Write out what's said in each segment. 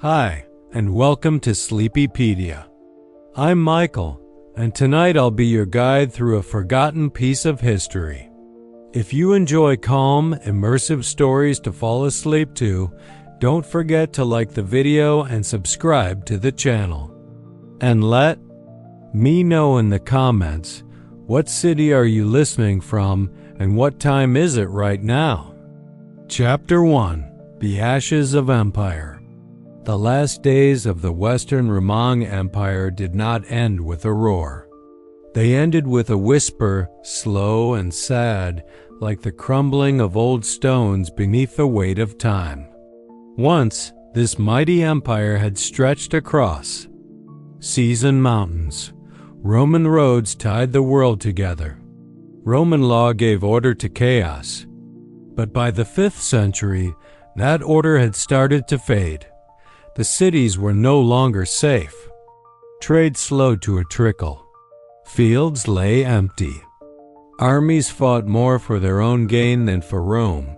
Hi, and welcome to Sleepypedia. I'm Michael, and tonight I'll be your guide through a forgotten piece of history. If you enjoy calm, immersive stories to fall asleep to, don't forget to like the video and subscribe to the channel. And let me know in the comments, what city are you listening from and what time is it right now? Chapter 1: The Ashes of Empire. The last days of the Western Roman Empire did not end with a roar. They ended with a whisper, slow and sad, like the crumbling of old stones beneath the weight of time. Once, this mighty empire had stretched across seas and mountains. Roman roads tied the world together. Roman law gave order to chaos. But by the 5th century, that order had started to fade. The cities were no longer safe. Trade slowed to a trickle. Fields lay empty. Armies fought more for their own gain than for Rome.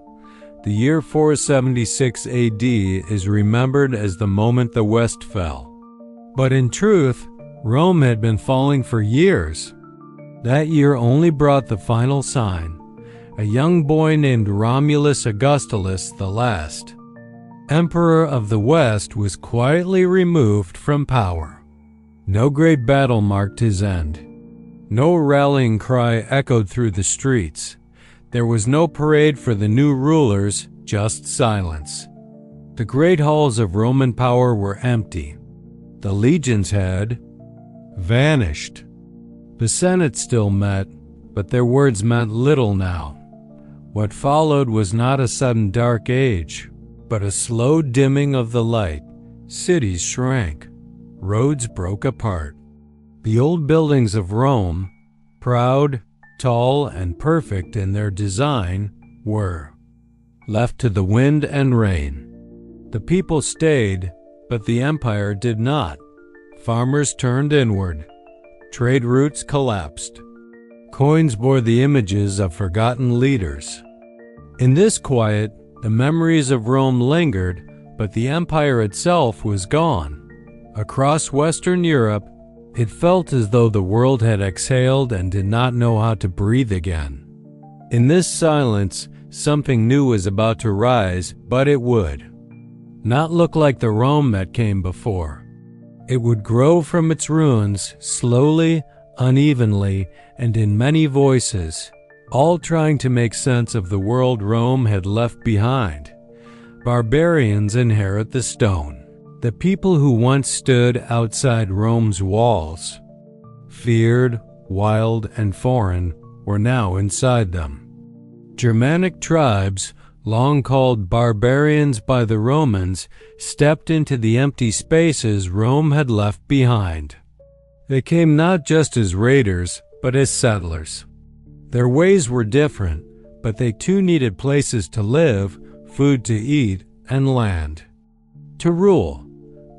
The year 476 AD is remembered as the moment the West fell. But in truth, Rome had been falling for years. That year only brought the final sign, a young boy named Romulus Augustulus the Last. Emperor of the West was quietly removed from power. No great battle marked his end. No rallying cry echoed through the streets. There was no parade for the new rulers, just silence. The great halls of Roman power were empty. The legions had vanished. The Senate still met, but their words meant little now. What followed was not a sudden dark age, but a slow dimming of the light. Cities shrank. Roads broke apart. The old buildings of Rome, proud, tall, and perfect in their design, were left to the wind and rain. The people stayed, but the empire did not. Farmers turned inward. Trade routes collapsed. Coins bore the images of forgotten leaders. In this quiet, the memories of Rome lingered, but the empire itself was gone. Across Western Europe, it felt as though the world had exhaled and did not know how to breathe again. In this silence, something new was about to rise, but it would not look like the Rome that came before. It would grow from its ruins, slowly, unevenly, and in many voices, all trying to make sense of the world Rome had left behind. Barbarians inherit the stone. The people who once stood outside Rome's walls, feared, wild, and foreign, were now inside them. Germanic tribes, long called barbarians by the Romans, stepped into the empty spaces Rome had left behind. They came not just as raiders, but as settlers. Their ways were different, but they too needed places to live, food to eat, and land to rule.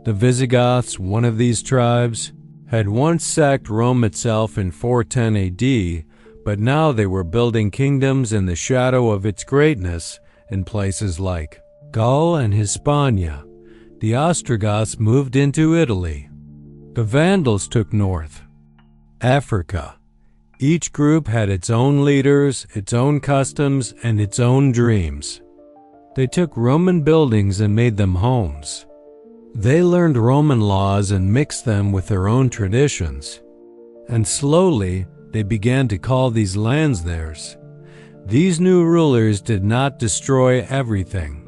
The Visigoths, one of these tribes, had once sacked Rome itself in 410 AD, but now they were building kingdoms in the shadow of its greatness in places like Gaul and Hispania. The Ostrogoths moved into Italy. The Vandals took north Africa. Each group had its own leaders, its own customs, and its own dreams. They took Roman buildings and made them homes. They learned Roman laws and mixed them with their own traditions. And slowly, they began to call these lands theirs. These new rulers did not destroy everything.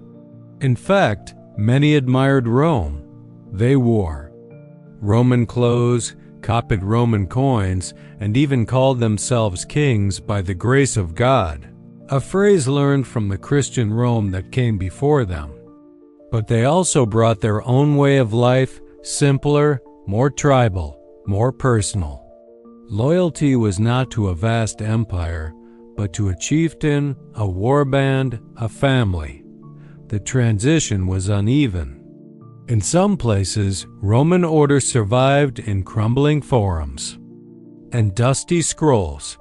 In fact, many admired Rome. They wore Roman clothes, copied Roman coins, and even called themselves kings by the grace of God, a phrase learned from the Christian Rome that came before them. But they also brought their own way of life, simpler, more tribal, more personal. Loyalty was not to a vast empire, but to a chieftain, a warband, a family. The transition was uneven. In some places, Roman order survived in crumbling forums and dusty scrolls.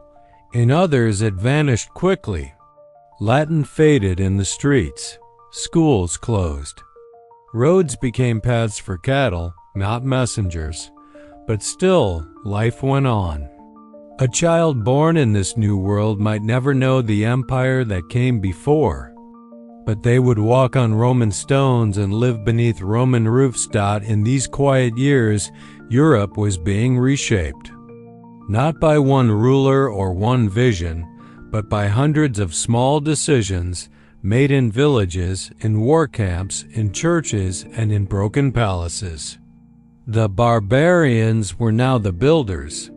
In others, it vanished quickly. Latin faded in the streets. Schools closed. Roads became paths for cattle, not messengers. But still, life went on. A child born in this new world might never know the empire that came before, but they would walk on Roman stones and live beneath Roman roofs. In these quiet years, Europe was being reshaped. Not by one ruler or one vision, but by hundreds of small decisions made in villages, in war camps, in churches, and in broken palaces. The barbarians were now the builders,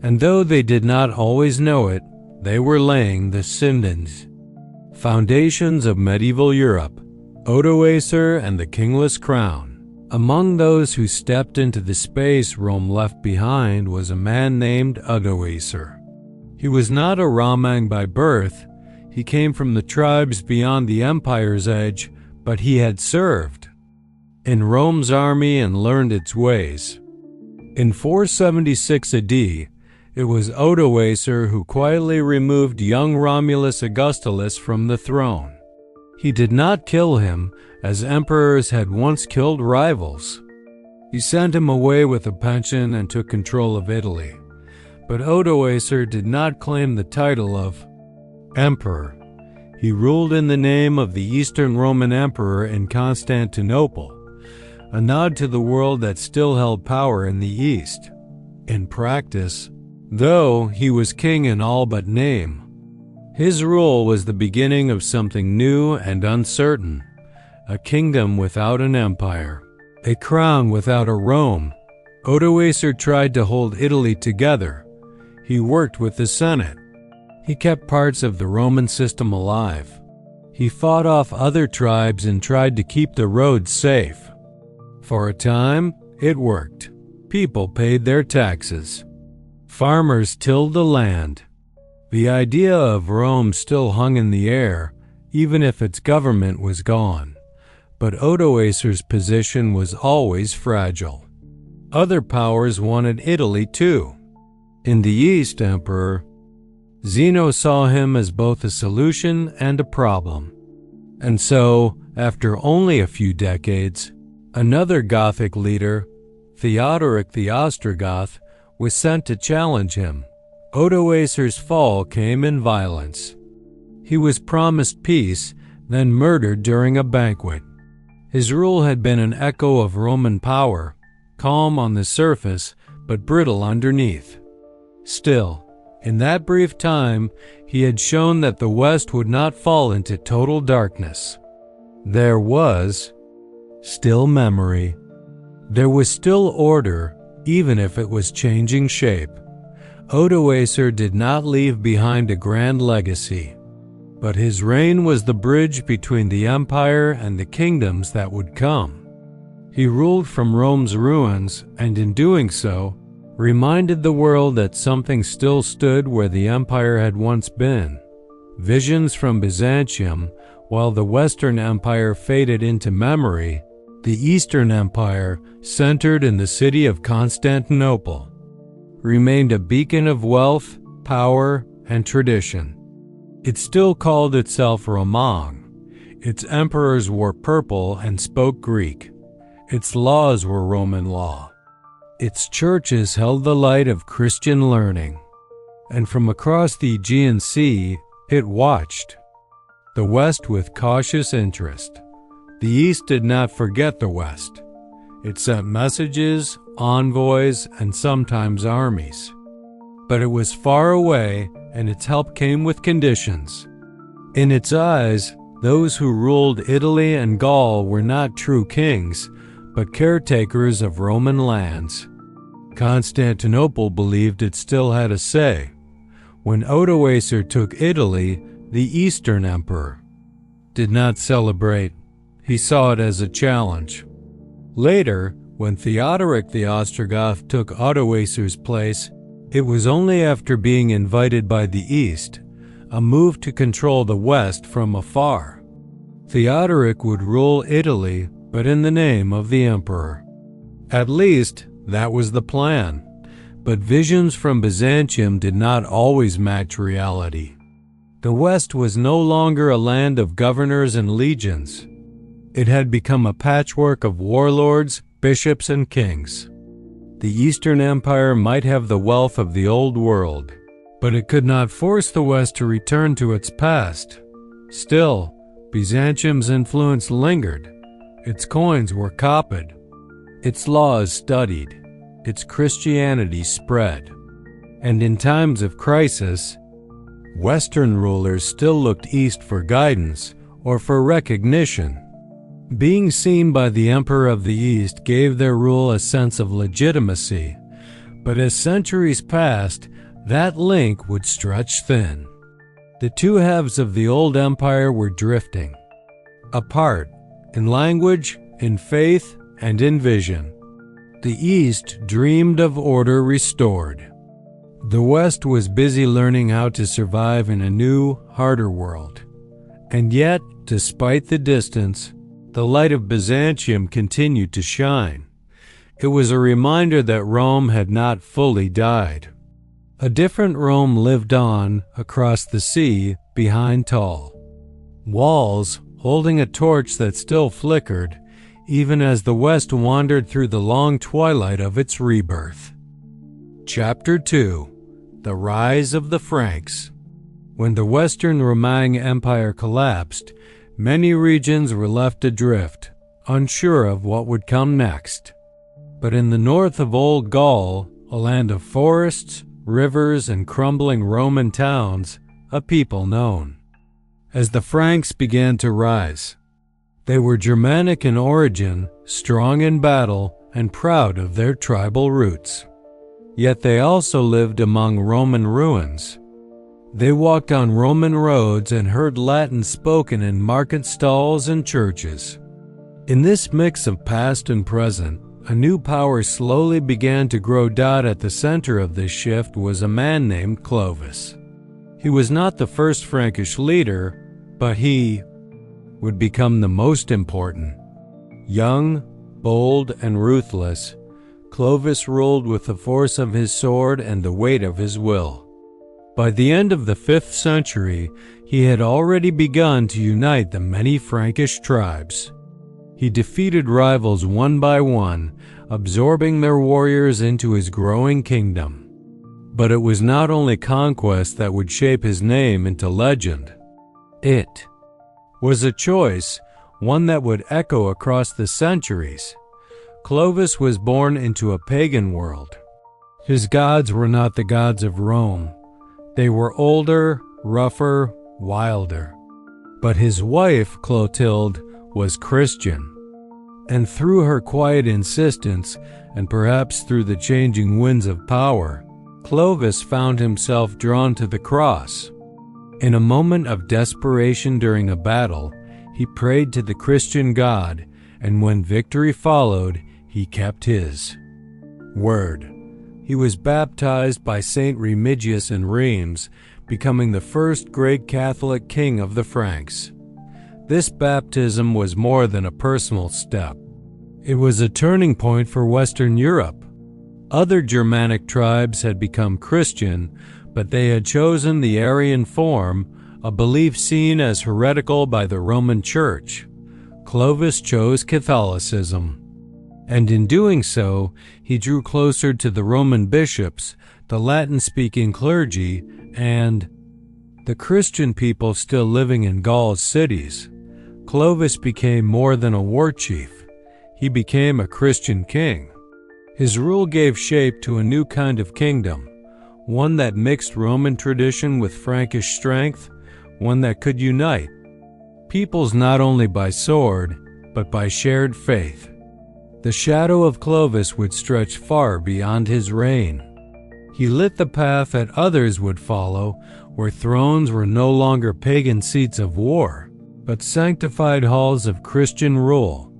and though they did not always know it, they were laying the foundations of medieval Europe, Odoacer and the kingless crown. Among those who stepped into the space Rome left behind was a man named Odoacer. He was not a Romang by birth. He came from the tribes beyond the empire's edge, but he had served in Rome's army and learned its ways. In 476 AD, it was Odoacer who quietly removed young Romulus Augustulus from the throne. He did not kill him, as emperors had once killed rivals. He sent him away with a pension and took control of Italy. But Odoacer did not claim the title of emperor. He ruled in the name of the Eastern Roman Emperor in Constantinople, a nod to the world that still held power in the East. In practice, though he was king in all but name, his rule was the beginning of something new and uncertain, a kingdom without an empire, a crown without a Rome. Odoacer tried to hold Italy together. He worked with the Senate. He kept parts of the Roman system alive. He fought off other tribes and tried to keep the roads safe. For a time, it worked. People paid their taxes. Farmers tilled the land. The idea of Rome still hung in the air, even if its government was gone. But Odoacer's position was always fragile. Other powers wanted Italy too. In the East, Emperor Zeno saw him as both a solution and a problem. And so, after only a few decades, another Gothic leader, Theodoric the Ostrogoth, was sent to challenge him. Odoacer's fall came in violence. He was promised peace, then murdered during a banquet. His rule had been an echo of Roman power, calm on the surface, but brittle underneath. Still, in that brief time, he had shown that the West would not fall into total darkness. There was still memory. There was still order, even if it was changing shape. Odoacer did not leave behind a grand legacy, but his reign was the bridge between the empire and the kingdoms that would come. He ruled from Rome's ruins, and in doing so, reminded the world that something still stood where the empire had once been. Visions from Byzantium, while the Western Empire faded into memory, the Eastern Empire, centered in the city of Constantinople, remained a beacon of wealth, power, and tradition. It still called itself Romang. Its emperors wore purple and spoke Greek. Its laws were Roman law. Its churches held the light of Christian learning. And from across the Aegean Sea, it watched the West with cautious interest. The East did not forget the West. It sent messages, envoys, and sometimes armies. But it was far away, and its help came with conditions. In its eyes, those who ruled Italy and Gaul were not true kings, but caretakers of Roman lands. Constantinople believed it still had a say. When Odoacer took Italy, the Eastern Emperor did not celebrate. He saw it as a challenge. Later, when Theodoric the Ostrogoth took Odoacer's place, it was only after being invited by the East, a move to control the West from afar. Theodoric would rule Italy, but in the name of the emperor. At least, that was the plan. But visions from Byzantium did not always match reality. The West was no longer a land of governors and legions. It had become a patchwork of warlords, bishops, and kings. The Eastern Empire might have the wealth of the Old World, but it could not force the West to return to its past. Still, Byzantium's influence lingered. Its coins were copied, its laws studied, its Christianity spread. And in times of crisis, Western rulers still looked east for guidance or for recognition. Being seen by the Emperor of the East gave their rule a sense of legitimacy, but as centuries passed, that link would stretch thin. The two halves of the old empire were drifting apart in language, in faith, and in vision. The East dreamed of order restored. The West was busy learning how to survive in a new, harder world. And yet, despite the distance, the light of Byzantium continued to shine. It was a reminder that Rome had not fully died. A different Rome lived on across the sea behind tall walls, holding a torch that still flickered, even as the West wandered through the long twilight of its rebirth. Chapter 2: The Rise of the Franks. When the Western Roman Empire collapsed, many regions were left adrift, unsure of what would come next. But in the north of Old Gaul, a land of forests, rivers, and crumbling Roman towns, a people known as the Franks began to rise. They were Germanic in origin, strong in battle, and proud of their tribal roots. Yet they also lived among Roman ruins. They walked on Roman roads and heard Latin spoken in market stalls and churches. In this mix of past and present, a new power slowly began to grow. At the center of this shift was a man named Clovis. He was not the first Frankish leader, but he would become the most important. Young, bold, and ruthless, Clovis ruled with the force of his sword and the weight of his will. By the end of the 5th century, he had already begun to unite the many Frankish tribes. He defeated rivals one by one, absorbing their warriors into his growing kingdom. But it was not only conquest that would shape his name into legend. It was a choice, one that would echo across the centuries. Clovis was born into a pagan world. His gods were not the gods of Rome. They were older, rougher, wilder. But his wife, Clotilde, was Christian. And through her quiet insistence, and perhaps through the changing winds of power, Clovis found himself drawn to the cross. In a moment of desperation during a battle, he prayed to the Christian God, and when victory followed, he kept his word. He was baptized by Saint Remigius in Reims, becoming the first great Catholic king of the Franks. This baptism was more than a personal step. It was a turning point for Western Europe. Other Germanic tribes had become Christian, but they had chosen the Arian form, a belief seen as heretical by the Roman Church. Clovis chose Catholicism. And in doing so, he drew closer to the Roman bishops, the Latin-speaking clergy, and the Christian people still living in Gaul's cities. Clovis became more than a war chief. He became a Christian king. His rule gave shape to a new kind of kingdom, one that mixed Roman tradition with Frankish strength, one that could unite peoples not only by sword, but by shared faith. The shadow of Clovis would stretch far beyond his reign. He lit the path that others would follow, where thrones were no longer pagan seats of war, but sanctified halls of Christian rule.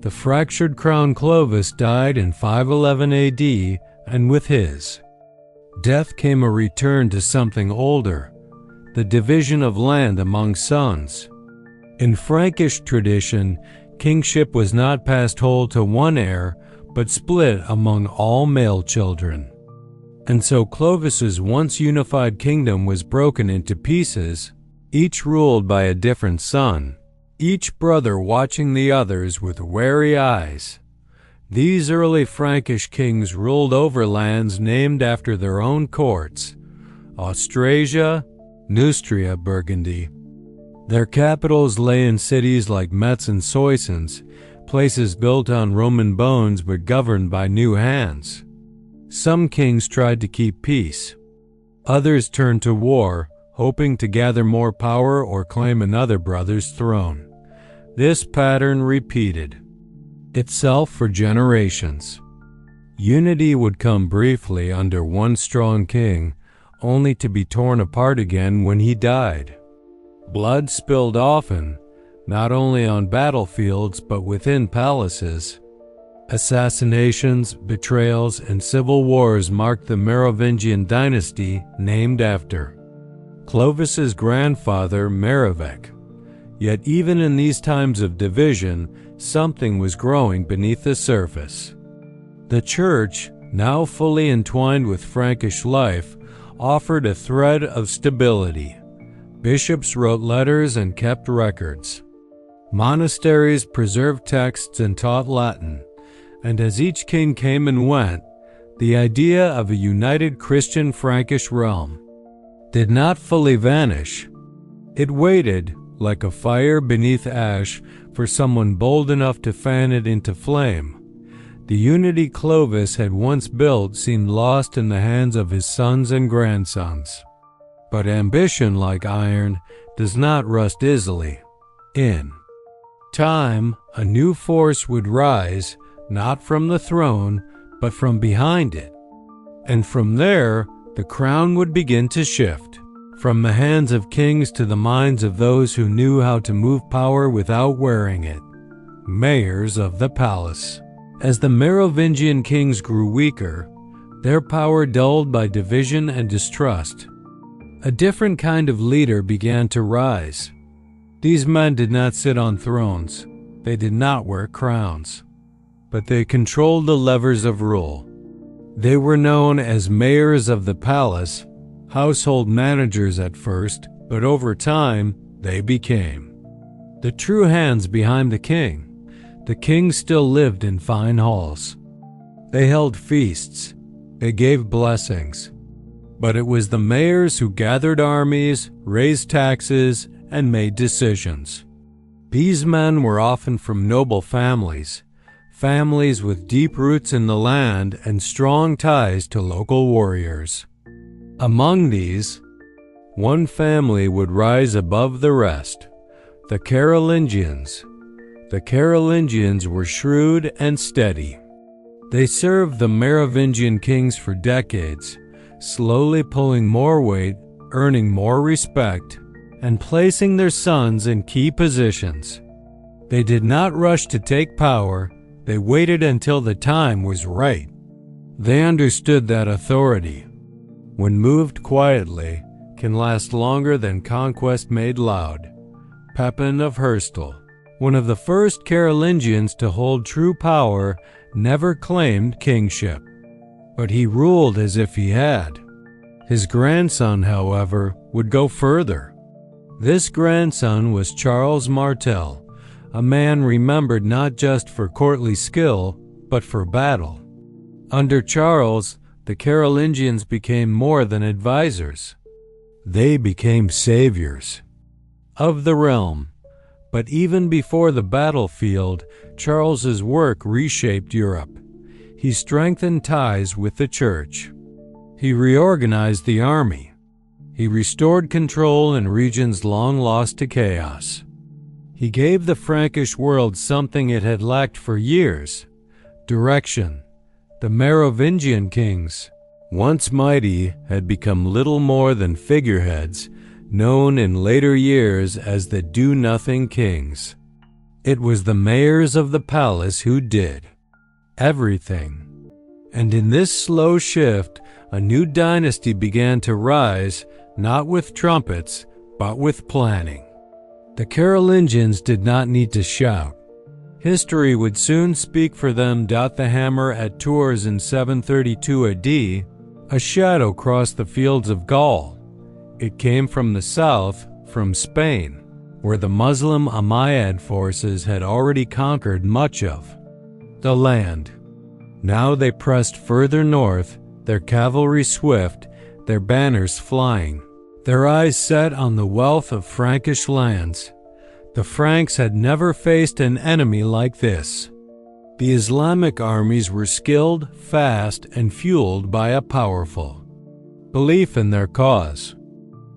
The fractured crown Clovis died in 511 AD, and with his death came a return to something older, the division of land among sons. In Frankish tradition, kingship was not passed whole to one heir, but split among all male children. And so Clovis's once unified kingdom was broken into pieces, each ruled by a different son, each brother watching the others with wary eyes. These early Frankish kings ruled over lands named after their own courts: Austrasia, Neustria, Burgundy. Their capitals lay in cities like Metz and Soissons, places built on Roman bones but governed by new hands. Some kings tried to keep peace. Others turned to war, hoping to gather more power or claim another brother's throne. This pattern repeated itself for generations. Unity would come briefly under one strong king, only to be torn apart again when he died. Blood spilled often, not only on battlefields but within palaces. Assassinations, betrayals, and civil wars marked the Merovingian dynasty, named after Clovis's grandfather Merovech. Yet even in these times of division, something was growing beneath the surface. The Church, now fully entwined with Frankish life, offered a thread of stability. Bishops wrote letters and kept records. Monasteries preserved texts and taught Latin. And as each king came and went, the idea of a united Christian Frankish realm did not fully vanish. It waited, like a fire beneath ash, for someone bold enough to fan it into flame. The unity Clovis had once built seemed lost in the hands of his sons and grandsons. But ambition, like iron, does not rust easily. In time, a new force would rise, not from the throne, but from behind it. And from there, the crown would begin to shift, from the hands of kings to the minds of those who knew how to move power without wearing it. Mayors of the palace. As the Merovingian kings grew weaker, their power dulled by division and distrust, a different kind of leader began to rise. These men did not sit on thrones. They did not wear crowns. But they controlled the levers of rule. They were known as mayors of the palace, household managers at first, but over time they became the true hands behind the king. The king still lived in fine halls. They held feasts. They gave blessings. But it was the mayors who gathered armies, raised taxes, and made decisions. These men were often from noble families with deep roots in the land and strong ties to local warriors. Among these, one family would rise above the rest: the Carolingians. The Carolingians were shrewd and steady. They served the Merovingian kings for decades, slowly pulling more weight, earning more respect, and placing their sons in key positions. They did not rush to take power. They waited until the time was right. They understood that authority, when moved quietly, can last longer than conquest made loud. Pepin of Herstal, one of the first Carolingians to hold true power, never claimed kingship, but he ruled as if he had. His grandson, however, would go further. This grandson was Charles Martel, a man remembered not just for courtly skill, but for battle. Under Charles, the Carolingians became more than advisors. They became saviors of the realm. But even before the battlefield, Charles's work reshaped Europe. He strengthened ties with the Church. He reorganized the army. He restored control in regions long lost to chaos. He gave the Frankish world something it had lacked for years: direction. The Merovingian kings, once mighty, had become little more than figureheads, known in later years as the do-nothing kings. It was the mayors of the palace who did everything. And in this slow shift, a new dynasty began to rise, not with trumpets, but with planning. The Carolingians did not need to shout. History would soon speak for them. The hammer at Tours in 732 AD, a shadow crossed the fields of Gaul. It came from the south, from Spain. where the Muslim Umayyad forces had already conquered much of the land. Now they pressed further north, their cavalry swift, their banners flying, their eyes set on the wealth of Frankish lands. The Franks had never faced an enemy like this. The Islamic armies were skilled, fast, and fueled by a powerful belief in their cause.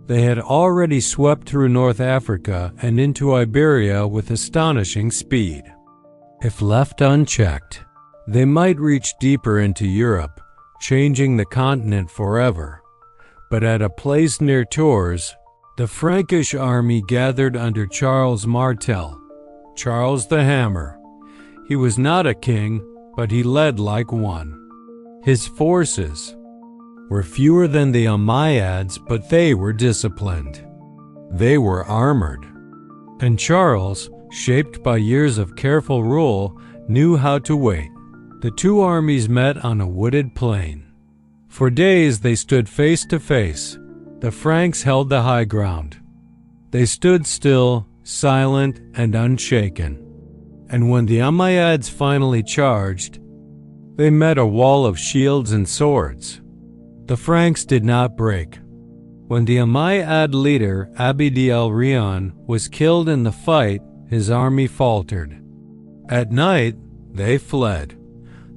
They had already swept through North Africa and into Iberia with astonishing speed. If left unchecked, they might reach deeper into Europe, changing the continent forever. But at a place near Tours, the Frankish army gathered under Charles Martel, Charles the Hammer. He was not a king, but he led like one. His forces were fewer than the Umayyads, but they were disciplined. They were armored. And Charles, shaped by years of careful rule, knew how to wait. The two armies met on a wooded plain. For days they stood face to face. The Franks held the high ground. They stood still, silent, and unshaken. And when the Umayyads finally charged, they met a wall of shields and swords. The Franks did not break. When the Umayyad leader, Abd al-Rayyan, was killed in the fight, his army faltered. At night, they fled.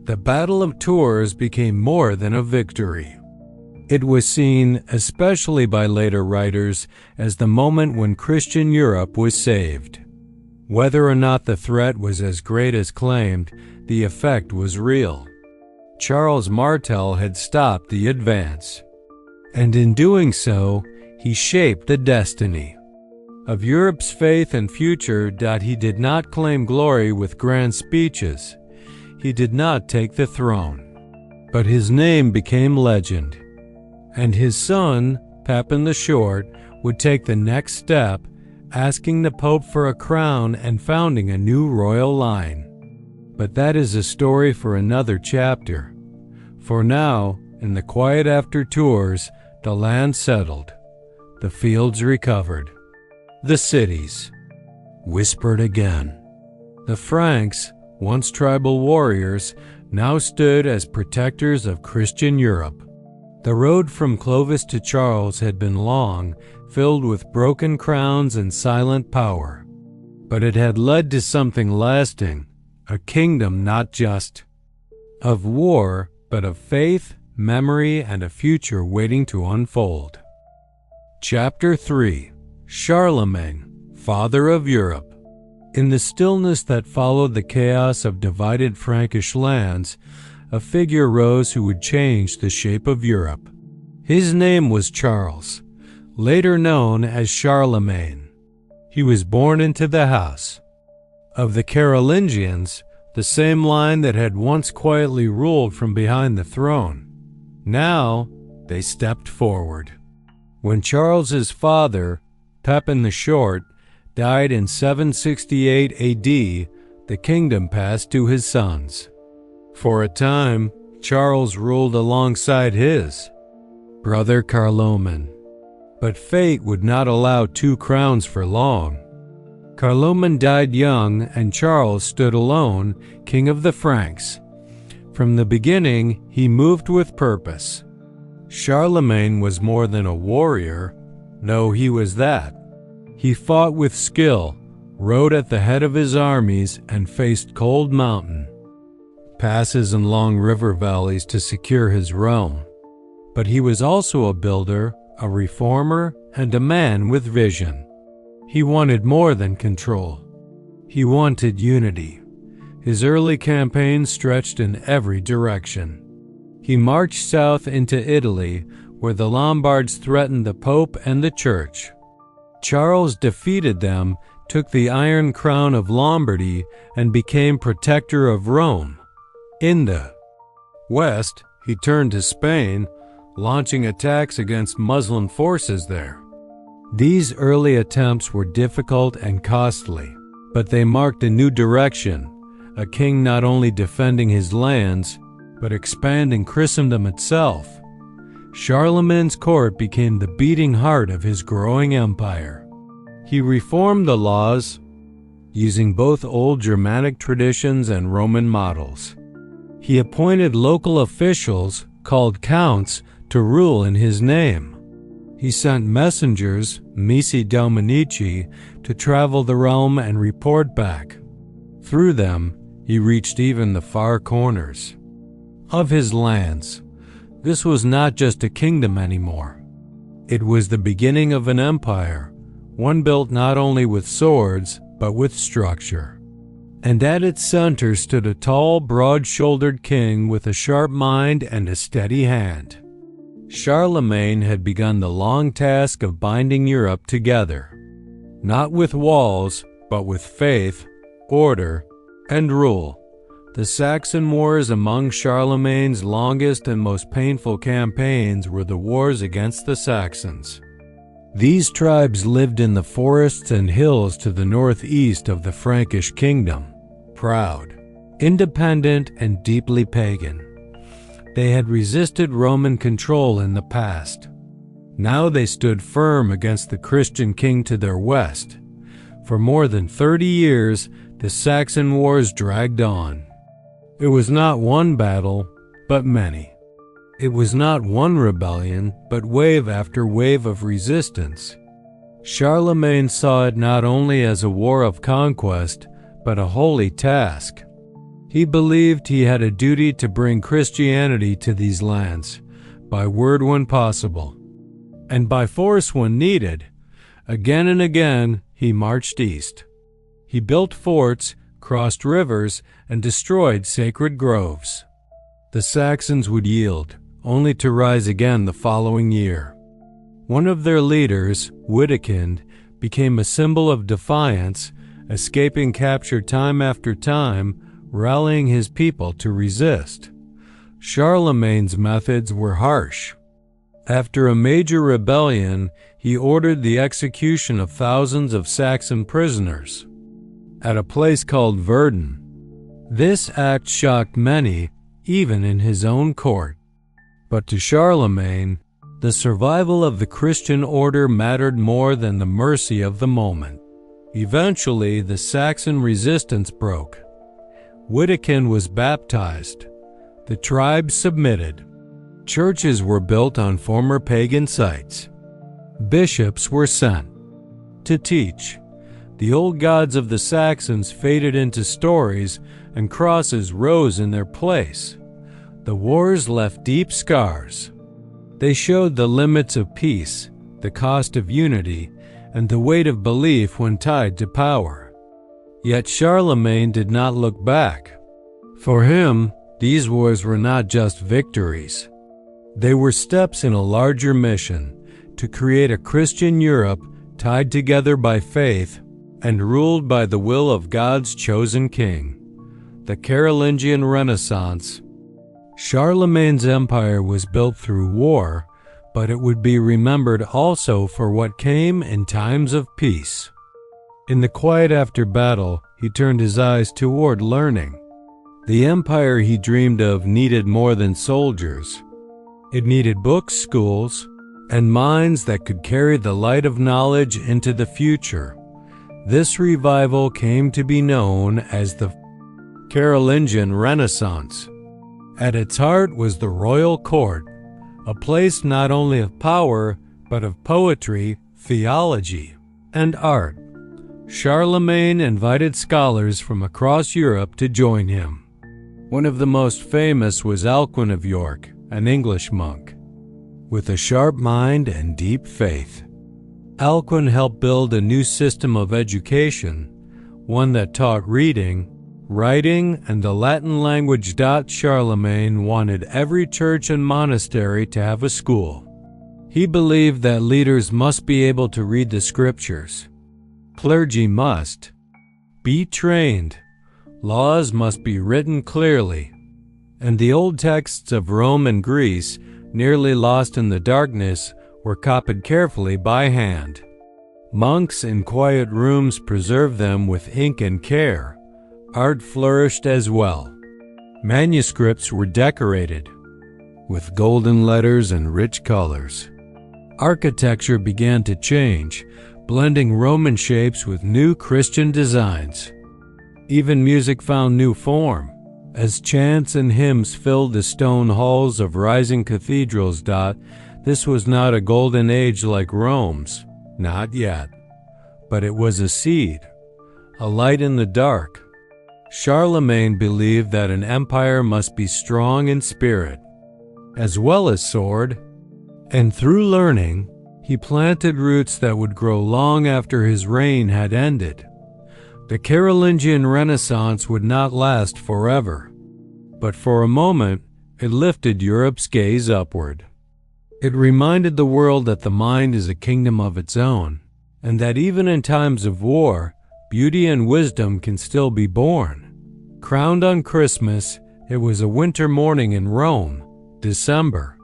The Battle of Tours became more than a victory. It was seen, especially by later writers, as the moment when Christian Europe was saved. Whether or not the threat was as great as claimed, the effect was real. Charles Martel had stopped the advance, and in doing so, he shaped the destiny of Europe's faith and future. He did not claim glory with grand speeches. He did not take the throne, but his name became legend, and his son, Pepin the Short, would take the next step, asking the Pope for a crown and founding a new royal line. But that is a story for another chapter. For now, in the quiet after Tours, the land settled, the fields recovered, the cities whispered again. The Franks, once tribal warriors, now stood as protectors of Christian Europe. The road from Clovis to Charles had been long, filled with broken crowns and silent power. But it had led to something lasting, a kingdom not just of war, but of faith, memory, and a future waiting to unfold. Chapter 3. Charlemagne, Father of Europe. In the stillness that followed the chaos of divided Frankish lands, a figure rose who would change the shape of Europe. His name was Charles, later known as Charlemagne. He was born into the house of the Carolingians, the same line that had once quietly ruled from behind the throne. Now they stepped forward. When Charles's father, Pepin the Short, died in 768 AD, the kingdom passed to his sons. For a time, Charles ruled alongside his brother Carloman. But fate would not allow two crowns for long. Carloman died young, and Charles stood alone, king of the Franks. From the beginning, he moved with purpose. Charlemagne was more than a warrior. No, he was that. He fought with skill, rode at the head of his armies, and faced cold mountain passes and long river valleys to secure his realm. But he was also a builder, a reformer, and a man with vision. He wanted more than control. He wanted unity. His early campaigns stretched in every direction. He marched south into Italy, where the Lombards threatened the Pope and the Church. Charles defeated them, took the Iron Crown of Lombardy, and became protector of Rome. In the west, he turned to Spain, launching attacks against Muslim forces there. These early attempts were difficult and costly, but they marked a new direction, a king not only defending his lands, but expanding Christendom itself. Charlemagne's court became the beating heart of his growing empire. He reformed the laws, using both old Germanic traditions and Roman models. He appointed local officials, called counts, to rule in his name. He sent messengers, missi dominici, to travel the realm and report back. Through them, he reached even the far corners of his lands. This was not just a kingdom anymore. It was the beginning of an empire, one built not only with swords, but with structure. And at its center stood a tall, broad-shouldered king with a sharp mind and a steady hand. Charlemagne had begun the long task of binding Europe together, not with walls, but with faith, order, and rule. The Saxon Wars, among Charlemagne's longest and most painful campaigns, were the wars against the Saxons. These tribes lived in the forests and hills to the northeast of the Frankish kingdom, proud, independent, and deeply pagan. They had resisted Roman control in the past. Now they stood firm against the Christian king to their west. For more than 30 years, the Saxon Wars dragged on. It was not one battle, but many. It was not one rebellion, but wave after wave of resistance. Charlemagne saw it not only as a war of conquest, but a holy task. He believed he had a duty to bring Christianity to these lands, by word when possible, and by force when needed. Again and again, he marched east. He built forts, crossed rivers, and destroyed sacred groves. The Saxons would yield, only to rise again the following year. One of their leaders, Witikind, became a symbol of defiance, escaping capture time after time, rallying his people to resist. Charlemagne's methods were harsh. After a major rebellion, he ordered the execution of thousands of Saxon prisoners at a place called Verdun. This act shocked many, even in his own court. But to Charlemagne, the survival of the Christian order mattered more than the mercy of the moment. Eventually, the Saxon resistance broke. Witikind was baptized. The tribe submitted. Churches were built on former pagan sites. Bishops were sent to teach. The old gods of the Saxons faded into stories, and crosses rose in their place. The wars left deep scars. They showed the limits of peace, the cost of unity, and the weight of belief when tied to power. Yet Charlemagne did not look back. For him, these wars were not just victories. They were steps in a larger mission, to create a Christian Europe tied together by faith and ruled by the will of God's chosen king. The Carolingian Renaissance. Charlemagne's empire was built through war, but it would be remembered also for what came in times of peace. In the quiet after battle, he turned his eyes toward learning. The empire he dreamed of needed more than soldiers. It needed books, schools, and minds that could carry the light of knowledge into the future. This revival came to be known as the Carolingian Renaissance. At its heart was the royal court, a place not only of power, but of poetry, theology, and art. Charlemagne invited scholars from across Europe to join him. One of the most famous was Alcuin of York, an English monk, with a sharp mind and deep faith. Alcuin helped build a new system of education, one that taught reading, writing, and the Latin language. Charlemagne wanted every church and monastery to have a school. He believed that leaders must be able to read the scriptures. Clergy must be trained. Laws must be written clearly. And the old texts of Rome and Greece, nearly lost in the darkness, were copied carefully by hand. Monks in quiet rooms preserved them with ink and care. Art flourished as well. Manuscripts were decorated with golden letters and rich colors. Architecture began to change. blending Roman shapes with new Christian designs. Even music found new form, as chants and hymns filled the stone halls of rising cathedrals. This was not a golden age like Rome's, not yet, but it was a seed, a light in the dark. Charlemagne believed that an empire must be strong in spirit, as well as sword, and through learning, he planted roots that would grow long after his reign had ended. The Carolingian Renaissance would not last forever, but for a moment it lifted Europe's gaze upward. It reminded the world that the mind is a kingdom of its own, and that even in times of war, beauty and wisdom can still be born. Crowned on Christmas, it was a winter morning in Rome, December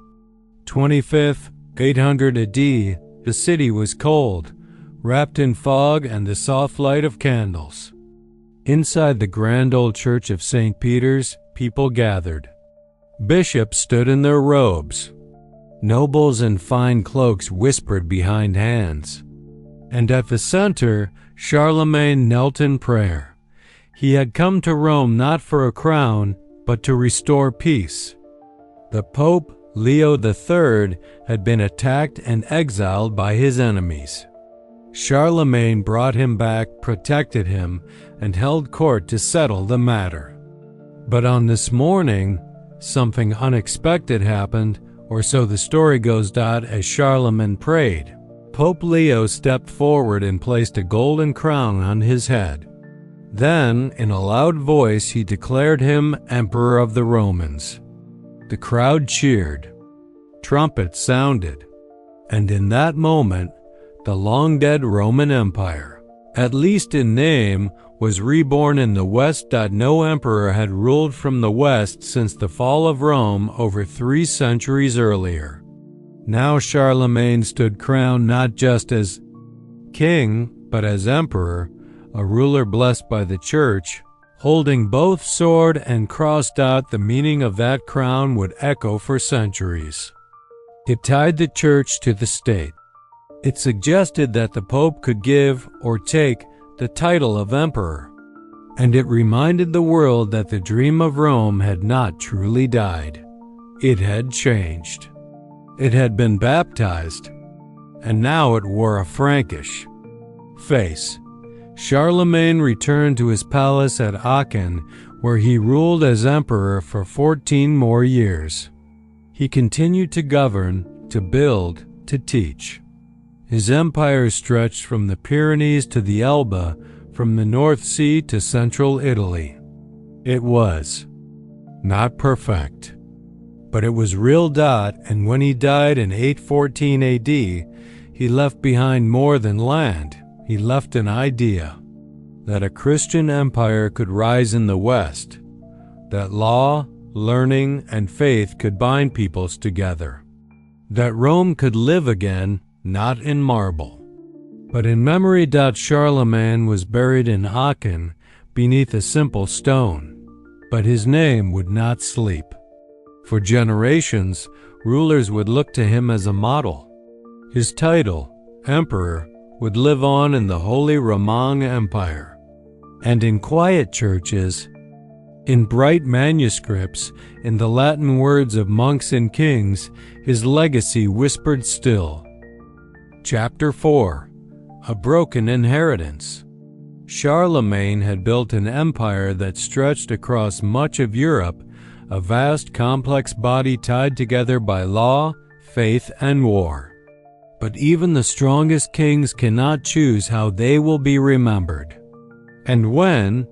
25th, 800 AD. The city was cold, wrapped in fog and the soft light of candles. Inside the grand old church of St. Peter's, people gathered. Bishops stood in their robes. Nobles in fine cloaks whispered behind hands. And at the center, Charlemagne knelt in prayer. He had come to Rome not for a crown, but to restore peace. The Pope, Leo III, had been attacked and exiled by his enemies. Charlemagne brought him back, protected him, and held court to settle the matter. But on this morning, something unexpected happened, or so the story goes. As Charlemagne prayed, Pope Leo stepped forward and placed a golden crown on his head. Then, in a loud voice, he declared him Emperor of the Romans. The crowd cheered. Trumpets sounded. And in that moment, the long-dead Roman Empire, at least in name, was reborn in the West. No emperor had ruled from the West since the fall of Rome over 3 centuries earlier. Now Charlemagne stood crowned not just as king, but as emperor, a ruler blessed by the church, holding both sword and cross. The meaning of that crown would echo for centuries. It tied the church to the state. It suggested that the Pope could give or take the title of emperor, and it reminded the world that the dream of Rome had not truly died. It had changed. It had been baptized, and now it wore a Frankish face. Charlemagne returned to his palace at Aachen, where he ruled as emperor for 14 more years. He continued to govern, to build, to teach. His empire stretched from the Pyrenees to the Elbe, from the North Sea to central Italy. It was not perfect, but it was real. And when he died in 814 AD, he left behind more than land. He left an idea that a Christian empire could rise in the West, that law, learning, and faith could bind peoples together, that Rome could live again, not in marble, but in memory. Charlemagne was buried in Aachen beneath a simple stone, but his name would not sleep. For generations, rulers would look to him as a model. His title, emperor, would live on in the Holy Roman Empire, and in quiet churches, in bright manuscripts, in the Latin words of monks and kings, his legacy whispered still. Chapter 4. A Broken Inheritance. Charlemagne had built an empire that stretched across much of Europe, a vast, complex body tied together by law, faith, and war. But even the strongest kings cannot choose how they will be remembered. And when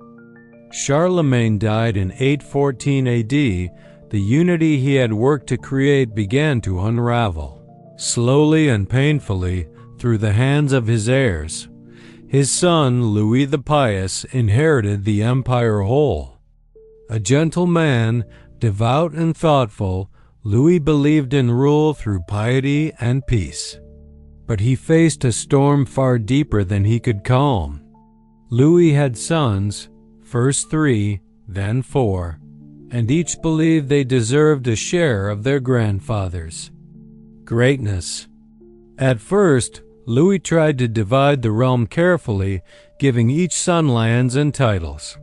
Charlemagne died in 814 AD, the unity he had worked to create began to unravel. Slowly and painfully, through the hands of his heirs. His son, Louis the Pious, inherited the empire whole. A gentle man, devout and thoughtful, Louis believed in rule through piety and peace. But he faced a storm far deeper than he could calm. Louis had sons, first 3, then 4, and each believed they deserved a share of their grandfather's greatness. At first, Louis tried to divide the realm carefully, giving each son lands and titles.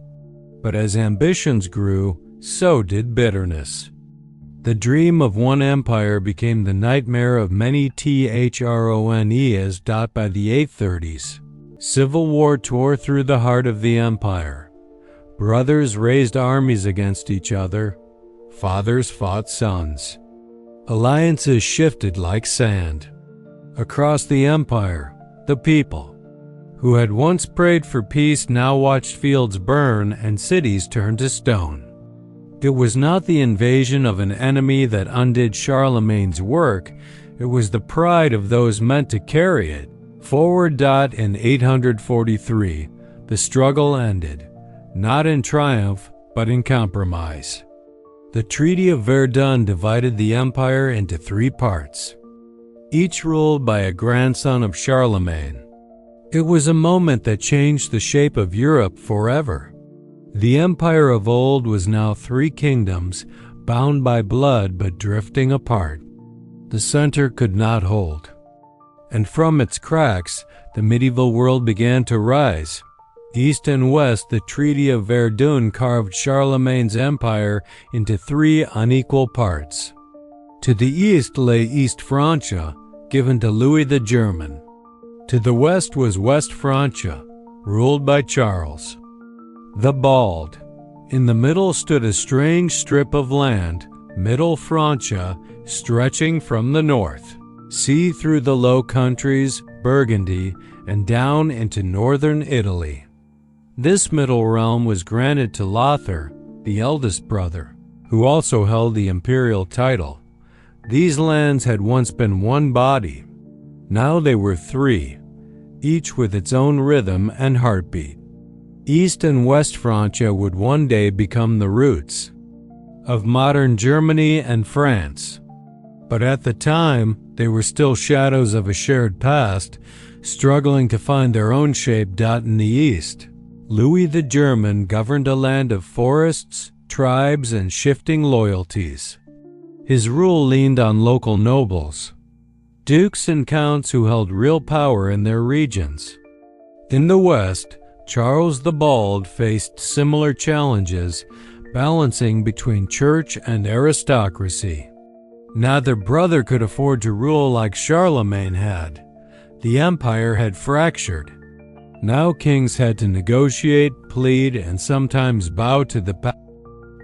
But as ambitions grew, so did bitterness. The dream of one empire became the nightmare of many thrones. By the 830s, civil war tore through the heart of the empire. Brothers raised armies against each other. Fathers fought sons. Alliances shifted like sand. Across the empire, the people, who had once prayed for peace, now watched fields burn and cities turn to stone. It was not the invasion of an enemy that undid Charlemagne's work, it was the pride of those meant to carry it forward. In 843, the struggle ended, not in triumph, but in compromise. The Treaty of Verdun divided the empire into 3 parts, each ruled by a grandson of Charlemagne. It was a moment that changed the shape of Europe forever. The empire of old was now 3 kingdoms, bound by blood but drifting apart. The center could not hold. And from its cracks, the medieval world began to rise. East and west, the Treaty of Verdun carved Charlemagne's empire into 3 unequal parts. To the east lay East Francia, given to Louis the German. To the west was West Francia, ruled by Charles the Bald. In the middle stood a strange strip of land, Middle Francia, stretching from the north sea through the Low Countries, Burgundy, and down into northern Italy. This middle realm was granted to Lothair, the eldest brother, who also held the imperial title. These lands had once been one body. Now they were 3, each with its own rhythm and heartbeat. East and West Francia would one day become the roots of modern Germany and France. But at the time, they were still shadows of a shared past, struggling to find their own shape. In the east, Louis the German governed a land of forests, tribes, and shifting loyalties. His rule leaned on local nobles, dukes and counts who held real power in their regions. In the west, Charles the Bald faced similar challenges, balancing between church and aristocracy. Neither brother could afford to rule like Charlemagne had. The empire had fractured. Now kings had to negotiate, plead, and sometimes bow to the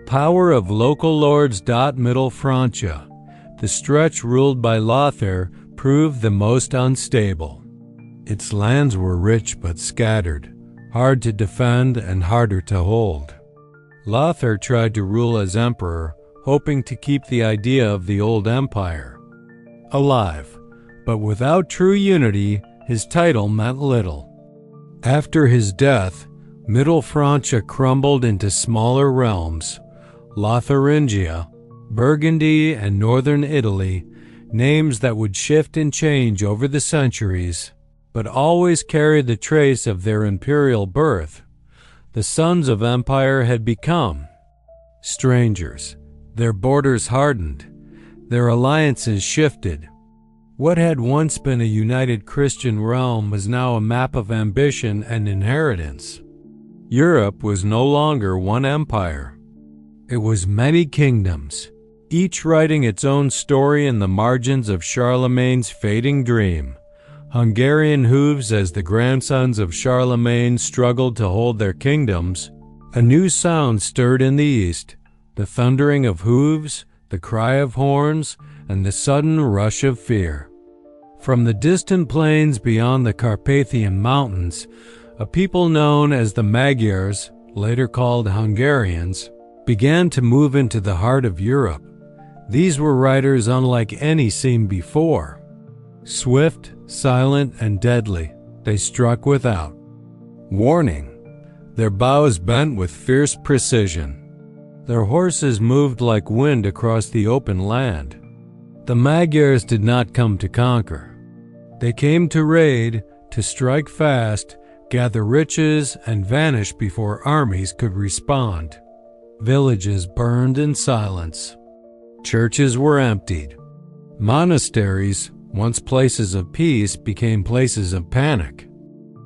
power of local lords. Middle Francia, the stretch ruled by Lothair, proved the most unstable. Its lands were rich but scattered, hard to defend and harder to hold. Lothair tried to rule as emperor, hoping to keep the idea of the old empire alive, but without true unity, his title meant little. After his death, Middle Francia crumbled into smaller realms, Lotharingia, Burgundy, and northern Italy, names that would shift and change over the centuries, but always carried the trace of their imperial birth. The sons of empire had become strangers. Their borders hardened. Their alliances shifted. What had once been a united Christian realm was now a map of ambition and inheritance. Europe was no longer one empire. It was many kingdoms, each writing its own story in the margins of Charlemagne's fading dream. Hungarian hooves as the grandsons of Charlemagne struggled to hold their kingdoms. A new sound stirred in the east, the thundering of hooves, the cry of horns, and the sudden rush of fear. From the distant plains beyond the Carpathian Mountains, a people known as the Magyars, later called Hungarians, began to move into the heart of Europe. These were riders unlike any seen before. Swift, silent, and deadly, they struck without warning, their bows bent with fierce precision. Their horses moved like wind across the open land. The Magyars did not come to conquer. They came to raid, to strike fast, gather riches, and vanish before armies could respond. Villages burned in silence. Churches were emptied. Monasteries, Once places of peace became places of panic.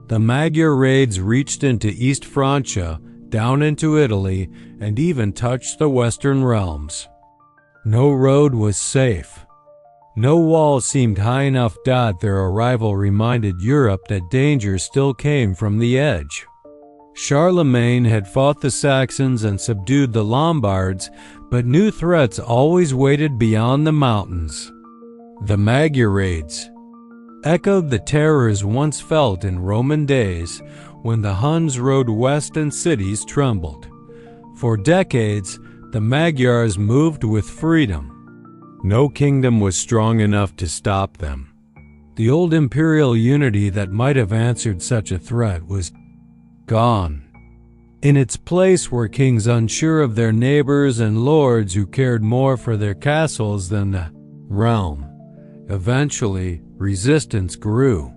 The Magyar raids reached into East Francia, down into Italy, and even touched the Western realms. No road was safe. No wall seemed high enough. Their arrival reminded Europe that danger still came from the edge. Charlemagne had fought the Saxons and subdued the Lombards, but new threats always waited beyond the mountains. The Magyar raids echoed the terrors once felt in Roman days when the Huns rode west and cities trembled. For decades, the Magyars moved with freedom. No kingdom was strong enough to stop them. The old imperial unity that might have answered such a threat was gone. In its place were kings unsure of their neighbors and lords who cared more for their castles than the realm. Eventually, resistance grew.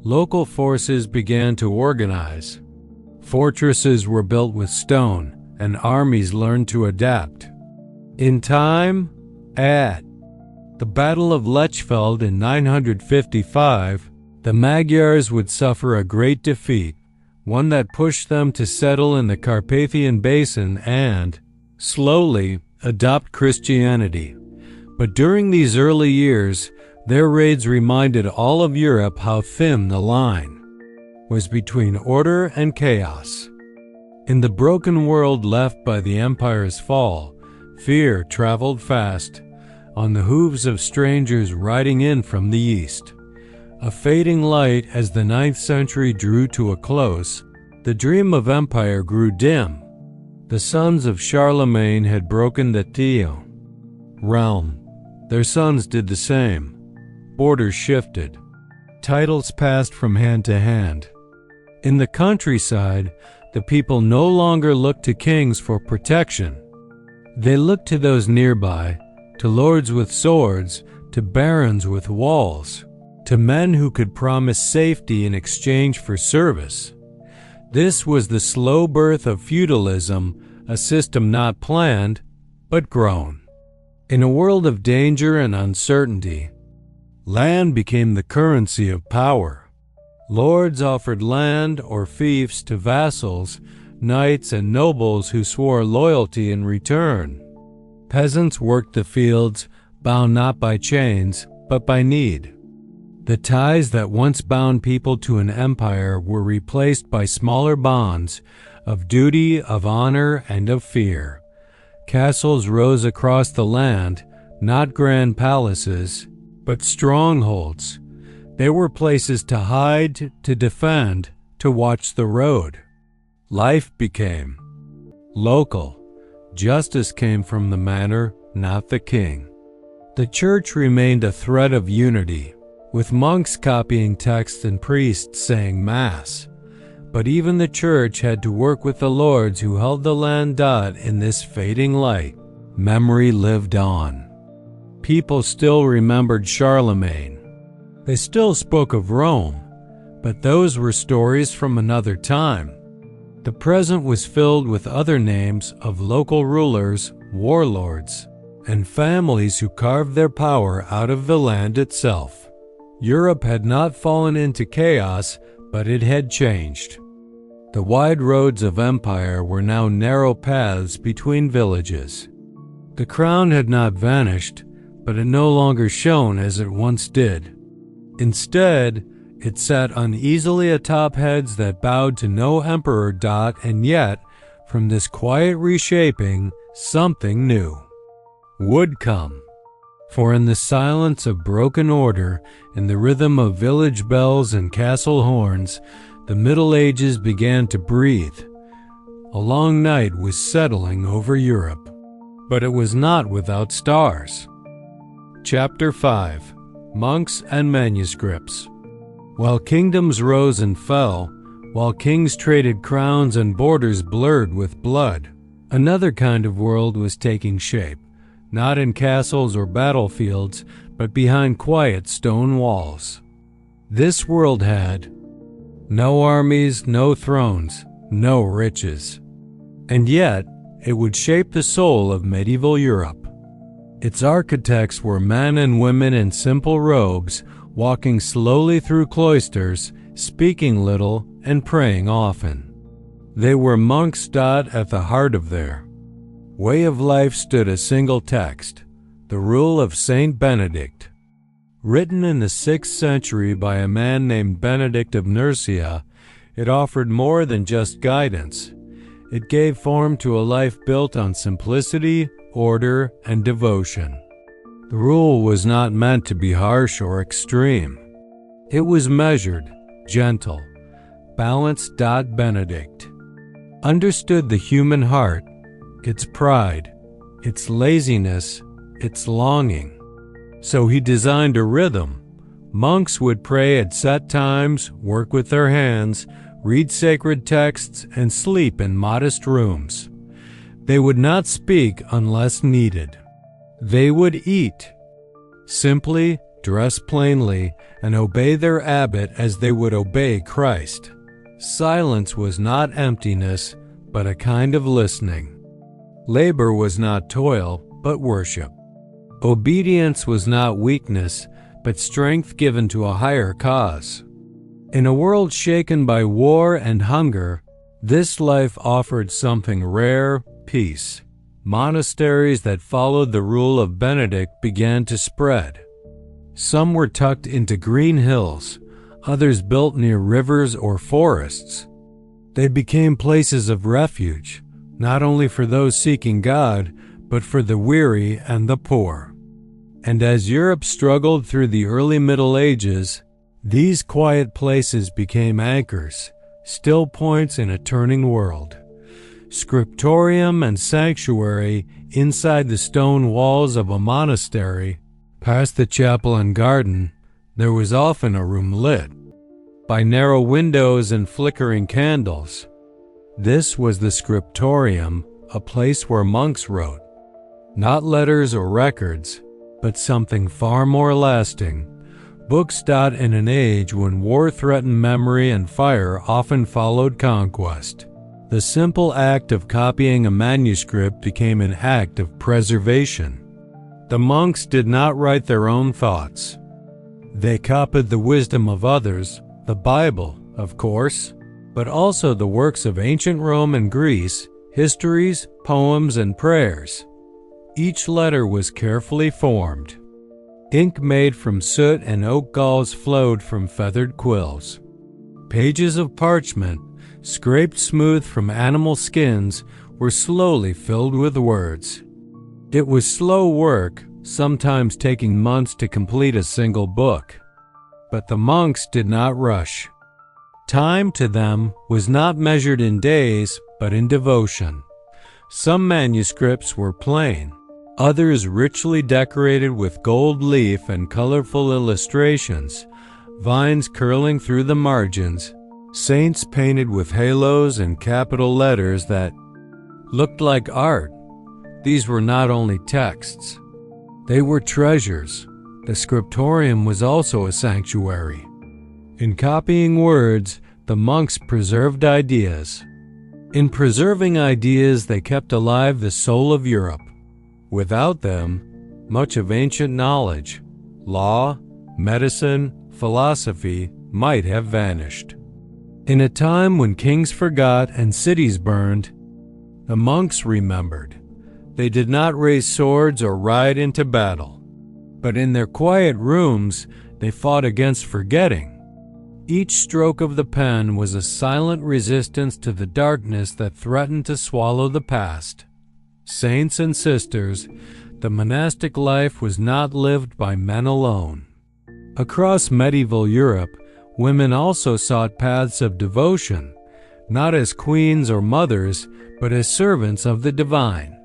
Local forces began to organize. Fortresses were built with stone, and armies learned to adapt. In time, at the Battle of Lechfeld in 955, the Magyars would suffer a great defeat, one that pushed them to settle in the Carpathian Basin and, slowly, adopt Christianity. But during these early years, their raids reminded all of Europe how thin the line was between order and chaos. In the broken world left by the empire's fall, fear traveled fast, on the hooves of strangers riding in from the east. A fading light as the 9th century drew to a close, the dream of empire grew dim. The sons of Charlemagne had broken the Theo realm. Their sons did the same. Borders shifted. Titles passed from hand to hand. In the countryside, the people no longer looked to kings for protection. They looked to those nearby, to lords with swords, to barons with walls, to men who could promise safety in exchange for service. This was the slow birth of feudalism, a system not planned, but grown. In a world of danger and uncertainty, land became the currency of power. Lords offered land or fiefs to vassals, knights and nobles who swore loyalty in return. Peasants worked the fields, bound not by chains, but by need. The ties that once bound people to an empire were replaced by smaller bonds of duty, of honor, and of fear. Castles rose across the land, not grand palaces, but strongholds. They were places to hide, to defend, to watch the road. Life became local. Justice came from the manor, not the king. The church remained a thread of unity, with monks copying texts and priests saying Mass. But even the church had to work with the lords who held the land. In this fading light, memory lived on. People still remembered Charlemagne. They still spoke of Rome, but those were stories from another time. The present was filled with other names of local rulers, warlords, and families who carved their power out of the land itself. Europe had not fallen into chaos, but it had changed. The wide roads of empire were now narrow paths between villages. The crown had not vanished, but it no longer shone as it once did. Instead, it sat uneasily atop heads that bowed to no emperor. And yet, from this quiet reshaping, something new would come. For in the silence of broken order, in the rhythm of village bells and castle horns, the Middle Ages began to breathe. A long night was settling over Europe, but it was not without stars. Chapter 5: Monks and Manuscripts. While kingdoms rose and fell, while kings traded crowns and borders blurred with blood, another kind of world was taking shape, not in castles or battlefields, but behind quiet stone walls. This world had no armies, no thrones, no riches. And yet, it would shape the soul of medieval Europe. Its architects were men and women in simple robes, walking slowly through cloisters, speaking little and praying often. They were monks. At the heart of their way of life stood a single text, the Rule of Saint Benedict. Written in the 6th century by a man named Benedict of Nursia, it offered more than just guidance. It gave form to a life built on simplicity, order, and devotion. The rule was not meant to be harsh or extreme. It was measured, gentle, balanced. Benedict understood the human heart, its pride, its laziness, its longing. So he designed a rhythm. Monks would pray at set times, work with their hands, read sacred texts, and sleep in modest rooms. They would not speak unless needed. They would eat simply, dress plainly, and obey their abbot as they would obey Christ. Silence was not emptiness, but a kind of listening. Labor was not toil, but worship. Obedience was not weakness, but strength given to a higher cause. In a world shaken by war and hunger, this life offered something rare: peace. Monasteries that followed the rule of Benedict began to spread. Some were tucked into green hills, others built near rivers or forests. They became places of refuge, not only for those seeking God, but for the weary and the poor. And as Europe struggled through the early Middle Ages, these quiet places became anchors, still points in a turning world. Scriptorium and sanctuary inside the stone walls of a monastery, past the chapel and garden, there was often a room lit by narrow windows and flickering candles. This was the scriptorium, a place where monks wrote, not letters or records, but something far more lasting, books. In an age when war threatened memory and fire often followed conquest, the simple act of copying a manuscript became an act of preservation. The monks did not write their own thoughts. They copied the wisdom of others, the Bible, of course, but also the works of ancient Rome and Greece, histories, poems, and prayers. Each letter was carefully formed. Ink made from soot and oak galls flowed from feathered quills. Pages of parchment, scraped smooth from animal skins, were slowly filled with words. It was slow work, sometimes taking months to complete a single book. But the monks did not rush. Time to them was not measured in days, but in devotion. Some manuscripts were plain, others richly decorated with gold leaf and colorful illustrations, vines curling through the margins, saints painted with halos and capital letters that looked like art. These were not only texts, they were treasures. The scriptorium was also a sanctuary. In copying words, the monks preserved ideas. In preserving ideas, they kept alive the soul of Europe. Without them, much of ancient knowledge, law, medicine, philosophy might have vanished. In a time when kings forgot and cities burned, the monks remembered. They did not raise swords or ride into battle, but in their quiet rooms, they fought against forgetting. Each stroke of the pen was a silent resistance to the darkness that threatened to swallow the past. Saints and sisters, the monastic life was not lived by men alone. Across medieval Europe, women also sought paths of devotion, not as queens or mothers, but as servants of the divine.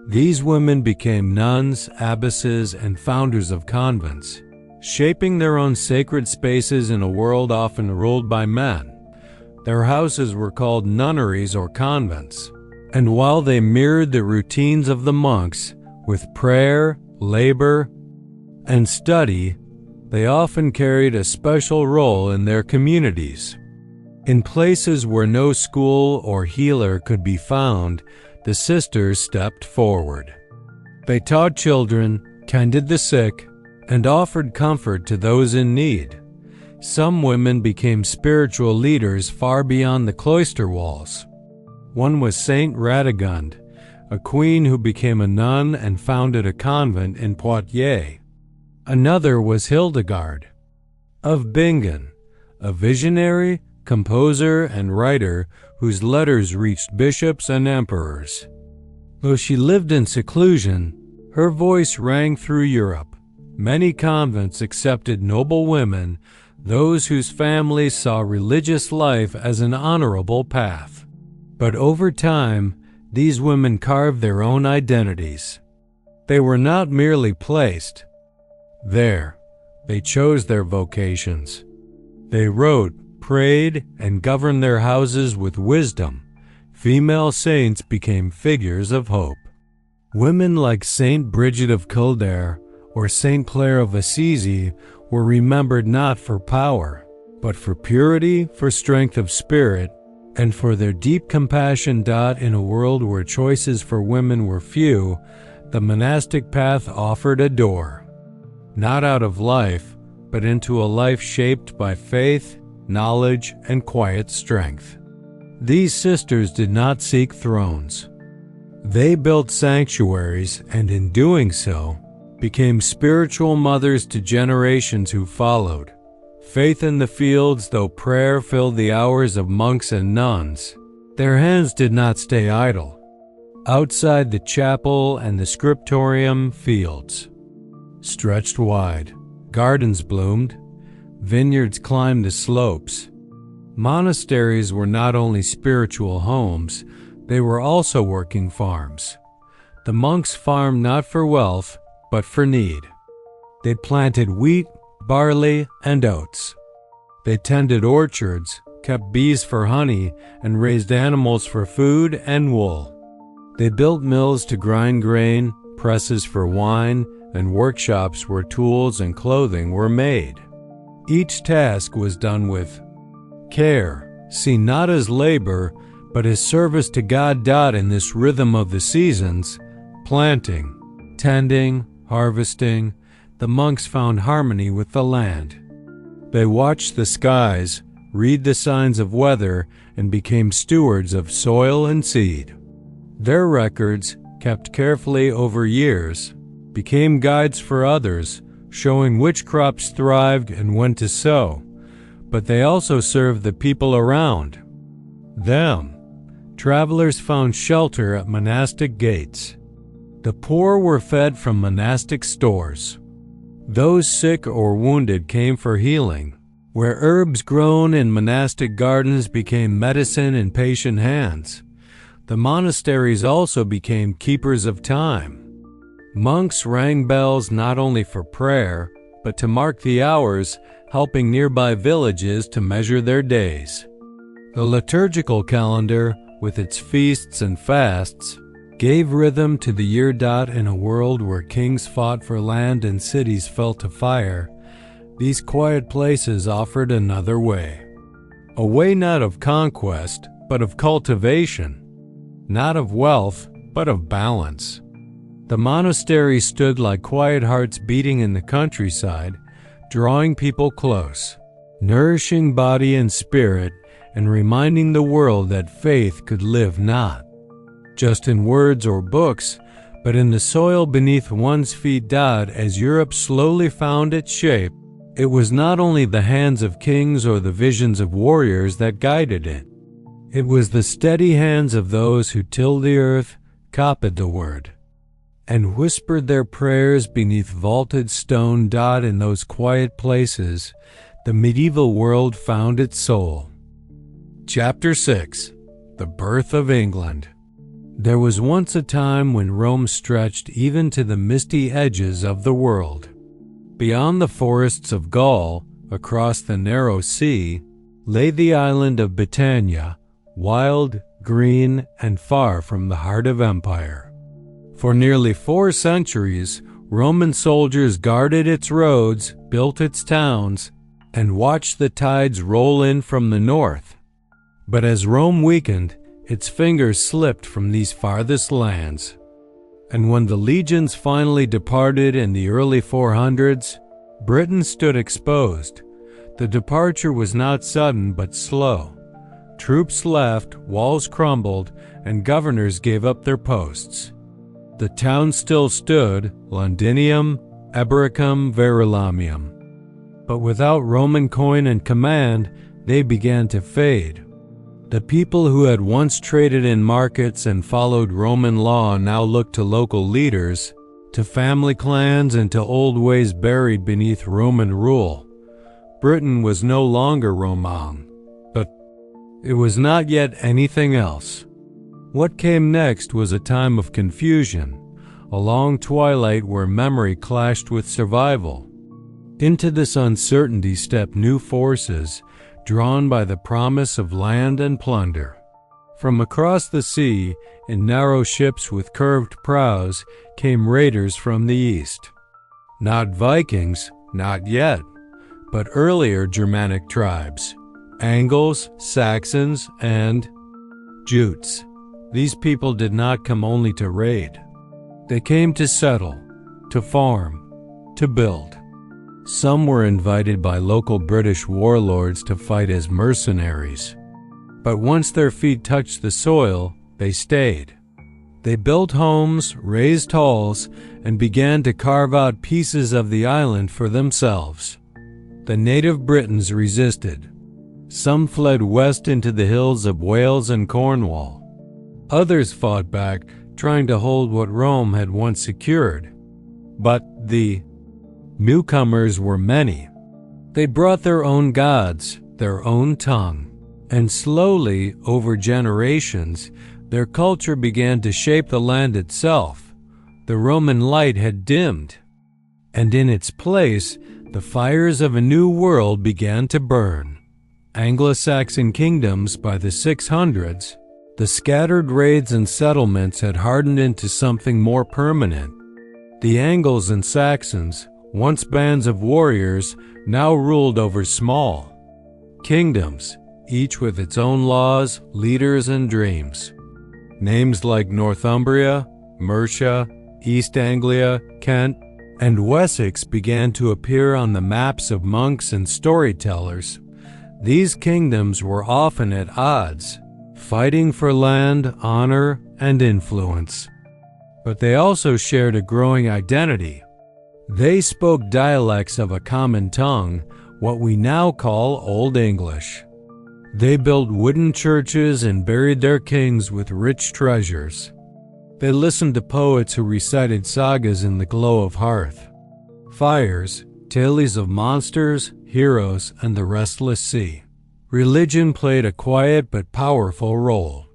These women became nuns, abbesses, and founders of convents, shaping their own sacred spaces in a world often ruled by men. Their houses were called nunneries or convents, and while they mirrored the routines of the monks, with prayer, labor, and study, they often carried a special role in their communities. In places where no school or healer could be found, the sisters stepped forward. They taught children, tended the sick, and offered comfort to those in need. Some women became spiritual leaders far beyond the cloister walls. One was Saint Radegund, a queen who became a nun and founded a convent in Poitiers. Another was Hildegard of Bingen, a visionary, composer, and writer whose letters reached bishops and emperors. Though she lived in seclusion, her voice rang through Europe. Many convents accepted noble women, those whose families saw religious life as an honorable path. But over time, these women carved their own identities. They were not merely placed there. They chose their vocations. They wrote, prayed, and governed their houses with wisdom. Female saints became figures of hope. Women like Saint Bridget of Kildare or Saint Clare of Assisi were remembered not for power, but for purity, for strength of spirit, and for their deep compassion. In a world where choices for women were few, the monastic path offered a door, not out of life, but into a life shaped by faith, knowledge, and quiet strength. These sisters did not seek thrones. They built sanctuaries, and in doing so, became spiritual mothers to generations who followed. Faith in the fields, though prayer filled the hours of monks and nuns, their hands did not stay idle. Outside the chapel and the scriptorium, fields stretched wide, gardens bloomed, vineyards climbed the slopes. Monasteries were not only spiritual homes, they were also working farms. The monks farmed not for wealth, but for need. They planted wheat, barley, and oats. They tended orchards, kept bees for honey, and raised animals for food and wool. They built mills to grind grain, presses for wine, and workshops where tools and clothing were made. Each task was done with care, seen not as labor, but as service to God. In this rhythm of the seasons, planting, tending, harvesting, the monks found harmony with the land. They watched the skies, read the signs of weather, and became stewards of soil and seed. Their records, kept carefully over years, became guides for others, showing which crops thrived and when to sow. But they also served the people around them. Travelers found shelter at monastic gates. The poor were fed from monastic stores. Those sick or wounded came for healing, where herbs grown in monastic gardens became medicine in patient hands. The monasteries also became keepers of time. Monks rang bells not only for prayer, but to mark the hours, helping nearby villages to measure their days. The liturgical calendar, with its feasts and fasts, gave rhythm to the year. In a world where kings fought for land and cities fell to fire, these quiet places offered another way. A way not of conquest, but of cultivation. Not of wealth, but of balance. The monastery stood like quiet hearts beating in the countryside, drawing people close, nourishing body and spirit, and reminding the world that faith could live not just in words or books, but in the soil beneath one's feet. As Europe slowly found its shape, it was not only the hands of kings or the visions of warriors that guided it. It was the steady hands of those who tilled the earth, copied the word, and whispered their prayers beneath vaulted stone. In those quiet places, the medieval world found its soul. Chapter 6. The Birth of England. There was once a time when Rome stretched even to the misty edges of the world. Beyond the forests of Gaul, across the narrow sea, lay the island of Britannia, wild, green, and far from the heart of empire. For nearly 4 centuries, Roman soldiers guarded its roads, built its towns, and watched the tides roll in from the north. But as Rome weakened, its fingers slipped from these farthest lands. And when the legions finally departed in the early 400s, Britain stood exposed. The departure was not sudden but slow. Troops left, walls crumbled, and governors gave up their posts. The town still stood, Londinium, Eboracum, Verulamium. But without Roman coin and command, they began to fade. The people who had once traded in markets and followed Roman law now looked to local leaders, to family clans, and to old ways buried beneath Roman rule. Britain was no longer Roman, but it was not yet anything else. What came next was a time of confusion, a long twilight where memory clashed with survival. Into this uncertainty stepped new forces, drawn by the promise of land and plunder. From across the sea, in narrow ships with curved prows, came raiders from the east. Not Vikings, not yet, but earlier Germanic tribes, Angles, Saxons, and Jutes. These people did not come only to raid. They came to settle, to farm, to build. Some were invited by local British warlords to fight as mercenaries. But once their feet touched the soil, they stayed. They built homes, raised halls, and began to carve out pieces of the island for themselves. The native Britons resisted. Some fled west into the hills of Wales and Cornwall. Others fought back, trying to hold what Rome had once secured. But the newcomers were many. They brought their own gods, their own tongue, and slowly, over generations, their culture began to shape the land itself. The Roman light had dimmed, and in its place, the fires of a new world began to burn. Anglo-Saxon kingdoms by the 600s, the scattered raids and settlements had hardened into something more permanent. The Angles and Saxons, once bands of warriors, now ruled over small kingdoms, each with its own laws, leaders, and dreams. Names like Northumbria, Mercia, East Anglia, Kent, and Wessex began to appear on the maps of monks and storytellers. These kingdoms were often at odds, fighting for land, honor, and influence. But they also shared a growing identity. They spoke dialects of a common tongue, what we now call Old English. They built wooden churches and buried their kings with rich treasures. They listened to poets who recited sagas in the glow of hearth fires, tales of monsters, heroes, and the restless sea. Religion played a quiet but powerful role.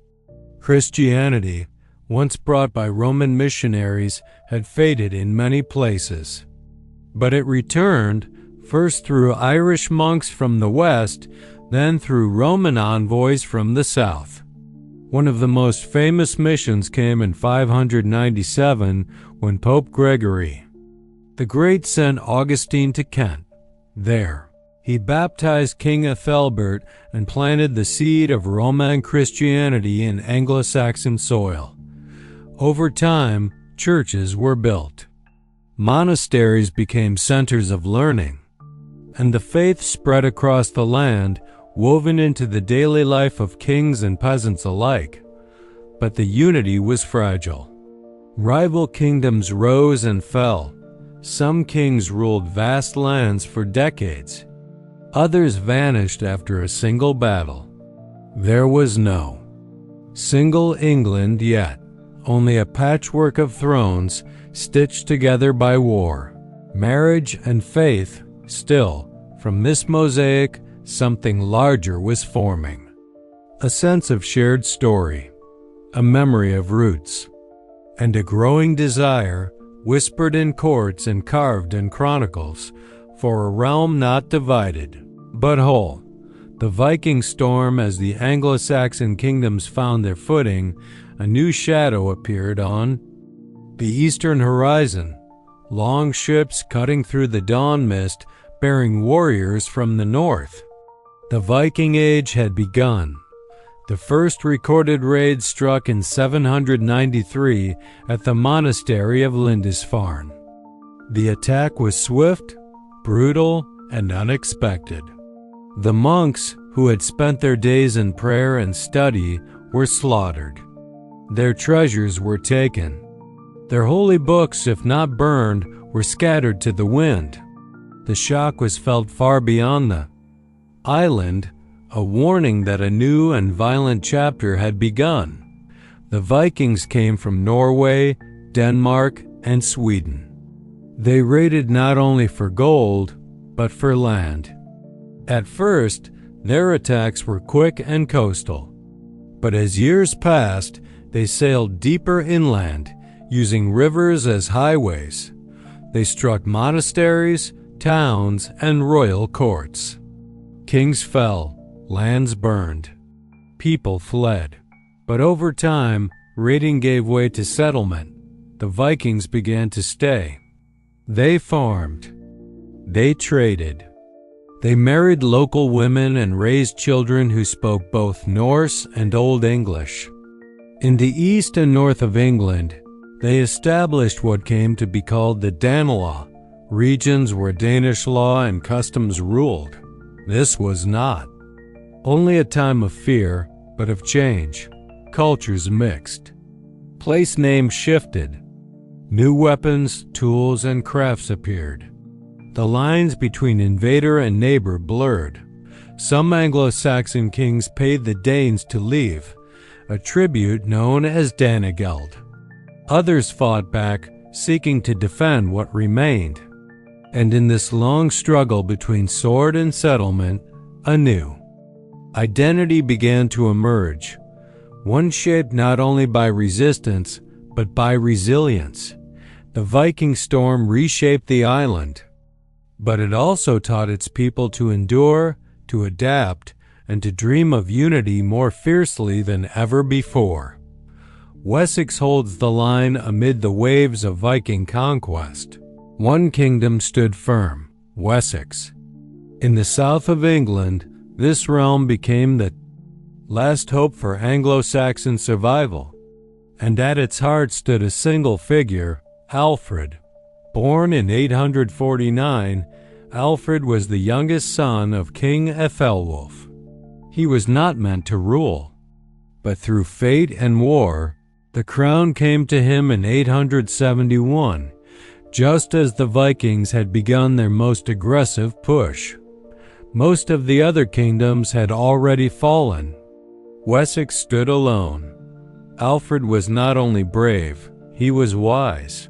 Christianity, once brought by Roman missionaries, had faded in many places. But it returned, first through Irish monks from the west, then through Roman envoys from the south. One of the most famous missions came in 597 when Pope Gregory the Great sent Augustine to Kent. There, he baptized King Ethelbert and planted the seed of Roman Christianity in Anglo-Saxon soil. Over time, churches were built. Monasteries became centers of learning, and the faith spread across the land, woven into the daily life of kings and peasants alike. But the unity was fragile. Rival kingdoms rose and fell. Some kings ruled vast lands for decades. Others vanished after a single battle. There was no single England yet, only a patchwork of thrones stitched together by war, marriage, and faith. Still, from this mosaic, something larger was forming. A sense of shared story, a memory of roots, and a growing desire, whispered in courts and carved in chronicles, for a realm not divided, but whole. The Viking storm, as the Anglo-Saxon kingdoms found their footing, a new shadow appeared on the eastern horizon. Long ships cutting through the dawn mist, bearing warriors from the north. The Viking Age had begun. The first recorded raid struck in 793 at the monastery of Lindisfarne. The attack was swift, brutal, and unexpected. The monks, who had spent their days in prayer and study, were slaughtered. Their treasures were taken. Their holy books, if not burned, were scattered to the wind. The shock was felt far beyond the island, a warning that a new and violent chapter had begun. The Vikings came from Norway, Denmark, and Sweden. They raided not only for gold, but for land. At first, their attacks were quick and coastal. But as years passed, they sailed deeper inland, using rivers as highways. They struck monasteries, towns, and royal courts. Kings fell, lands burned, people fled. But over time, raiding gave way to settlement. The Vikings began to stay. They farmed. They traded. They married local women and raised children who spoke both Norse and Old English. In the east and north of England, they established what came to be called the Danelaw, regions where Danish law and customs ruled. This was not only a time of fear, but of change. Cultures mixed. Place names shifted. New weapons, tools, and crafts appeared. The lines between invader and neighbor blurred. Some Anglo-Saxon kings paid the Danes to leave, a tribute known as Danegeld. Others fought back, seeking to defend what remained. And in this long struggle between sword and settlement, a new identity began to emerge, one shaped not only by resistance, but by resilience. The Viking storm reshaped the island, but it also taught its people to endure, to adapt, and to dream of unity more fiercely than ever before. Wessex holds the line amid the waves of Viking conquest. One kingdom stood firm, Wessex. In the south of England, this realm became the last hope for Anglo-Saxon survival, and at its heart stood a single figure, Alfred. Born in 849, Alfred was the youngest son of King Ethelwulf. He was not meant to rule, but through fate and war, the crown came to him in 871, just as the Vikings had begun their most aggressive push. Most of the other kingdoms had already fallen. Wessex stood alone. Alfred was not only brave, he was wise.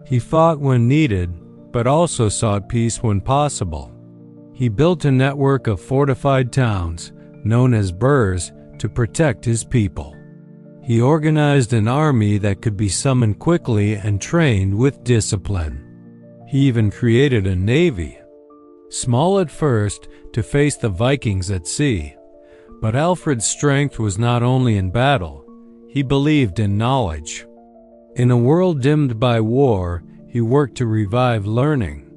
He fought when needed, but also sought peace when possible. He built a network of fortified towns, known as burhs, to protect his people. He organized an army that could be summoned quickly and trained with discipline. He even created a navy, small at first, to face the Vikings at sea. But Alfred's strength was not only in battle, he believed in knowledge. In a world dimmed by war, he worked to revive learning.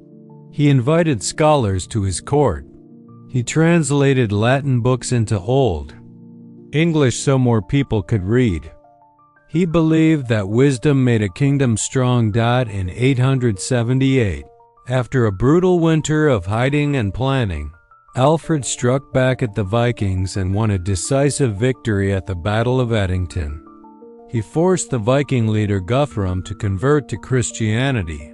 He invited scholars to his court. He translated Latin books into Old English so more people could read. He believed that wisdom made a kingdom strong. In 878, after a brutal winter of hiding and planning, Alfred struck back at the Vikings and won a decisive victory at the Battle of Edington. He forced the Viking leader Guthrum to convert to Christianity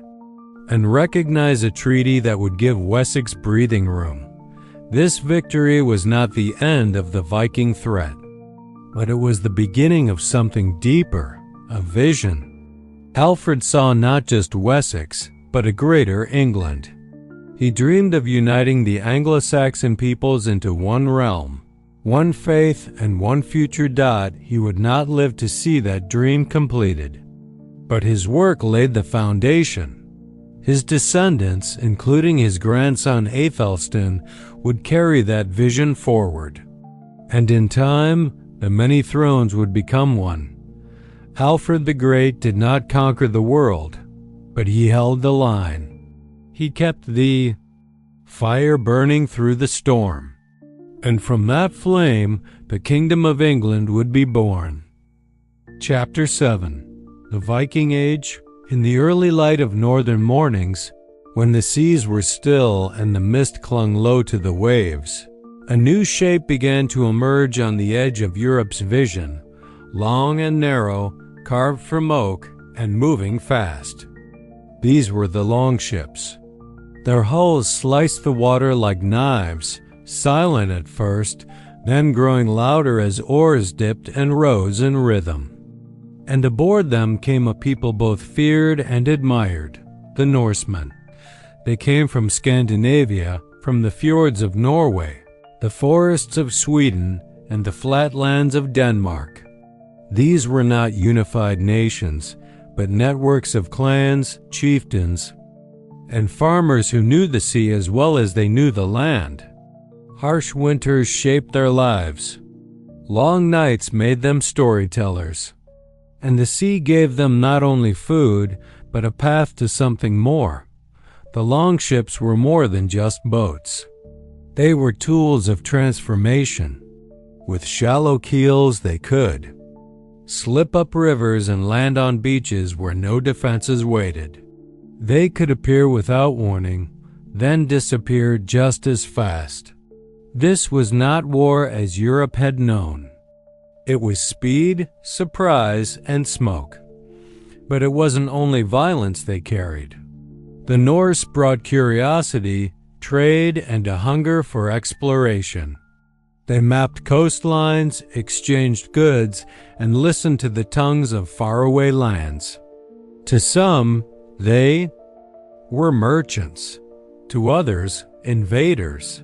and recognize a treaty that would give Wessex breathing room. This victory was not the end of the Viking threat, but it was the beginning of something deeper, a vision. Alfred saw not just Wessex, but a greater England. He dreamed of uniting the Anglo-Saxon peoples into one realm, one faith, and one future. He would not live to see that dream completed, but his work laid the foundation. His descendants, including his grandson Aethelstan, would carry that vision forward. And in time, the many thrones would become one. Alfred the Great did not conquer the world, but he held the line. He kept the fire burning through the storm. And from that flame, the Kingdom of England would be born. Chapter 7. The Viking Age. In the early light of northern mornings, when the seas were still and the mist clung low to the waves, a new shape began to emerge on the edge of Europe's vision, long and narrow, carved from oak, and moving fast. These were the longships. Their hulls sliced the water like knives, silent at first, then growing louder as oars dipped and rose in rhythm. And aboard them came a people both feared and admired, the Norsemen. They came from Scandinavia, from the fjords of Norway, the forests of Sweden, and the flatlands of Denmark. These were not unified nations, but networks of clans, chieftains, and farmers who knew the sea as well as they knew the land. Harsh winters shaped their lives. Long nights made them storytellers. And the sea gave them not only food, but a path to something more. The longships were more than just boats. They were tools of transformation. With shallow keels they could slip up rivers and land on beaches where no defenses waited. They could appear without warning, then disappear just as fast. This was not war as Europe had known. It was speed, surprise, and smoke. But it wasn't only violence they carried. The Norse brought curiosity, trade, and a hunger for exploration. They mapped coastlines, exchanged goods, and listened to the tongues of faraway lands. To some, they were merchants. To others, invaders.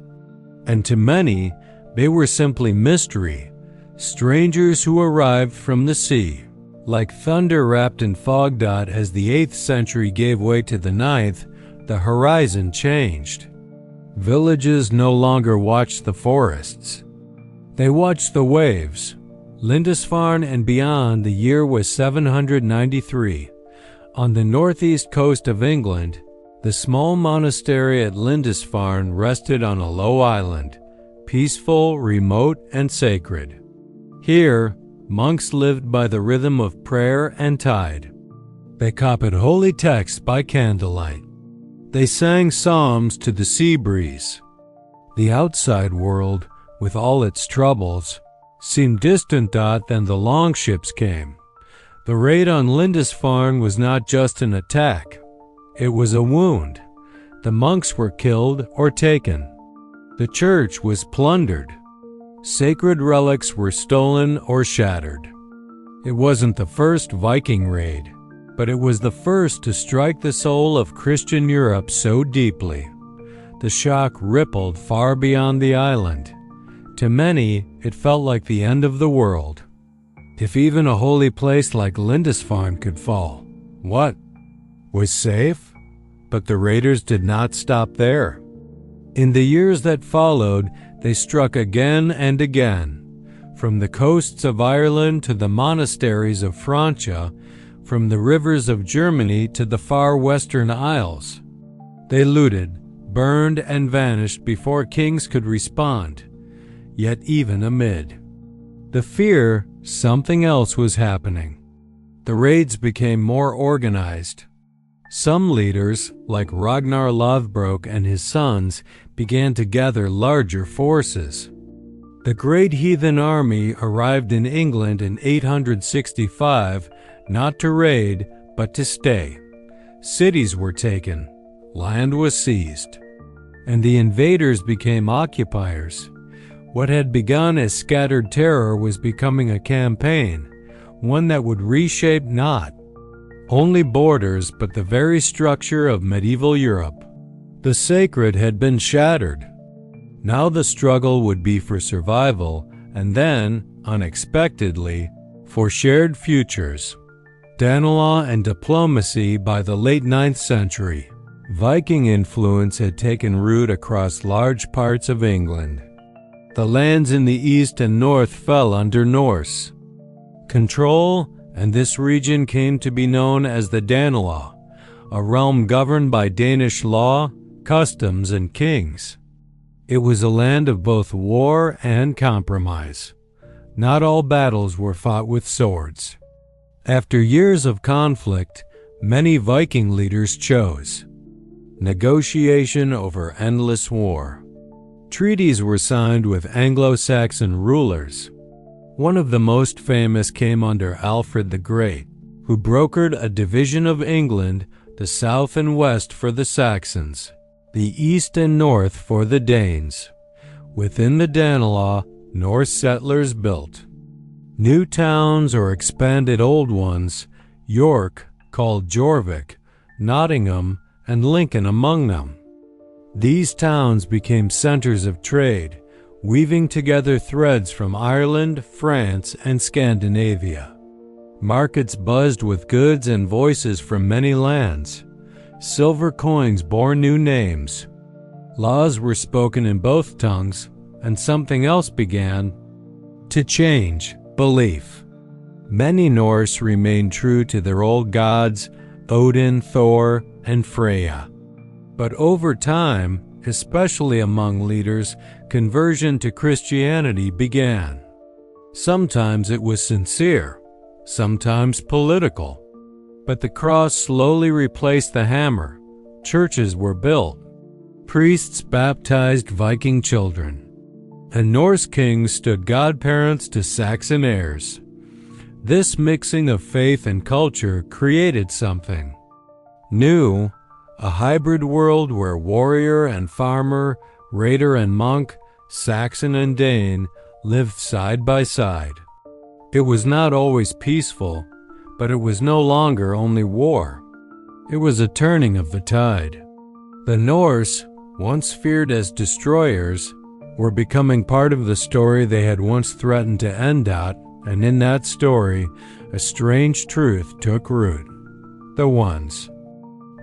And to many, they were simply mystery, strangers who arrived from the sea. Like thunder wrapped in fog dot as the 8th century gave way to the 9th, the horizon changed. Villages no longer watched the forests. They watched the waves. Lindisfarne and beyond, the year was 793. On the northeast coast of England, the small monastery at Lindisfarne rested on a low island, peaceful, remote, and sacred. Here, monks lived by the rhythm of prayer and tide. They copied holy texts by candlelight. They sang psalms to the sea breeze. The outside world, with all its troubles, seemed distant. Then the longships came. The raid on Lindisfarne was not just an attack. It was a wound. The monks were killed or taken. The church was plundered. Sacred relics were stolen or shattered. It wasn't the first Viking raid, but it was the first to strike the soul of Christian Europe so deeply. The shock rippled far beyond the island. To many, it felt like the end of the world. If even a holy place like Lindisfarne could fall, what was safe? But the raiders did not stop there. In the years that followed, they struck again and again, from the coasts of Ireland to the monasteries of Francia, from the rivers of Germany to the far western isles. They looted, burned, and vanished before kings could respond. Yet even amid the fear, something else was happening. The raids became more organized. Some leaders, like Ragnar Lothbrok and his sons, began to gather larger forces. The great heathen army arrived in England in 865, not to raid, but to stay. Cities were taken, land was seized, and the invaders became occupiers. What had begun as scattered terror was becoming a campaign, one that would reshape not only borders but the very structure of medieval Europe. The sacred had been shattered. Now the struggle would be for survival, and then, unexpectedly, for shared futures. Danelaw and diplomacy. By the late 9th century, Viking influence had taken root across large parts of England. The lands in the east and north fell under Norse control, and this region came to be known as the Danelaw, a realm governed by Danish law, customs, and kings. It was a land of both war and compromise. Not all battles were fought with swords. After years of conflict, many Viking leaders chose negotiation over endless war. Treaties were signed with Anglo-Saxon rulers. One of the most famous came under Alfred the Great, who brokered a division of England, the south and west for the Saxons, the east and north for the Danes. Within the Danelaw, Norse settlers built new towns or expanded old ones, York, called Jorvik, Nottingham, and Lincoln among them. These towns became centers of trade, weaving together threads from Ireland, France, and Scandinavia. Markets buzzed with goods and voices from many lands. Silver coins bore new names. Laws were spoken in both tongues, and something else began to change: belief. Many Norse remained true to their old gods, Odin, Thor, and Freya. But over time, especially among leaders, conversion to Christianity began. Sometimes it was sincere, sometimes political. But the cross slowly replaced the hammer. Churches were built. Priests baptized Viking children. And Norse kings stood godparents to Saxon heirs. This mixing of faith and culture created something new, a hybrid world where warrior and farmer, raider and monk, Saxon and Dane lived side by side. It was not always peaceful, but it was no longer only war. It was a turning of the tide. The Norse, once feared as destroyers, were becoming part of the story they had once threatened to end out, and in that story, a strange truth took root. The ones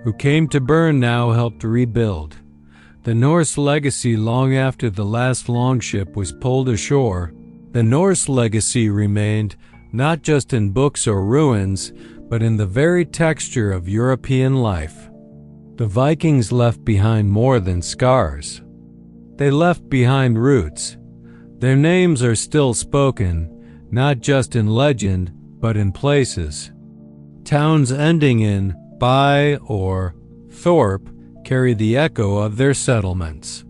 who came to burn now helped rebuild. The Norse legacy long after the last longship was pulled ashore, the Norse legacy remained not just in books or ruins, but in the very texture of European life. The Vikings left behind more than scars. They left behind roots. Their names are still spoken, not just in legend, but in places. Towns ending in by or thorp carry the echo of their settlements.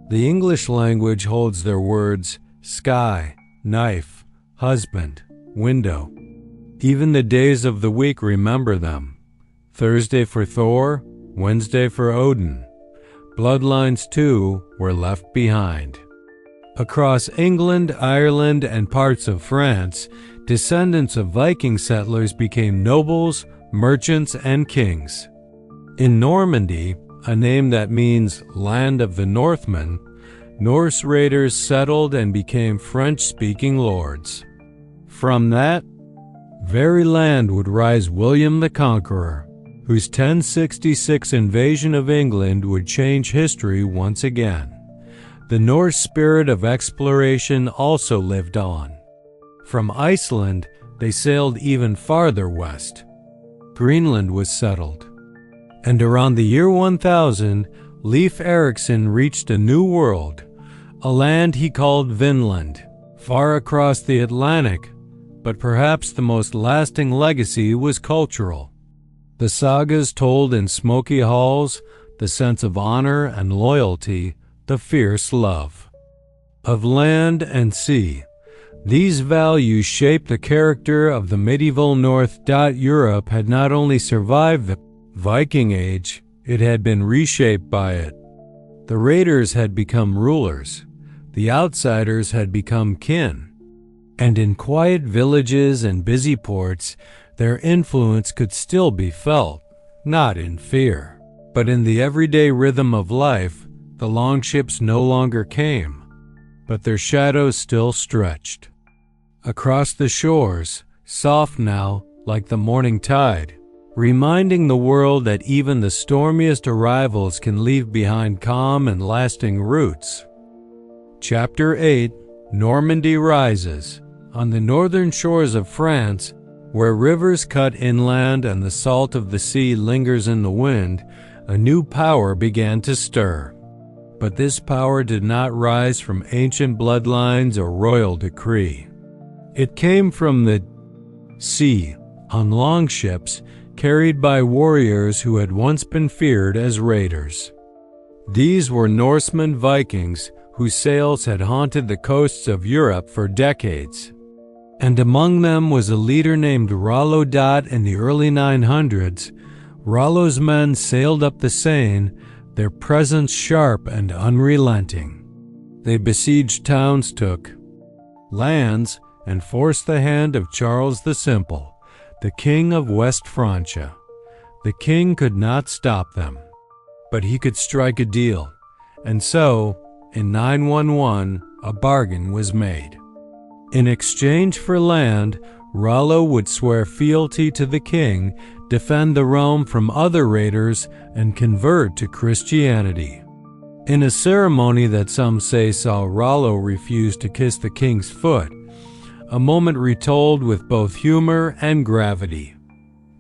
The English language holds their words sky, knife, husband, window. Even the days of the week remember them. Thursday for Thor, Wednesday for Odin. Bloodlines, too, were left behind. Across England, Ireland, and parts of France, descendants of Viking settlers became nobles, merchants, and kings. In Normandy, a name that means land of the Northmen, Norse raiders settled and became French-speaking lords. From that very land would rise William the Conqueror, whose 1066 invasion of England would change history once again. The Norse spirit of exploration also lived on. From Iceland, they sailed even farther west. Greenland was settled. And around the year 1000, Leif Erikson reached a new world, a land he called Vinland, far across the Atlantic, but perhaps the most lasting legacy was cultural. The sagas told in smoky halls, the sense of honor and loyalty, the fierce love of land and sea. These values shaped the character of the medieval North. Europe had not only survived the Viking Age, it had been reshaped by it. The raiders had become rulers. The outsiders had become kin. And in quiet villages and busy ports, their influence could still be felt, not in fear, but in the everyday rhythm of life. The longships no longer came, but their shadows still stretched. Across the shores, soft now, like the morning tide, reminding the world that even the stormiest arrivals can leave behind calm and lasting roots. Chapter 8, Normandy rises. On the northern shores of France, where rivers cut inland and the salt of the sea lingers in the wind, a new power began to stir. But this power did not rise from ancient bloodlines or royal decree. It came from the sea, on longships carried by warriors who had once been feared as raiders. These were Norsemen Vikings whose sails had haunted the coasts of Europe for decades. And among them was a leader named Rollo. In the early 900s, Rollo's men sailed up the Seine, their presence sharp and unrelenting. They besieged towns, took lands, and forced the hand of Charles the Simple, the king of West Francia. The king could not stop them, but he could strike a deal, and so, in 911, a bargain was made. In exchange for land, Rollo would swear fealty to the king, defend the realm from other raiders, and convert to Christianity. In a ceremony that some say saw Rollo refuse to kiss the king's foot, a moment retold with both humor and gravity.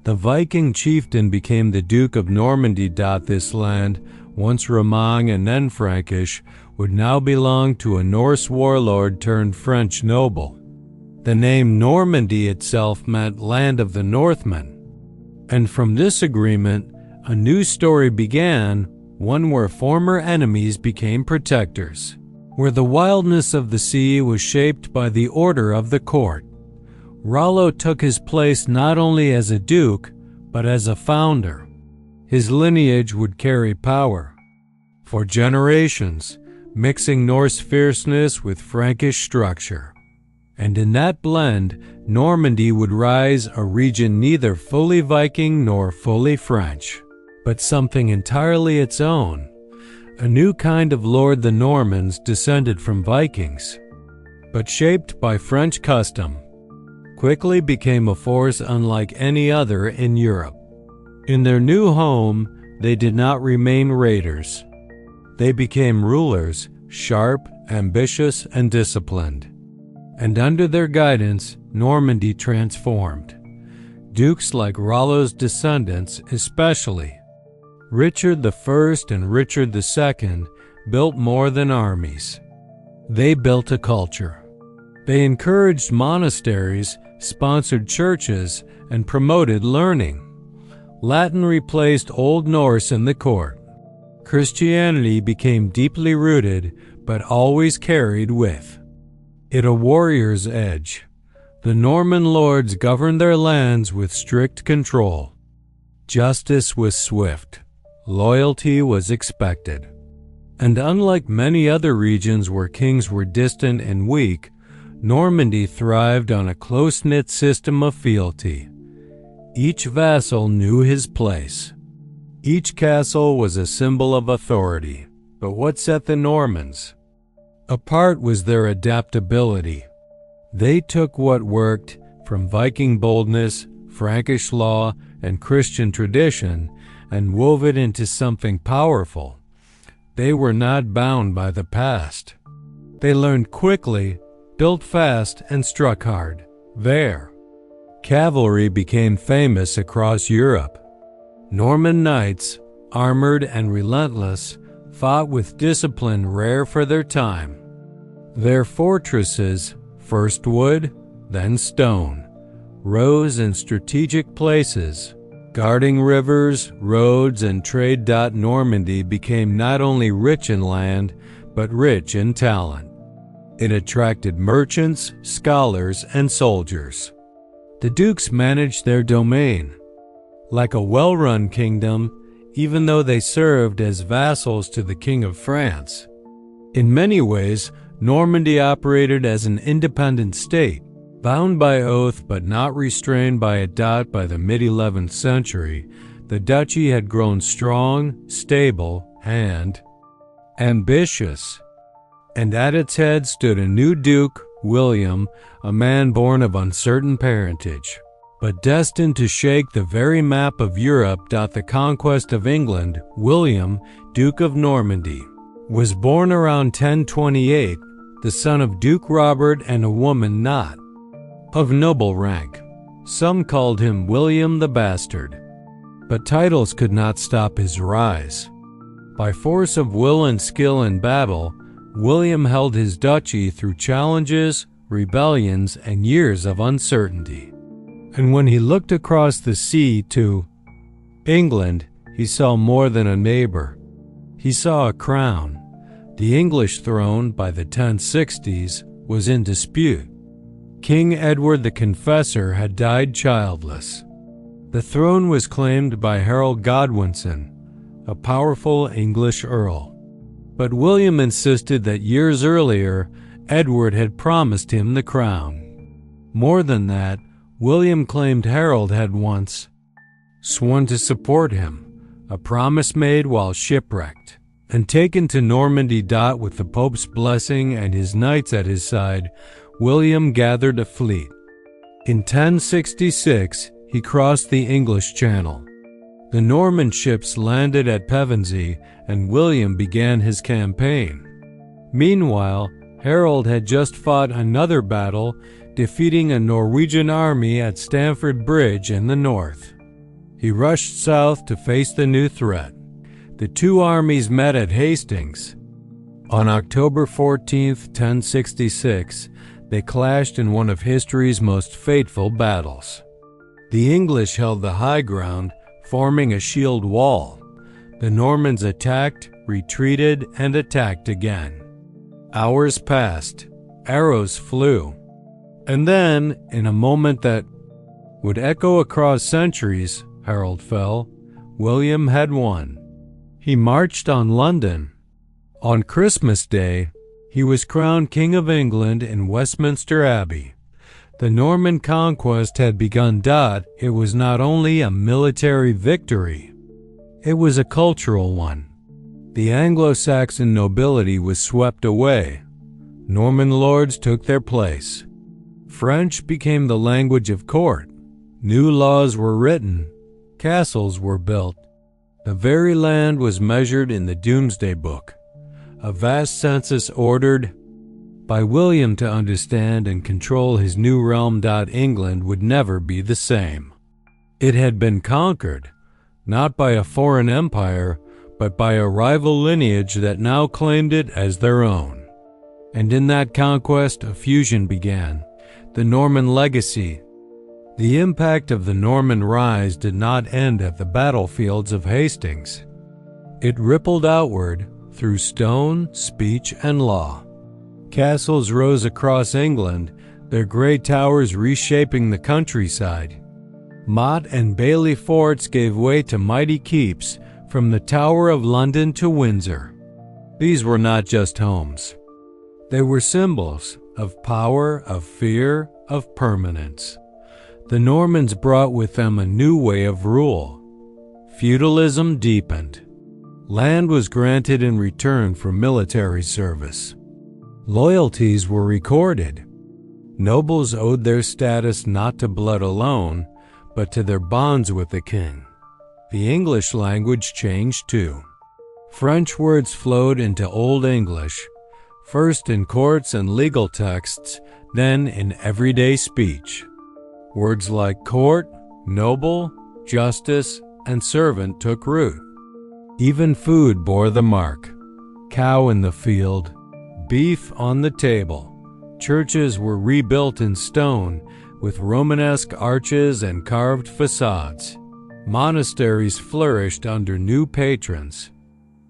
The Viking chieftain became the Duke of Normandy. This land, once Romang and then Frankish, would now belong to a Norse warlord turned French noble. The name Normandy itself meant land of the Northmen. And from this agreement, a new story began, one where former enemies became protectors, where the wildness of the sea was shaped by the order of the court. Rollo took his place not only as a duke, but as a founder. His lineage would carry power for generations, mixing Norse fierceness with Frankish structure. And in that blend, Normandy would rise, a region neither fully Viking nor fully French, but something entirely its own. A new kind of lord. The Normans descended from Vikings, but shaped by French custom, quickly became a force unlike any other in Europe. In their new home, they did not remain raiders. They became rulers, sharp, ambitious, and disciplined. And under their guidance, Normandy transformed. Dukes like Rollo's descendants, especially Richard I and Richard II, built more than armies. They built a culture. They encouraged monasteries, sponsored churches, and promoted learning. Latin replaced Old Norse in the court. Christianity became deeply rooted, but always carried with it a warrior's edge. The Norman lords governed their lands with strict control. Justice was swift. Loyalty was expected. And unlike many other regions where kings were distant and weak, Normandy thrived on a close-knit system of fealty. Each vassal knew his place. Each castle was a symbol of authority. But what set the Normans apart was their adaptability. They took what worked from Viking boldness, Frankish law, and Christian tradition and wove it into something powerful. They were not bound by the past. They learned quickly, built fast, and struck hard. Their cavalry became famous across Europe. Norman knights, armored and relentless, fought with discipline rare for their time. Their fortresses, first wood, then stone, rose in strategic places, guarding rivers, roads, and trade. Normandy became not only rich in land, but rich in talent. It attracted merchants, scholars, and soldiers. The dukes managed their domain like a well-run kingdom, even though they served as vassals to the King of France. In many ways, Normandy operated as an independent state, bound by oath but not restrained by it. By the mid-11th century, the duchy had grown strong, stable, and ambitious. And at its head stood a new duke, William, a man born of uncertain parentage, but destined to shake the very map of Europe. The Conquest of England, William, Duke of Normandy, was born around 1028, the son of Duke Robert and a woman not of noble rank. Some called him William the Bastard, but titles could not stop his rise. By force of will and skill in battle, William held his duchy through challenges, rebellions, and years of uncertainty. And when he looked across the sea to England, he saw more than a neighbor. He saw a crown. The English throne, by the 1060s, was in dispute. King Edward the Confessor had died childless. The throne was claimed by Harold Godwinson, a powerful English earl. But William insisted that years earlier, Edward had promised him the crown. More than that, William claimed Harold had once sworn to support him, a promise made while shipwrecked, and taken to Normandy. With the Pope's blessing and his knights at his side, William gathered a fleet. In 1066, he crossed the English Channel. The Norman ships landed at Pevensey, and William began his campaign. Meanwhile, Harold had just fought another battle, defeating a Norwegian army at Stamford Bridge in the north. He rushed south to face the new threat. The two armies met at Hastings. On October 14, 1066, they clashed in one of history's most fateful battles. The English held the high ground, forming a shield wall. The Normans attacked, retreated, and attacked again. Hours passed. Arrows flew. And then, in a moment that would echo across centuries, Harold fell. William had won. He marched on London. On Christmas Day, he was crowned King of England in Westminster Abbey. The Norman conquest had begun. It was not only a military victory, it was a cultural one. The Anglo-Saxon nobility was swept away. Norman lords took their place. French became the language of court. New laws were written. Castles were built. The very land was measured in the Doomsday Book, a vast census ordered by William to understand and control his new realm. England would never be the same. It had been conquered, not by a foreign empire, but by a rival lineage that now claimed it as their own. And in that conquest, a fusion began. The Norman legacy. The impact of the Norman rise did not end at the battlefields of Hastings. It rippled outward through stone, speech, and law. Castles rose across England, their grey towers reshaping the countryside. Motte and Bailey forts gave way to mighty keeps, from the Tower of London to Windsor. These were not just homes. They were symbols of power, of fear, of permanence. The Normans brought with them a new way of rule. Feudalism deepened. Land was granted in return for military service. Loyalties were recorded. Nobles owed their status not to blood alone, but to their bonds with the king. The English language changed too. French words flowed into Old English, first in courts and legal texts, then in everyday speech. Words like court, noble, justice, and servant took root. Even food bore the mark. Cow in the field, beef on the table. Churches were rebuilt in stone with Romanesque arches and carved facades. Monasteries flourished under new patrons.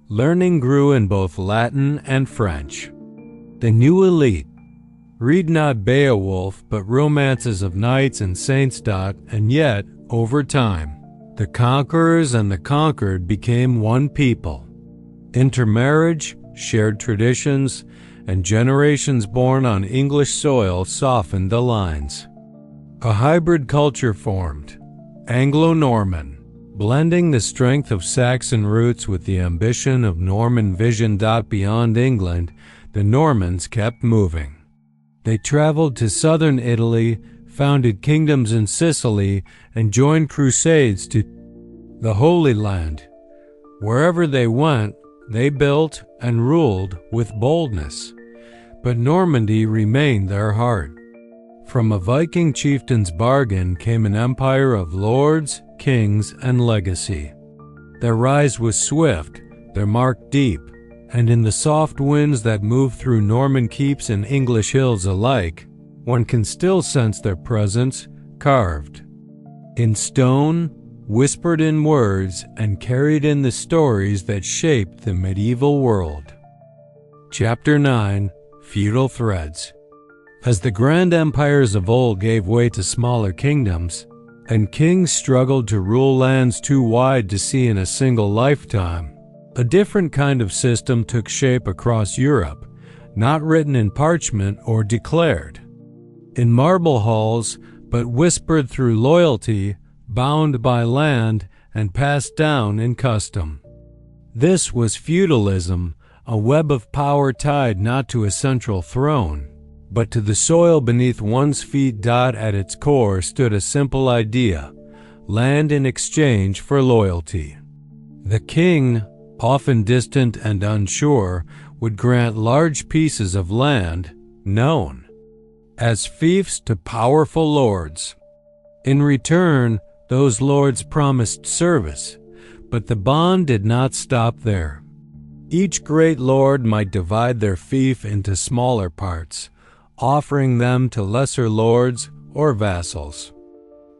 Learning grew in both Latin and French. The new elite. Read not Beowulf, but romances of knights and saints. And yet, over time, the conquerors and the conquered became one people. Intermarriage, shared traditions, and generations born on English soil softened the lines. A hybrid culture formed, Anglo-Norman, blending the strength of Saxon roots with the ambition of Norman vision. Beyond England, the Normans kept moving. They traveled to southern Italy, founded kingdoms in Sicily, and joined crusades to the Holy Land. Wherever they went, they built and ruled with boldness. But Normandy remained their heart. From a Viking chieftain's bargain came an empire of lords, kings, and legacy. Their rise was swift, their mark deep, and in the soft winds that move through Norman keeps and English hills alike, one can still sense their presence, carved in stone, whispered in words, and carried in the stories that shaped the medieval world. Chapter 9: Feudal Threads. As the grand empires of old gave way to smaller kingdoms, and kings struggled to rule lands too wide to see in a single lifetime, a different kind of system took shape across Europe, not written in parchment or declared in marble halls, but whispered through loyalty, bound by land, and passed down in custom. This was feudalism, a web of power tied not to a central throne, but to the soil beneath one's feet. At its core stood a simple idea: land in exchange for loyalty. The king, often distant and unsure, would grant large pieces of land, known as fiefs, to powerful lords. In return, those lords promised service, but the bond did not stop there. Each great lord might divide their fief into smaller parts, offering them to lesser lords or vassals.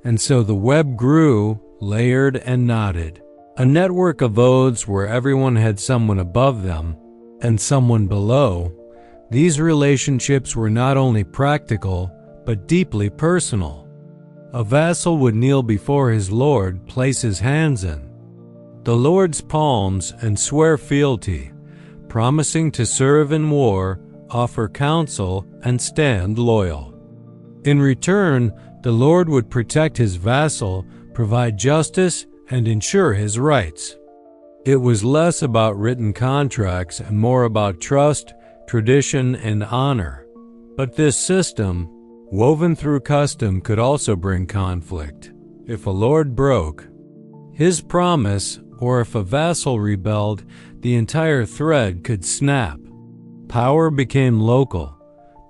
And so the web grew, layered and knotted, a network of oaths where everyone had someone above them and someone below. These relationships were not only practical, but deeply personal. A vassal would kneel before his lord, place his hands in the lord's palms, and swear fealty, promising to serve in war, offer counsel, and stand loyal. In return, the lord would protect his vassal, provide justice, and ensure his rights. It was less about written contracts and more about trust, tradition, and honor. But this system, woven through custom, could also bring conflict. If a lord broke his promise, or if a vassal rebelled, the entire thread could snap. Power became local,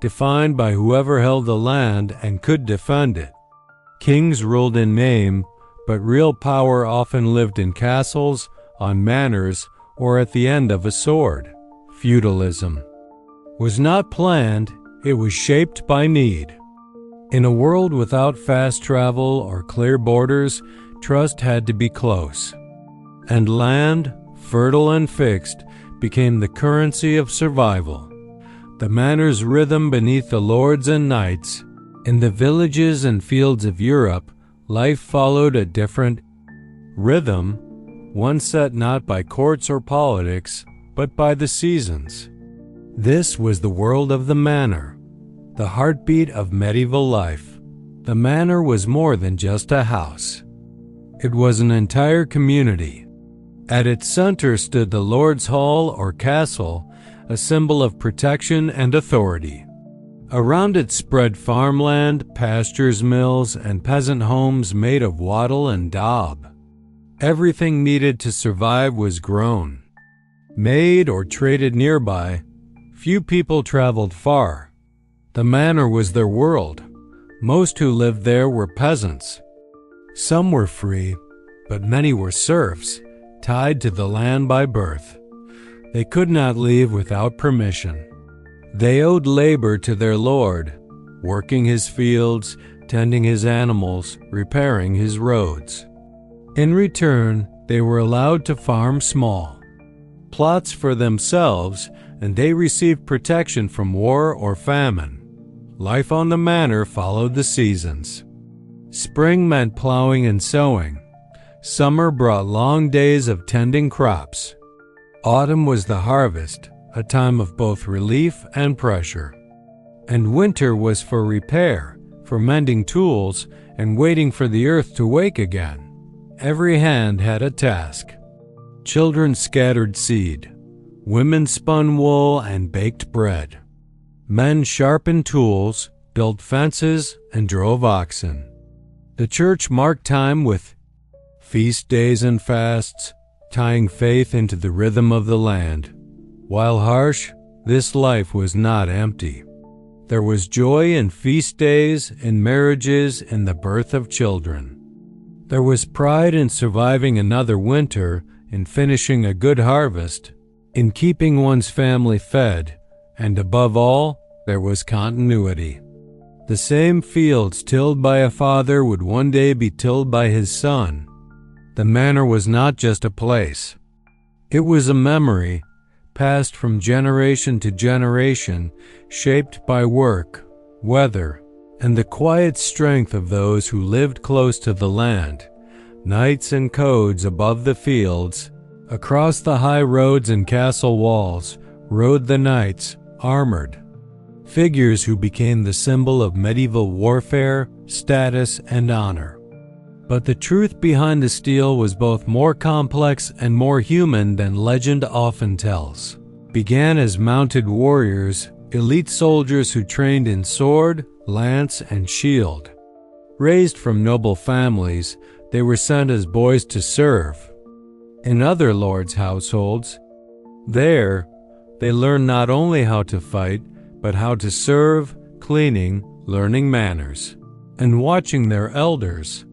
defined by whoever held the land and could defend it. Kings ruled in name, but real power often lived in castles, on manors, or at the end of a sword. Feudalism was not planned, it was shaped by need. In a world without fast travel or clear borders, trust had to be close. And land, fertile and fixed, became the currency of survival. The manor's rhythm beneath the lords and knights. In the villages and fields of Europe, life followed a different rhythm, one set not by courts or politics, but by the seasons. This was the world of the manor, the heartbeat of medieval life. The manor was more than just a house. It was an entire community. At its center stood the Lord's Hall or castle, a symbol of protection and authority. Around it spread farmland, pastures, mills, and peasant homes made of wattle and daub. Everything needed to survive was grown, made, or traded nearby. Few people traveled far. The manor was their world. Most who lived there were peasants. Some were free, but many were serfs, tied to the land by birth. They could not leave without permission. They owed labor to their lord, working his fields, tending his animals, repairing his roads. In return, they were allowed to farm small plots for themselves, and they received protection from war or famine. Life on the manor followed the seasons. Spring meant plowing and sowing. Summer brought long days of tending crops. Autumn was the harvest, a time of both relief and pressure. And winter was for repair, for mending tools, and waiting for the earth to wake again. Every hand had a task. Children scattered seed. Women spun wool and baked bread. Men sharpened tools, built fences, and drove oxen. The church marked time with feast days and fasts, tying faith into the rhythm of the land. While harsh, this life was not empty. There was joy in feast days, in marriages, in the birth of children. There was pride in surviving another winter, in finishing a good harvest, in keeping one's family fed, and above all, there was continuity. The same fields tilled by a father would one day be tilled by his son. The manor was not just a place. It was a memory, passed from generation to generation, shaped by work, weather, and the quiet strength of those who lived close to the land. Knights and codes above the fields, across the high roads and castle walls, rode the knights, armored. Figures who became the symbol of medieval warfare, status, and honor. But the truth behind the steel was both more complex and more human than legend often tells. Began as mounted warriors, elite soldiers who trained in sword, lance, and shield. Raised from noble families, they were sent as boys to serve. In other lords' households, there, they learned not only how to fight, but how to serve, cleaning, learning manners, and watching their elders.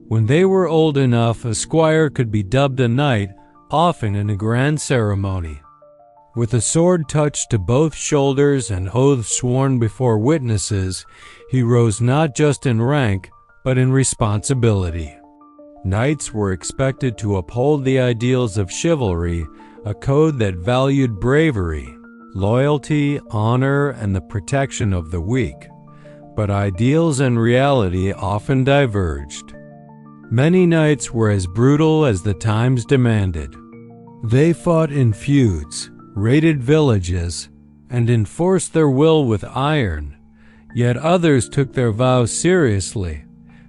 When they were old enough, a squire could be dubbed a knight, often in a grand ceremony. With a sword touched to both shoulders and oaths sworn before witnesses, he rose not just in rank, but in responsibility. Knights were expected to uphold the ideals of chivalry, a code that valued bravery, loyalty, honor, and the protection of the weak. But ideals and reality often diverged. Many knights were as brutal as the times demanded. They fought in feuds, raided villages, and enforced their will with iron. Yet others took their vows seriously,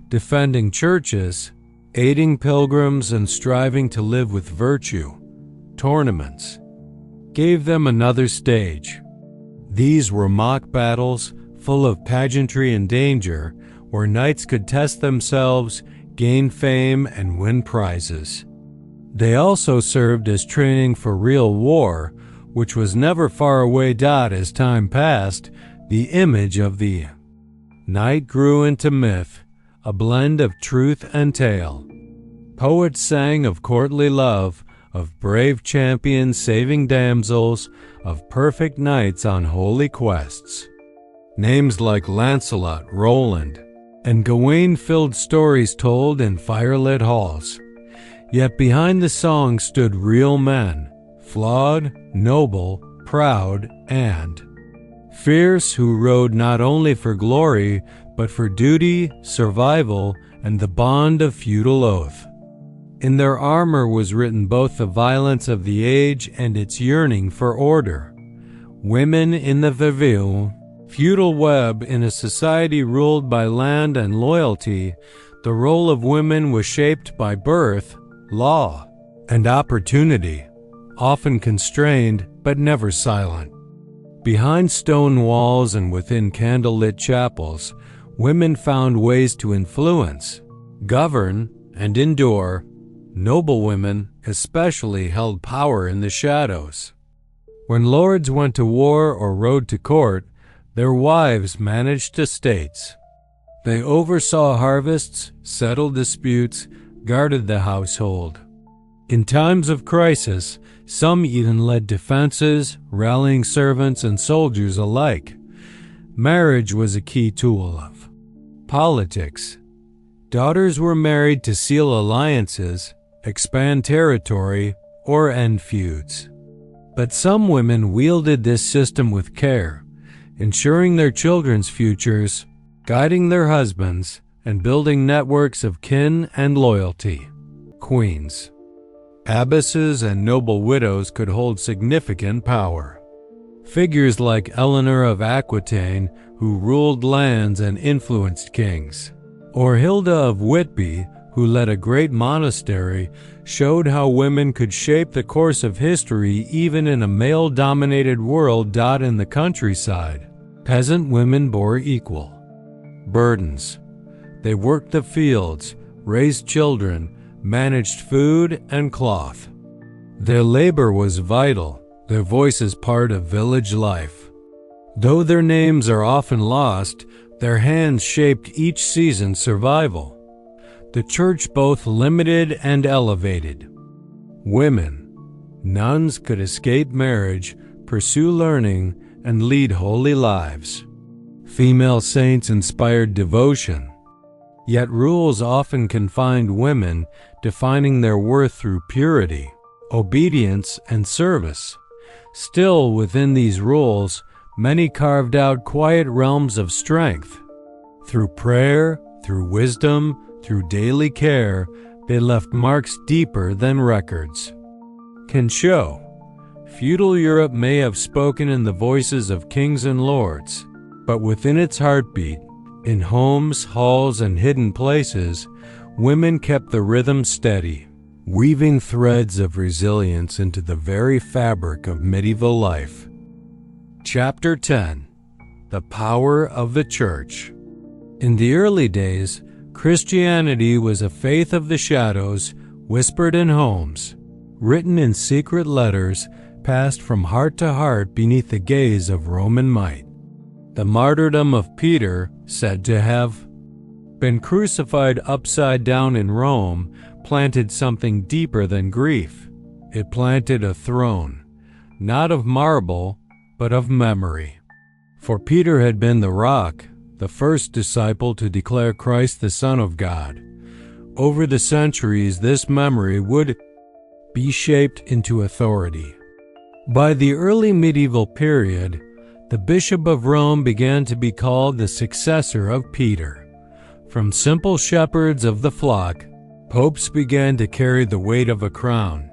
defending churches, aiding pilgrims, and striving to live with virtue. Tournaments gave them another stage. These were mock battles, full of pageantry and danger, where knights could test themselves, gain fame, and win prizes. They also served as training for real war, which was never far away. As time passed, the image of the knight grew into myth, a blend of truth and tale. Poets sang of courtly love, of brave champions saving damsels, of perfect knights on holy quests. Names like Lancelot, Roland, and Gawain filled stories told in firelit halls. Yet behind the song stood real men, flawed, noble, proud, and fierce, who rode not only for glory, but for duty, survival, and the bond of feudal oath. In their armor was written both the violence of the age and its yearning for order. Women in the feudal web, in a society ruled by land and loyalty, the role of women was shaped by birth, law, and opportunity, often constrained but never silent. Behind stone walls and within candlelit chapels, women found ways to influence, govern, and endure. Noble women especially held power in the shadows. When lords went to war or rode to court, their wives managed estates. They oversaw harvests, settled disputes, guarded the household. In times of crisis, some even led defenses, rallying servants and soldiers alike. Marriage was a key tool of politics. Daughters were married to seal alliances, expand territory, or end feuds. But some women wielded this system with care, ensuring their children's futures, guiding their husbands, and building networks of kin and loyalty. Queens, abbesses, and noble widows could hold significant power. Figures like Eleanor of Aquitaine, who ruled lands and influenced kings, or Hilda of Whitby, who led a great monastery, showed how women could shape the course of history even in a male-dominated world. In the countryside, peasant women bore equal burdens. They worked the fields, raised children, managed food and cloth. Their labor was vital, their voices part of village life. Though their names are often lost, their hands shaped each season's survival. The church both limited and elevated. Women, nuns could escape marriage, pursue learning, and lead holy lives. Female saints inspired devotion. Yet rules often confined women, defining their worth through purity, obedience, and service. Still, within these rules, many carved out quiet realms of strength. Through prayer, through wisdom, through daily care, they left marks deeper than records can show. Feudal Europe may have spoken in the voices of kings and lords, but within its heartbeat, in homes, halls, and hidden places, women kept the rhythm steady, weaving threads of resilience into the very fabric of medieval life. Chapter 10. The Power of the Church. In the early days, Christianity was a faith of the shadows, whispered in homes, written in secret letters, passed from heart to heart beneath the gaze of Roman might. The martyrdom of Peter, said to have been crucified upside down in Rome, planted something deeper than grief. It planted a throne, not of marble, but of memory. For Peter had been the rock, the first disciple to declare Christ the Son of God. Over the centuries, this memory would be shaped into authority. By the early medieval period, the Bishop of Rome began to be called the successor of Peter. From simple shepherds of the flock, popes began to carry the weight of a crown,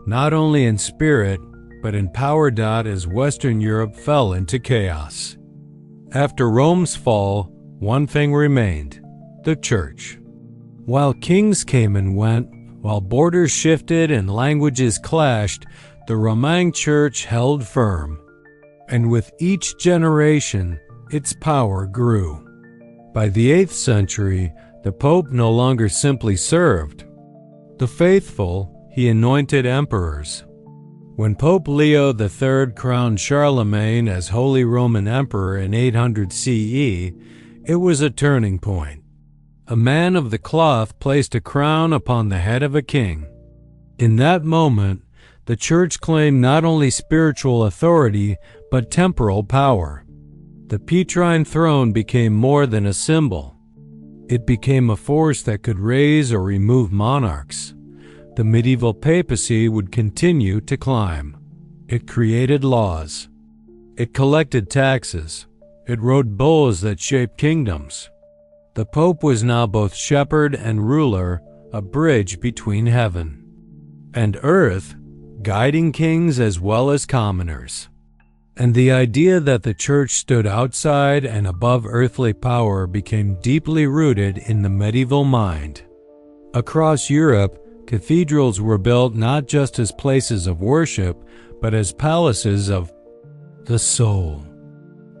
not only in spirit, but in power. As Western Europe fell into chaos. After Rome's fall, one thing remained: the Church. While kings came and went, while borders shifted and languages clashed, the Roman Church held firm. And with each generation, its power grew. By the 8th century, the Pope no longer simply served the faithful, he anointed emperors. When Pope Leo III crowned Charlemagne as Holy Roman Emperor in 800 CE, it was a turning point. A man of the cloth placed a crown upon the head of a king. In that moment, the Church claimed not only spiritual authority, but temporal power. The Petrine throne became more than a symbol. It became a force that could raise or remove monarchs. The medieval papacy would continue to climb. It created laws. It collected taxes. It wrote bulls that shaped kingdoms. The Pope was now both shepherd and ruler, a bridge between heaven and earth, guiding kings as well as commoners. And the idea that the Church stood outside and above earthly power became deeply rooted in the medieval mind. Across Europe, cathedrals were built not just as places of worship, but as palaces of the soul.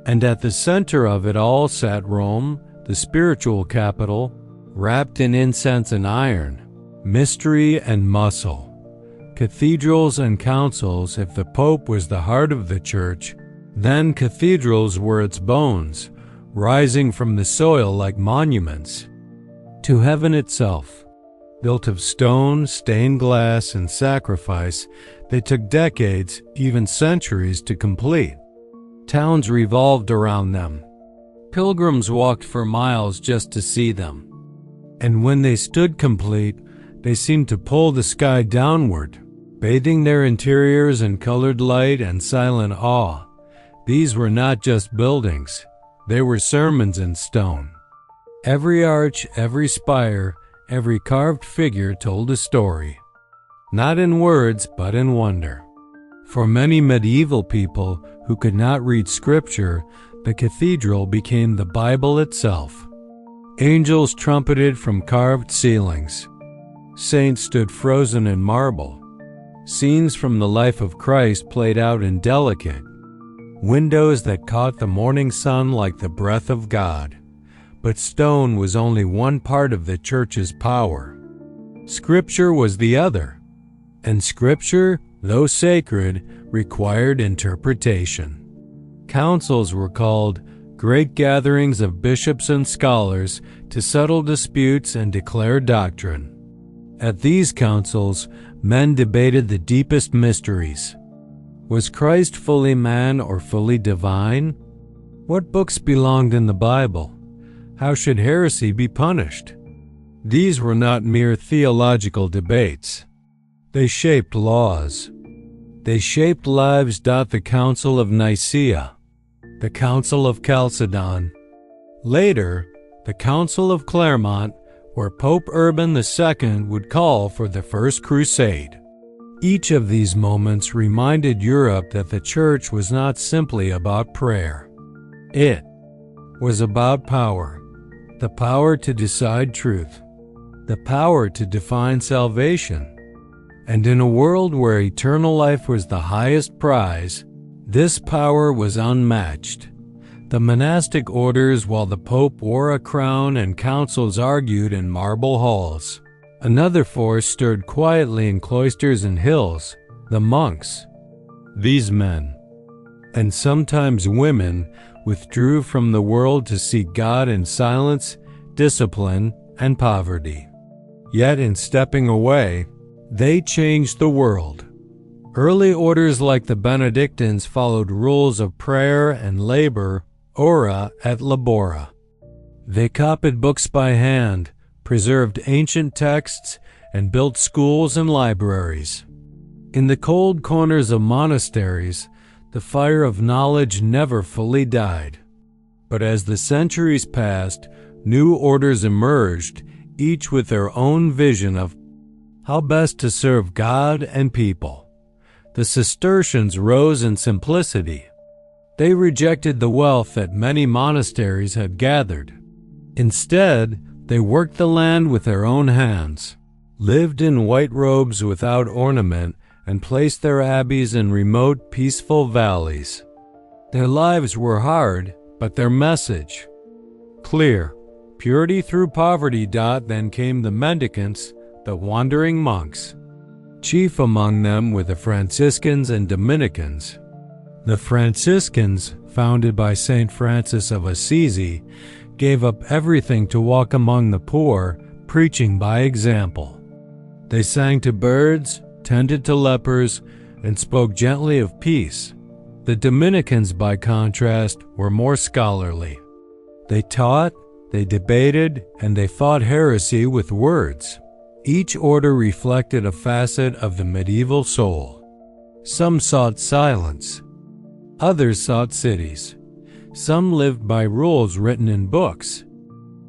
And at the center of it all sat Rome, the spiritual capital, wrapped in incense and iron, mystery and muscle. Cathedrals and councils. If the Pope was the heart of the Church, then cathedrals were its bones, rising from the soil like monuments to heaven itself. Built of stone, stained glass, and sacrifice, they took decades, even centuries, to complete. Towns revolved around them. Pilgrims walked for miles just to see them. And when they stood complete, they seemed to pull the sky downward, bathing their interiors in colored light and silent awe. These were not just buildings, they were sermons in stone. Every arch, every spire, every carved figure told a story, not in words, but in wonder. For many medieval people who could not read scripture, the cathedral became the Bible itself. Angels trumpeted from carved ceilings. Saints stood frozen in marble. Scenes from the life of Christ played out in delicate windows that caught the morning sun like the breath of God. But stone was only one part of the Church's power. Scripture was the other. And Scripture, though sacred, required interpretation. Councils were called great gatherings of bishops and scholars to settle disputes and declare doctrine. At these councils, men debated the deepest mysteries. Was Christ fully man or fully divine? What books belonged in the Bible? How should heresy be punished? These were not mere theological debates. They shaped laws. They shaped lives. The Council of Nicaea, the Council of Chalcedon, later the Council of Clermont, where Pope Urban II would call for the First Crusade. Each of these moments reminded Europe that the Church was not simply about prayer. It was about power, the power to decide truth, the power to define salvation. And in a world where eternal life was the highest prize, this power was unmatched. The monastic orders, while the Pope wore a crown and councils argued in marble halls. Another force stirred quietly in cloisters and hills, the monks. These men, and sometimes women, withdrew from the world to seek God in silence, discipline, and poverty. Yet in stepping away, they changed the world. Early orders like the Benedictines followed rules of prayer and labor, ora et labora. They copied books by hand, preserved ancient texts, and built schools and libraries. In the cold corners of monasteries, the fire of knowledge never fully died. But as the centuries passed, new orders emerged, each with their own vision of how best to serve God and people. The Cistercians rose in simplicity. They rejected the wealth that many monasteries had gathered. Instead, they worked the land with their own hands, lived in white robes without ornament, and placed their abbeys in remote, peaceful valleys. Their lives were hard, but their message clear. Purity through poverty. Then came the mendicants, the wandering monks. Chief among them were the Franciscans and Dominicans. The Franciscans, founded by Saint Francis of Assisi, gave up everything to walk among the poor, preaching by example. They sang to birds, tended to lepers, and spoke gently of peace. The Dominicans, by contrast, were more scholarly. They taught, they debated, and they fought heresy with words. Each order reflected a facet of the medieval soul. Some sought silence. Others sought cities. Some lived by rules written in books.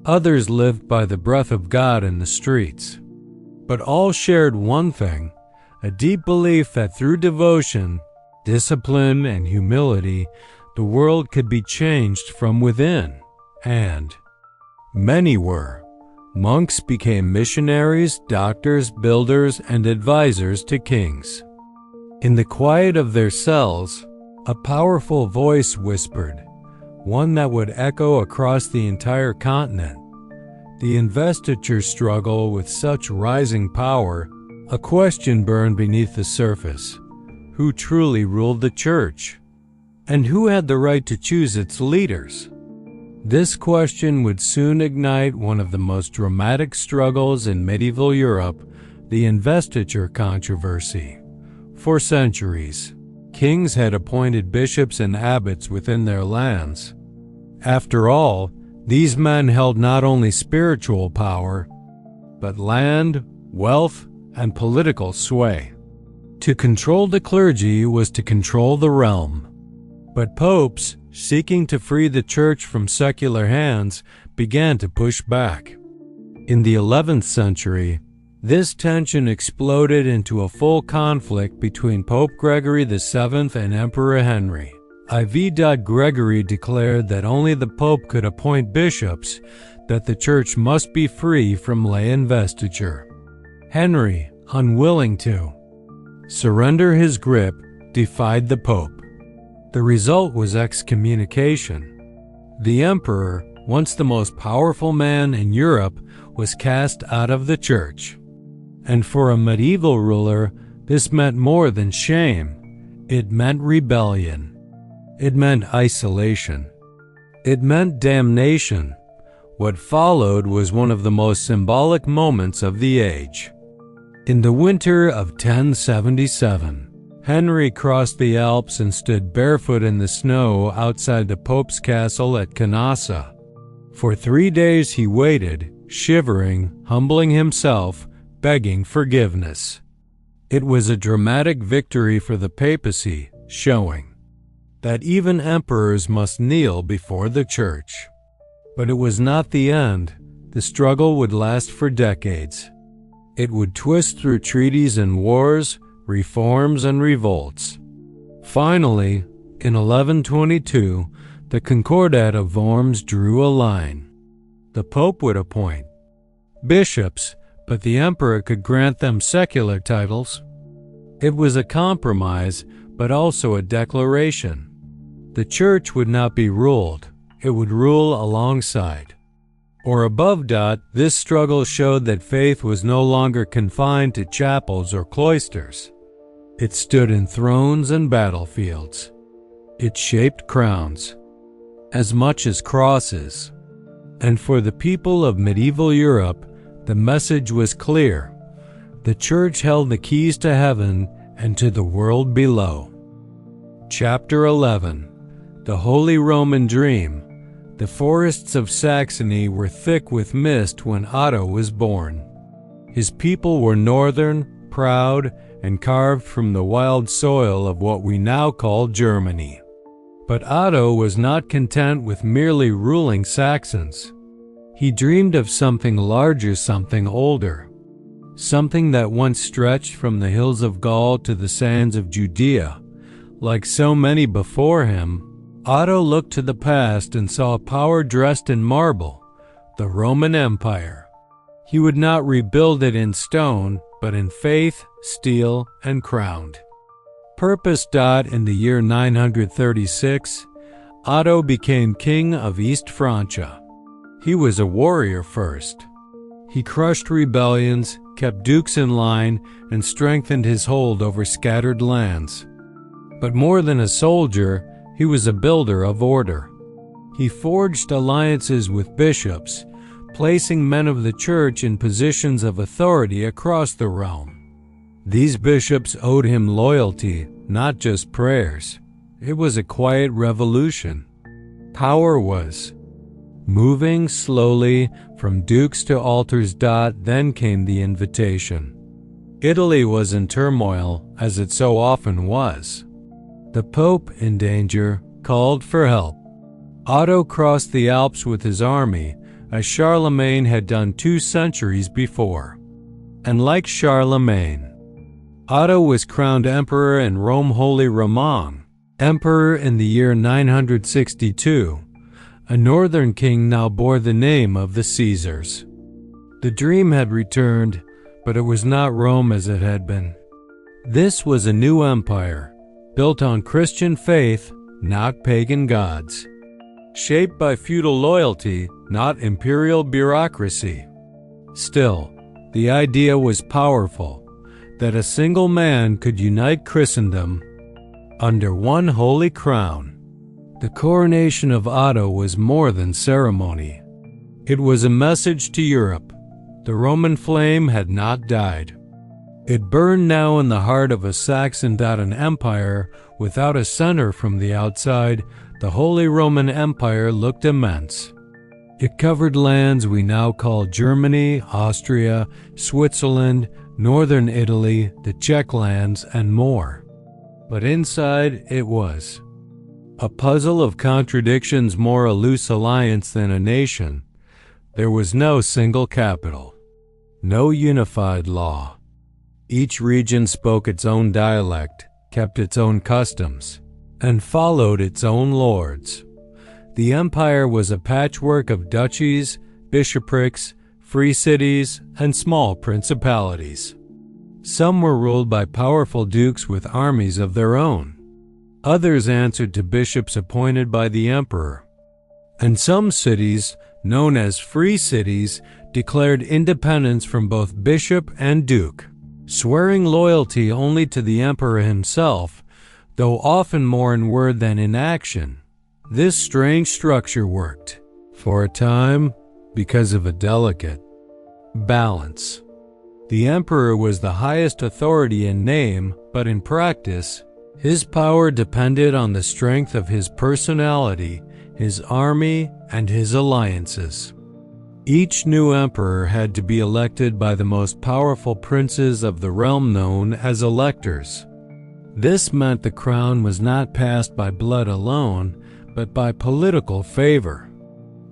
Others lived by the breath of God in the streets. But all shared one thing, a deep belief that through devotion, discipline, and humility, the world could be changed from within. And many were. Monks became missionaries, doctors, builders, and advisors to kings. In the quiet of their cells, a powerful voice whispered, one that would echo across the entire continent. The investiture struggle with such rising power, a question burned beneath the surface. Who truly ruled the church? And who had the right to choose its leaders? This question would soon ignite one of the most dramatic struggles in medieval Europe, the investiture controversy. For centuries, kings had appointed bishops and abbots within their lands. After all, these men held not only spiritual power, but land, wealth, and political sway. To control the clergy was to control the realm. But popes, seeking to free the church from secular hands, began to push back. In the 11th century, this tension exploded into a full conflict between Pope Gregory VII and Emperor Henry. IV. Gregory declared that only the Pope could appoint bishops, that the church must be free from lay investiture. Henry, unwilling to surrender his grip, defied the Pope. The result was excommunication. The emperor, once the most powerful man in Europe, was cast out of the church. And for a medieval ruler, this meant more than shame. It meant rebellion. It meant isolation. It meant damnation. What followed was one of the most symbolic moments of the age. In the winter of 1077, Henry crossed the Alps and stood barefoot in the snow outside the Pope's castle at Canossa. For 3 days he waited, shivering, humbling himself, begging forgiveness. It was a dramatic victory for the papacy, showing that even emperors must kneel before the church. But it was not the end. The struggle would last for decades. It would twist through treaties and wars, reforms and revolts. Finally, in 1122, the Concordat of Worms drew a line. The Pope would appoint bishops, but the emperor could grant them secular titles. It was a compromise, but also a declaration. The church would not be ruled, it would rule alongside or above. This struggle showed that faith was no longer confined to chapels or cloisters. It stood in thrones and battlefields. It shaped crowns as much as crosses. And for the people of medieval Europe, the message was clear. The church held the keys to heaven and to the world below. Chapter 11. The Holy Roman Dream. The forests of Saxony were thick with mist when Otto was born. His people were northern, proud, and carved from the wild soil of what we now call Germany. But Otto was not content with merely ruling Saxons. He dreamed of something larger, something older, something that once stretched from the hills of Gaul to the sands of Judea. Like so many before him, Otto looked to the past and saw power dressed in marble, the Roman Empire. He would not rebuild it in stone, but in faith, steel, and crowned purpose. In the year 936, Otto became king of East Francia. He was a warrior first. He crushed rebellions, kept dukes in line, and strengthened his hold over scattered lands. But more than a soldier, he was a builder of order. He forged alliances with bishops, placing men of the church in positions of authority across the realm. These bishops owed him loyalty, not just prayers. It was a quiet revolution. Power was moving slowly from dukes to altars. Then came the invitation. Italy was in turmoil, as it so often was. The Pope, in danger, called for help. Otto crossed the Alps with his army, as Charlemagne had done 2 centuries before. And like Charlemagne, Otto was crowned emperor in Rome. Holy Roman, emperor in the year 962. A northern king now bore the name of the Caesars. The dream had returned, but it was not Rome as it had been. This was a new empire, built on Christian faith, not pagan gods. Shaped by feudal loyalty, not imperial bureaucracy. Still, the idea was powerful, that a single man could unite Christendom under one holy crown. The coronation of Otto was more than ceremony. It was a message to Europe. The Roman flame had not died. It burned now in the heart of a Saxon. An empire without a center from the outside, the Holy Roman Empire looked immense. It covered lands we now call Germany, Austria, Switzerland, northern Italy, the Czech lands, and more. But inside it was a puzzle of contradictions, more a loose alliance than a nation. There was no single capital, no unified law. Each region spoke its own dialect, kept its own customs, and followed its own lords. The empire was a patchwork of duchies, bishoprics, free cities, and small principalities. Some were ruled by powerful dukes with armies of their own. Others answered to bishops appointed by the emperor. And some cities, known as free cities, declared independence from both bishop and duke, swearing loyalty only to the emperor himself, though often more in word than in action. This strange structure worked, for a time, because of a delicate balance. The emperor was the highest authority in name, but in practice, his power depended on the strength of his personality, his army, and his alliances. Each new emperor had to be elected by the most powerful princes of the realm known as electors. This meant the crown was not passed by blood alone, but by political favor.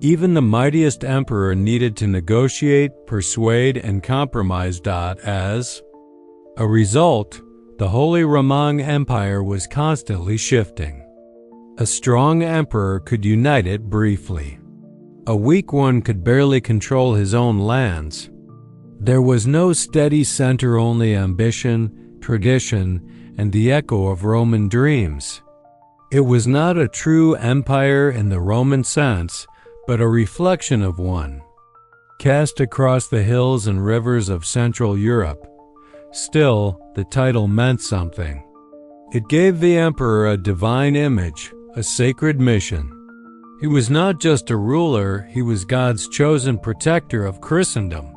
Even the mightiest emperor needed to negotiate, persuade, and compromise. As a result, the Holy Roman Empire was constantly shifting. A strong emperor could unite it briefly. A weak one could barely control his own lands. There was no steady center, only ambition, tradition, and the echo of Roman dreams. It was not a true empire in the Roman sense, but a reflection of one, cast across the hills and rivers of Central Europe. Still, the title meant something. It gave the emperor a divine image, a sacred mission. He was not just a ruler, he was God's chosen protector of Christendom.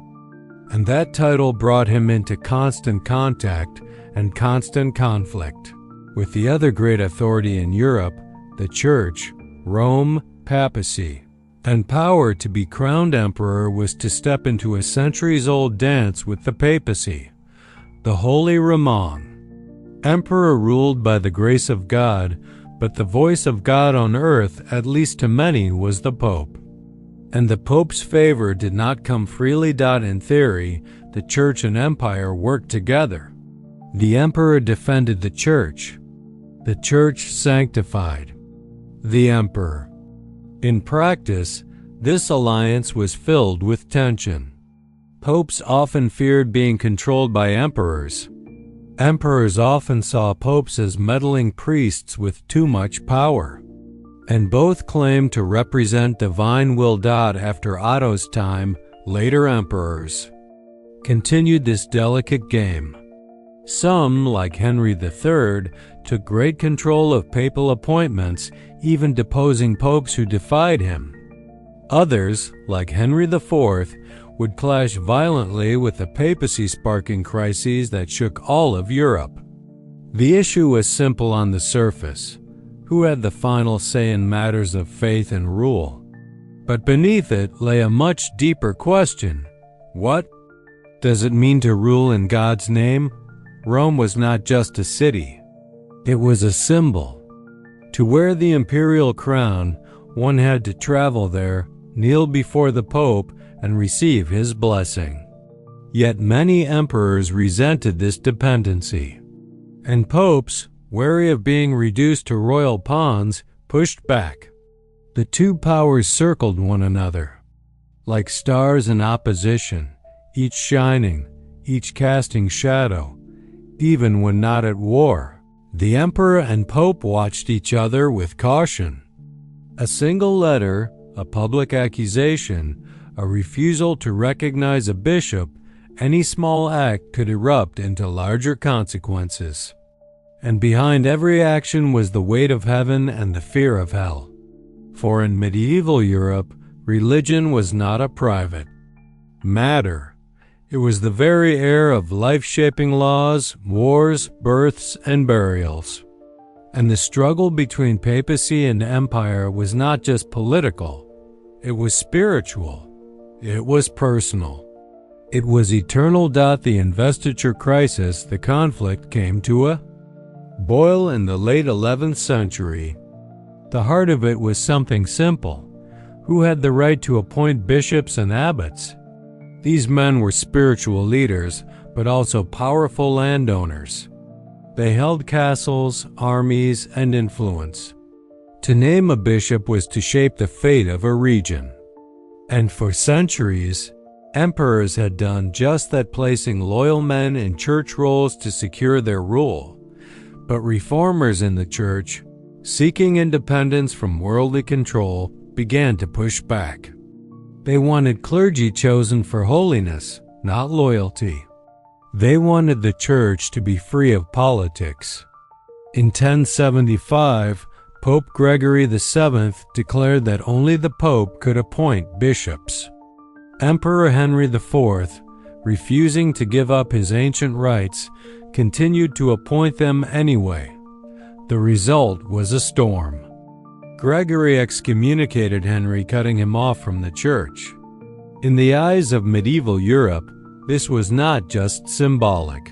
And that title brought him into constant contact and constant conflict with the other great authority in Europe, the Church, Rome, papacy. And power to be crowned emperor was to step into a centuries-old dance with the papacy, the Holy Roman. Emperor ruled by the grace of God, but the voice of God on earth, at least to many, was the Pope. And the Pope's favor did not come freely. In theory, the Church and Empire worked together. The Emperor defended the Church sanctified the Emperor. In practice, this alliance was filled with tension. Popes often feared being controlled by emperors. Emperors often saw popes as meddling priests with too much power. And both claimed to represent divine will. After Otto's time, later emperors continued this delicate game. Some, like Henry III, took great control of papal appointments, even deposing popes who defied him. Others, like Henry IV, would clash violently with the papacy, sparking crises that shook all of Europe. The issue was simple on the surface: who had the final say in matters of faith and rule? But beneath it lay a much deeper question. What does it mean to rule in God's name? Rome was not just a city. It was a symbol. To wear the imperial crown, one had to travel there, kneel before the Pope, and receive his blessing. Yet many emperors resented this dependency. And popes, wary of being reduced to royal pawns, pushed back. The two powers circled one another, like stars in opposition, each shining, each casting shadow, even when not at war. The emperor and pope watched each other with caution. A single letter, a public accusation, a refusal to recognize a bishop, any small act could erupt into larger consequences. And behind every action was the weight of heaven and the fear of hell. For in medieval Europe, religion was not a private matter. It was the very air of life-shaping laws, wars, births, and burials. And the struggle between papacy and empire was not just political. It was spiritual. It was personal. It was eternal. The investiture crisis, the conflict, came to a boil in the late 11th century. The heart of it was something simple. Who had the right to appoint bishops and abbots? These men were spiritual leaders, but also powerful landowners. They held castles, armies, and influence. To name a bishop was to shape the fate of a region. And for centuries, emperors had done just that, placing loyal men in church roles to secure their rule. But reformers in the church, seeking independence from worldly control, began to push back. They wanted clergy chosen for holiness, not loyalty. They wanted the church to be free of politics. In 1075, Pope Gregory VII declared that only the Pope could appoint bishops. Emperor Henry IV, refusing to give up his ancient rights, continued to appoint them anyway. The result was a storm. Gregory excommunicated Henry, cutting him off from the church. In the eyes of medieval Europe, this was not just symbolic.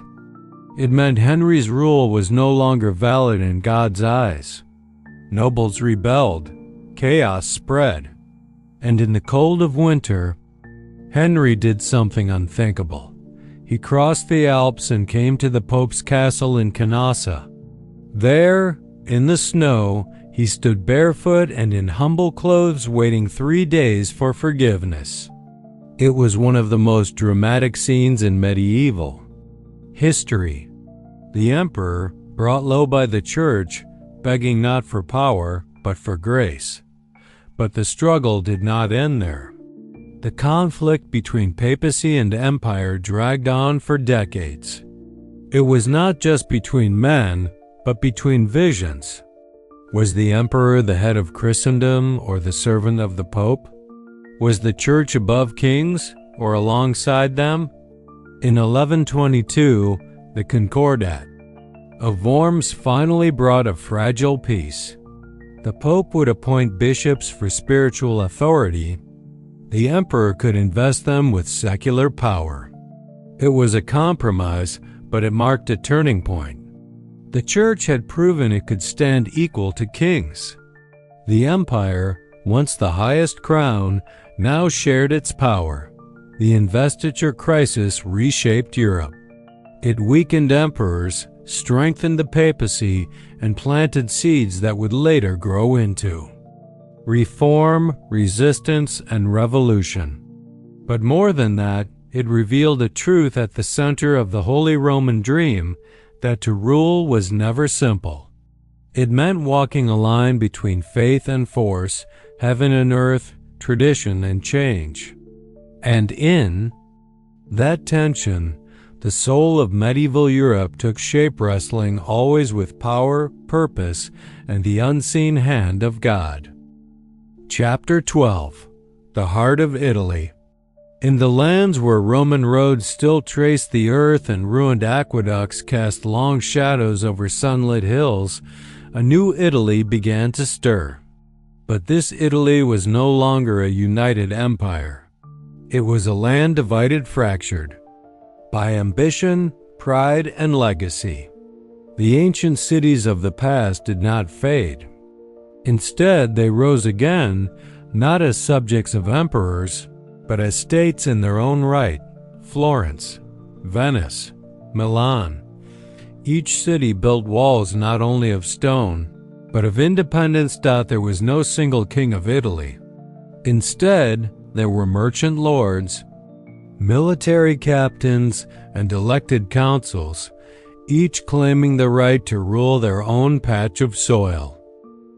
It meant Henry's rule was no longer valid in God's eyes. Nobles rebelled, chaos spread, and in the cold of winter, Henry did something unthinkable. He crossed the Alps and came to the Pope's castle in Canossa. There, in the snow, he stood barefoot and in humble clothes, waiting 3 days for forgiveness. It was one of the most dramatic scenes in medieval history. The emperor, brought low by the church, begging not for power, but for grace. But the struggle did not end there. The conflict between papacy and empire dragged on for decades. It was not just between men, but between visions. Was the emperor the head of Christendom or the servant of the Pope? Was the church above kings or alongside them? In 1122, the Concordat of Worms finally brought a fragile peace. The Pope would appoint bishops for spiritual authority. The emperor could invest them with secular power. It was a compromise, but it marked a turning point. The church had proven it could stand equal to kings. The empire, once the highest crown, now shared its power. The investiture crisis reshaped Europe. It weakened emperors, strengthened the papacy, and planted seeds that would later grow into reform, resistance, and revolution. But more than that, it revealed a truth at the center of the Holy Roman dream, that to rule was never simple. It meant walking a line between faith and force, heaven and earth, tradition and change. And in that tension, the soul of medieval Europe took shape, wrestling always with power, purpose, and the unseen hand of God. Chapter 12. The Heart of Italy. In the lands where Roman roads still traced the earth and ruined aqueducts cast long shadows over sunlit hills, a new Italy began to stir. But this Italy was no longer a united empire. It was a land divided, fractured by ambition, pride, and legacy. The ancient cities of the past did not fade. Instead, they rose again, not as subjects of emperors, but as states in their own right. Florence, Venice, Milan. Each city built walls not only of stone, but of independence. There was no single king of Italy. Instead, there were merchant lords, military captains, and elected councils, each claiming the right to rule their own patch of soil.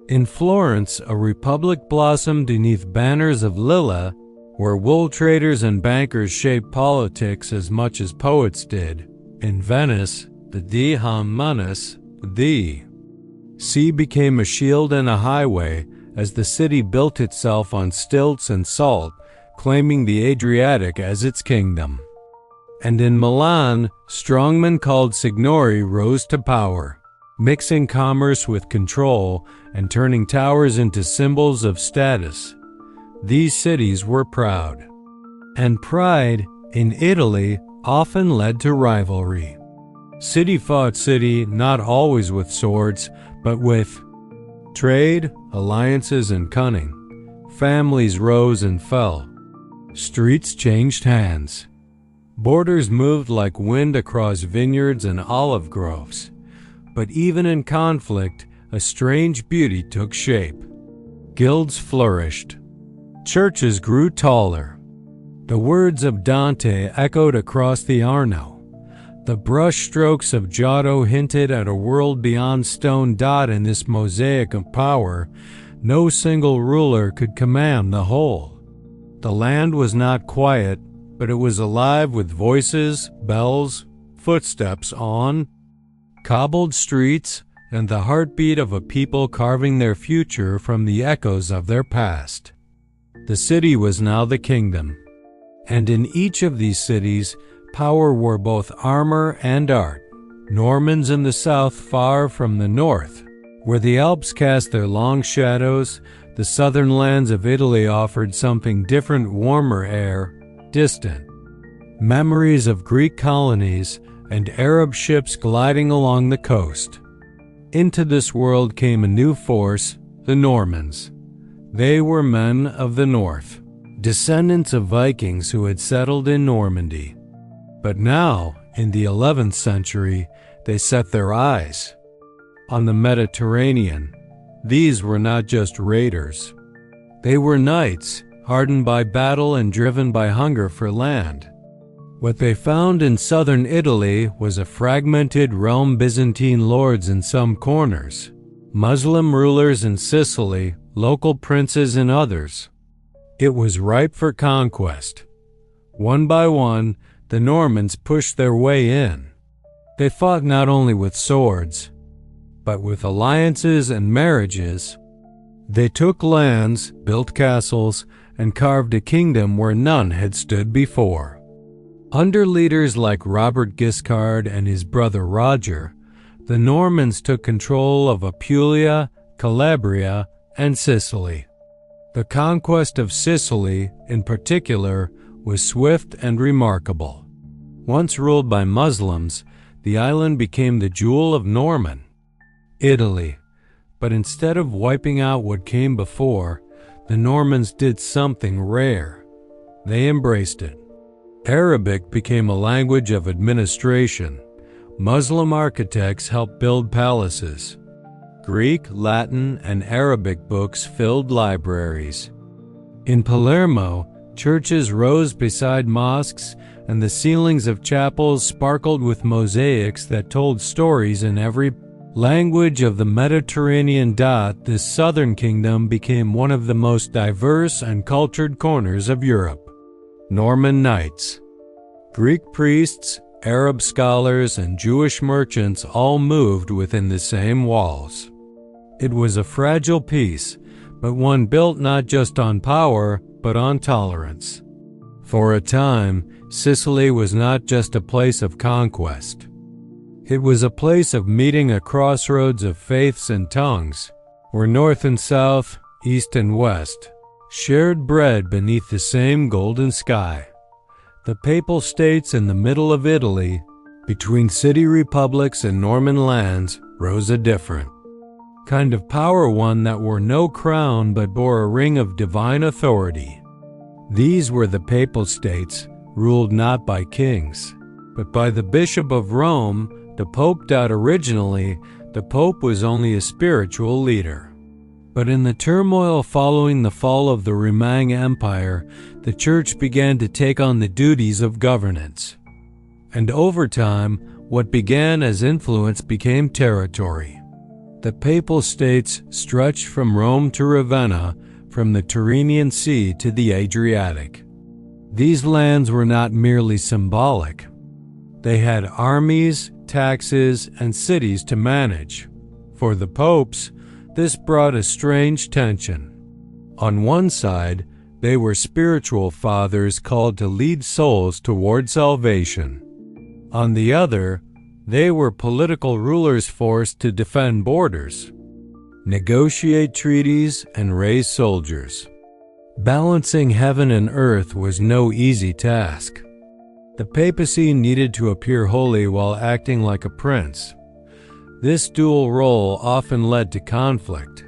In Florence, a republic blossomed beneath banners of lilies, where wool traders and bankers shaped politics as much as poets did. In Venice, the Dei Manus, the sea became a shield and a highway, as the city built itself on stilts and salt, claiming the Adriatic as its kingdom. And in Milan, strongmen called signori rose to power, mixing commerce with control and turning towers into symbols of status. These cities were proud. And pride, in Italy, often led to rivalry. City fought city, not always with swords, but with trade, alliances, and cunning. Families rose and fell. Streets changed hands. Borders moved like wind across vineyards and olive groves. But even in conflict, a strange beauty took shape. Guilds flourished. Churches grew taller. The words of Dante echoed across the Arno. The brushstrokes of Giotto hinted at a world beyond stone. In this mosaic of power, no single ruler could command the whole. The land was not quiet, but it was alive with voices, bells, footsteps on cobbled streets, and the heartbeat of a people carving their future from the echoes of their past. The city was now the kingdom. And in each of these cities, Power wore both armor and art. Normans in the south, far from the north, where the Alps cast their long shadows, the southern lands of Italy offered something different, warmer air, distant. Memories of Greek colonies and Arab ships gliding along the coast. Into this world came a new force, the Normans. They were men of the north, descendants of Vikings who had settled in Normandy. But now, in the 11th century, they set their eyes on the Mediterranean. These were not just raiders. They were knights, hardened by battle and driven by hunger for land. What they found in southern Italy was a fragmented realm, Byzantine lords in some corners, Muslim rulers in Sicily, local princes in others. It was ripe for conquest. One by one, the Normans pushed their way in. They fought not only with swords, but with alliances and marriages. They took lands, built castles, and carved a kingdom where none had stood before. Under leaders like Robert Guiscard and his brother Roger, the Normans took control of Apulia, Calabria, and Sicily. The conquest of Sicily, in particular, was swift and remarkable. Once ruled by Muslims, the island became the jewel of Norman Italy. But instead of wiping out what came before, the Normans did something rare. They embraced it. Arabic became a language of administration. Muslim architects helped build palaces. Greek, Latin, and Arabic books filled libraries. In Palermo, churches rose beside mosques, and the ceilings of chapels sparkled with mosaics that told stories in every language of the Mediterranean. This southern kingdom became one of the most diverse and cultured corners of Europe. Norman knights, Greek priests, Arab scholars, and Jewish merchants all moved within the same walls. It was a fragile peace, but one built not just on power, but on tolerance. For a time, Sicily was not just a place of conquest. It was a place of meeting, a crossroads of faiths and tongues, where north and south, east and west, shared bread beneath the same golden sky. The Papal States in the middle of Italy, between city republics and Norman lands, rose a different kind of power, one that wore no crown but bore a ring of divine authority. These were the Papal States, ruled not by kings, but by the Bishop of Rome, the Pope. Originally, the Pope was only a spiritual leader. But in the turmoil following the fall of the Roman Empire, the Church began to take on the duties of governance. And over time, what began as influence became territory. The Papal States stretched from Rome to Ravenna, from the Tyrrhenian Sea to the Adriatic. These lands were not merely symbolic. They had armies, taxes, and cities to manage. For the popes, this brought a strange tension. On one side, they were spiritual fathers called to lead souls toward salvation. On the other, they were political rulers forced to defend borders, negotiate treaties, and raise soldiers. Balancing heaven and earth was no easy task. The papacy needed to appear holy while acting like a prince. This dual role often led to conflict.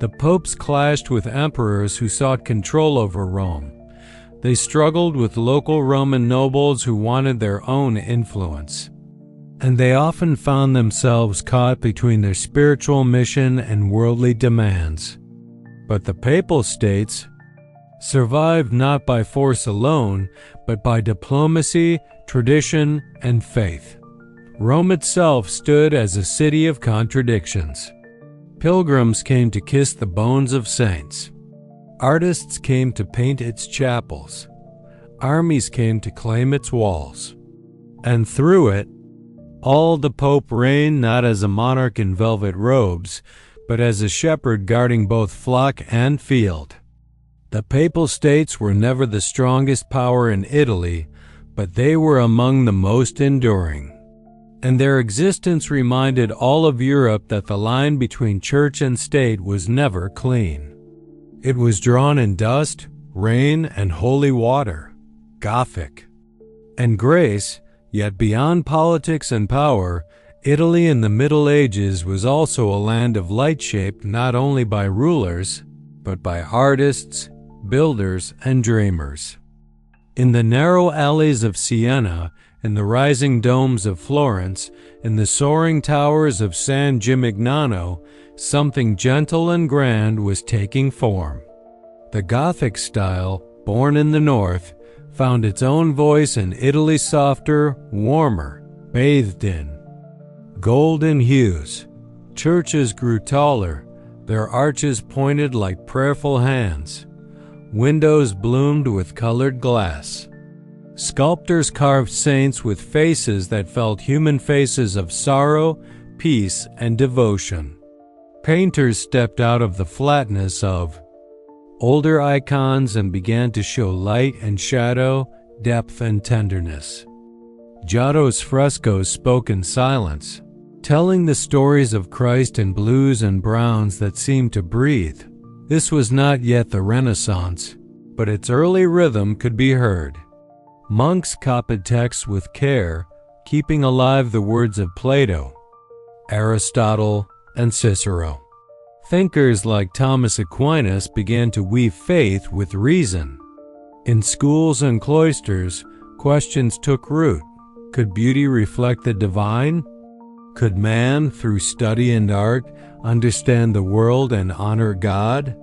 The popes clashed with emperors who sought control over Rome. They struggled with local Roman nobles who wanted their own influence. And they often found themselves caught between their spiritual mission and worldly demands. But the Papal States survived not by force alone, but by diplomacy, tradition, and faith. Rome itself stood as a city of contradictions. Pilgrims came to kiss the bones of saints. Artists came to paint its chapels. Armies came to claim its walls. And through it, all the Pope reigned not as a monarch in velvet robes, but as a shepherd guarding both flock and field. The Papal States were never the strongest power in Italy, but they were among the most enduring. And their existence reminded all of Europe that the line between church and state was never clean. It was drawn in dust, rain, and holy water, Gothic. And grace, yet beyond politics and power, Italy in the Middle Ages was also a land of light shaped not only by rulers, but by artists, builders, and dreamers. In the narrow alleys of Siena, in the rising domes of Florence, in the soaring towers of San Gimignano, something gentle and grand was taking form. The Gothic style, born in the north, found its own voice in Italy, softer, warmer, bathed in golden hues. Churches grew taller, their arches pointed like prayerful hands. Windows bloomed with colored glass. Sculptors carved saints with faces that felt human faces of sorrow, peace, and devotion. Painters stepped out of the flatness of older icons and began to show light and shadow, depth and tenderness. Giotto's frescoes spoke in silence, telling the stories of Christ in blues and browns that seemed to breathe. This was not yet the Renaissance, but its early rhythm could be heard. Monks copied texts with care, keeping alive the words of Plato, Aristotle, and Cicero. Thinkers like Thomas Aquinas began to weave faith with reason. In schools and cloisters, questions took root. Could beauty reflect the divine? Could man, through study and art, understand the world and honor God?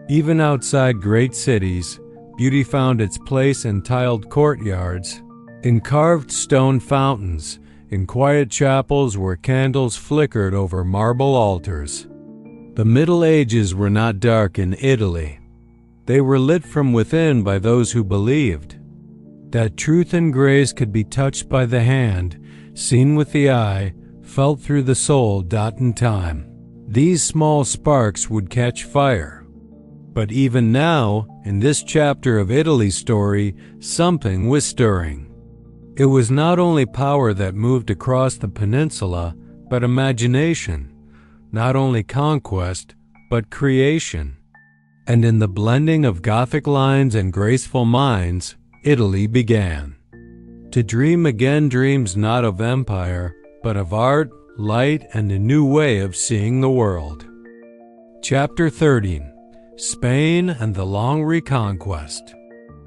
Even outside great cities, beauty found its place in tiled courtyards, in carved stone fountains, in quiet chapels where candles flickered over marble altars. The Middle Ages were not dark in Italy. They were lit from within by those who believed that truth and grace could be touched by the hand, seen with the eye, felt through the soul. In time, these small sparks would catch fire. But even now, in this chapter of Italy's story, something was stirring. It was not only power that moved across the peninsula, but imagination. Not only conquest, but creation. And in the blending of Gothic lines and graceful minds, Italy began to dream again, dreams not of empire, but of art, light, and a new way of seeing the world. Chapter 13. Spain and the Long Reconquest.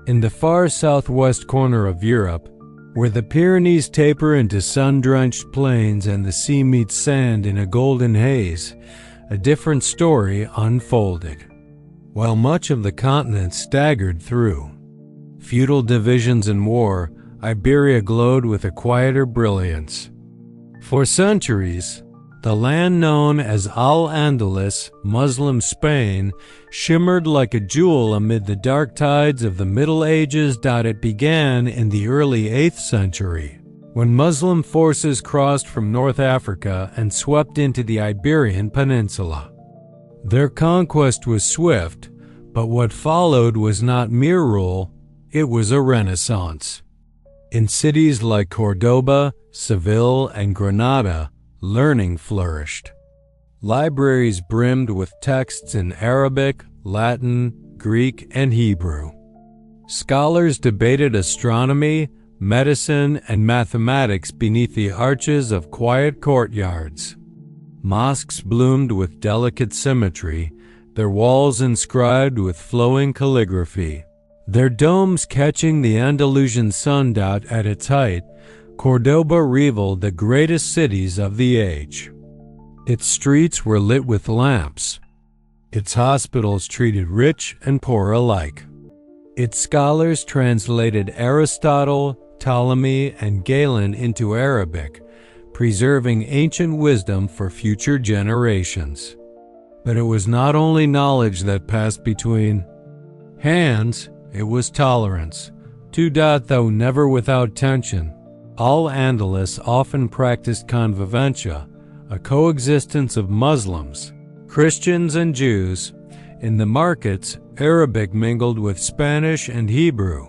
In the far southwest corner of Europe, where the Pyrenees taper into sun-drenched plains and the sea meets sand in a golden haze, a different story unfolded. While much of the continent staggered through feudal divisions and war, Iberia glowed with a quieter brilliance. For centuries, the land known as Al-Andalus, Muslim Spain, shimmered like a jewel amid the dark tides of the Middle Ages. It began in the early 8th century, when Muslim forces crossed from North Africa and swept into the Iberian Peninsula. Their conquest was swift, but what followed was not mere rule, it was a renaissance. In cities like Cordoba, Seville, and Granada, learning flourished. Libraries brimmed with texts in Arabic, Latin, Greek, and Hebrew. Scholars debated astronomy, medicine, and mathematics beneath the arches of quiet courtyards. Mosques bloomed with delicate symmetry, their walls inscribed with flowing calligraphy. Their domes catching the Andalusian sun. At its height, Cordoba reveled the greatest cities of the age. Its streets were lit with lamps. Its hospitals treated rich and poor alike. Its scholars translated Aristotle, Ptolemy, and Galen into Arabic, preserving ancient wisdom for future generations. But it was not only knowledge that passed between hands, it was tolerance, though never without tension. Al-Andalus often practiced convivencia, a coexistence of Muslims, Christians, and Jews. In the markets, Arabic mingled with Spanish and Hebrew.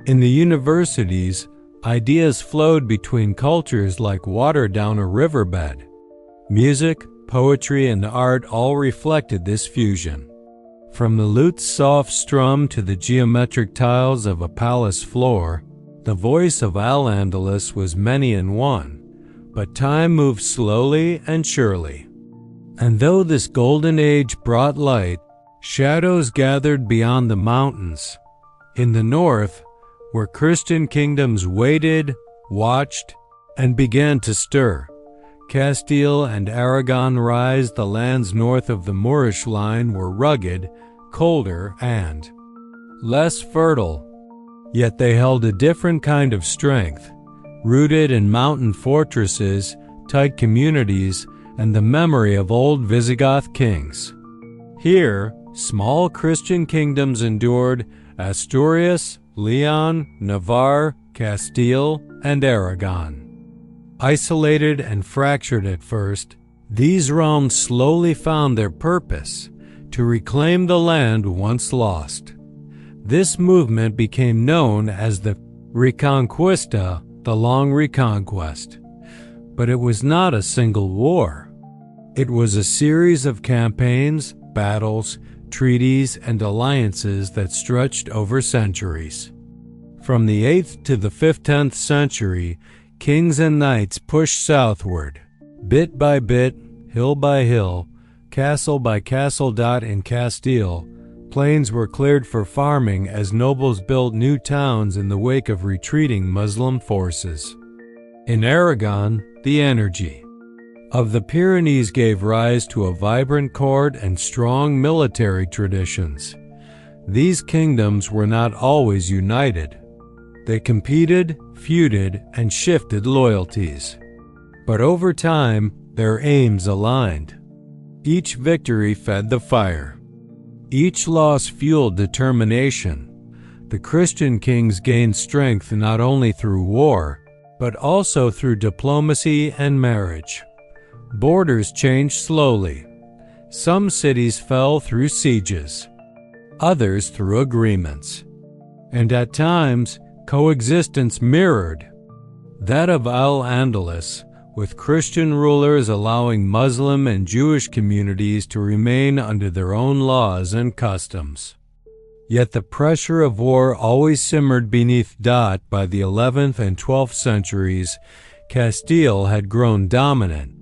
In the universities, ideas flowed between cultures like water down a riverbed. Music, poetry, and art all reflected this fusion. From the lute's soft strum to the geometric tiles of a palace floor, the voice of Al-Andalus was many in one, but time moved slowly and surely. And though this golden age brought light, shadows gathered beyond the mountains. In the north, where Christian kingdoms waited, watched, and began to stir, Castile and Aragon rise. The lands north of the Moorish line were rugged, colder, and less fertile. Yet they held a different kind of strength, rooted in mountain fortresses, tight communities, and the memory of old Visigoth kings. Here, small Christian kingdoms endured: Asturias, Leon, Navarre, Castile, and Aragon. Isolated and fractured at first, these realms slowly found their purpose: to reclaim the land once lost. This movement became known as the Reconquista, the Long Reconquest. But it was not a single war. It was a series of campaigns, battles, treaties, and alliances that stretched over centuries. From the 8th to the 10th century, kings and knights pushed southward, bit by bit, hill by hill, castle by castle. In Castile, plains were cleared for farming as nobles built new towns in the wake of retreating Muslim forces. In Aragon, the energy of the Pyrenees gave rise to a vibrant court and strong military traditions. These kingdoms were not always united. They competed, feuded, and shifted loyalties. But over time, their aims aligned. Each victory fed the fire. Each loss fueled determination. The Christian kings gained strength not only through war, but also through diplomacy and marriage. Borders changed slowly. Some cities fell through sieges, others through agreements. And at times, coexistence mirrored that of Al-Andalus, with Christian rulers allowing Muslim and Jewish communities to remain under their own laws and customs. Yet the pressure of war always simmered beneath. By the 11th and 12th centuries, Castile had grown dominant.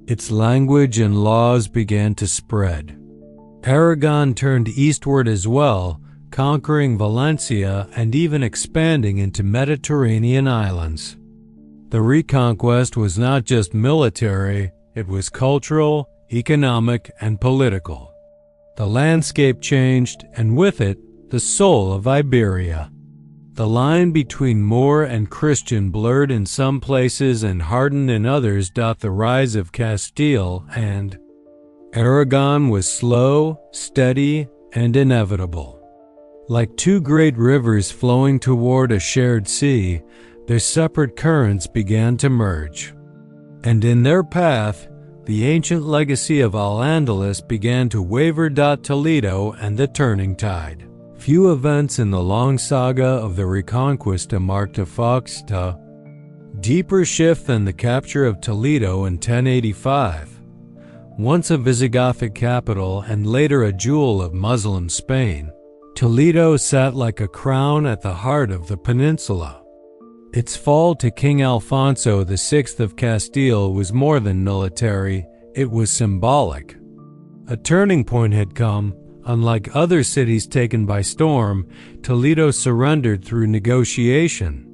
Its language and laws began to spread. Aragon turned eastward as well, conquering Valencia and even expanding into Mediterranean islands. The reconquest was not just military, it was cultural, economic, and political. The landscape changed, and with it, the soul of Iberia. The line between Moor and Christian blurred in some places and hardened in others. The rise of Castile and Aragon was slow, steady, and inevitable. Like two great rivers flowing toward a shared sea, their separate currents began to merge. And in their path, the ancient legacy of Al-Andalus began to waver. Toledo and the turning tide. Few events in the long saga of the Reconquista marked a deeper shift than the capture of Toledo in 1085. Once a Visigothic capital and later a jewel of Muslim Spain, Toledo sat like a crown at the heart of the peninsula. Its fall to King Alfonso VI of Castile was more than military, it was symbolic. A turning point had come. Unlike other cities taken by storm, Toledo surrendered through negotiation.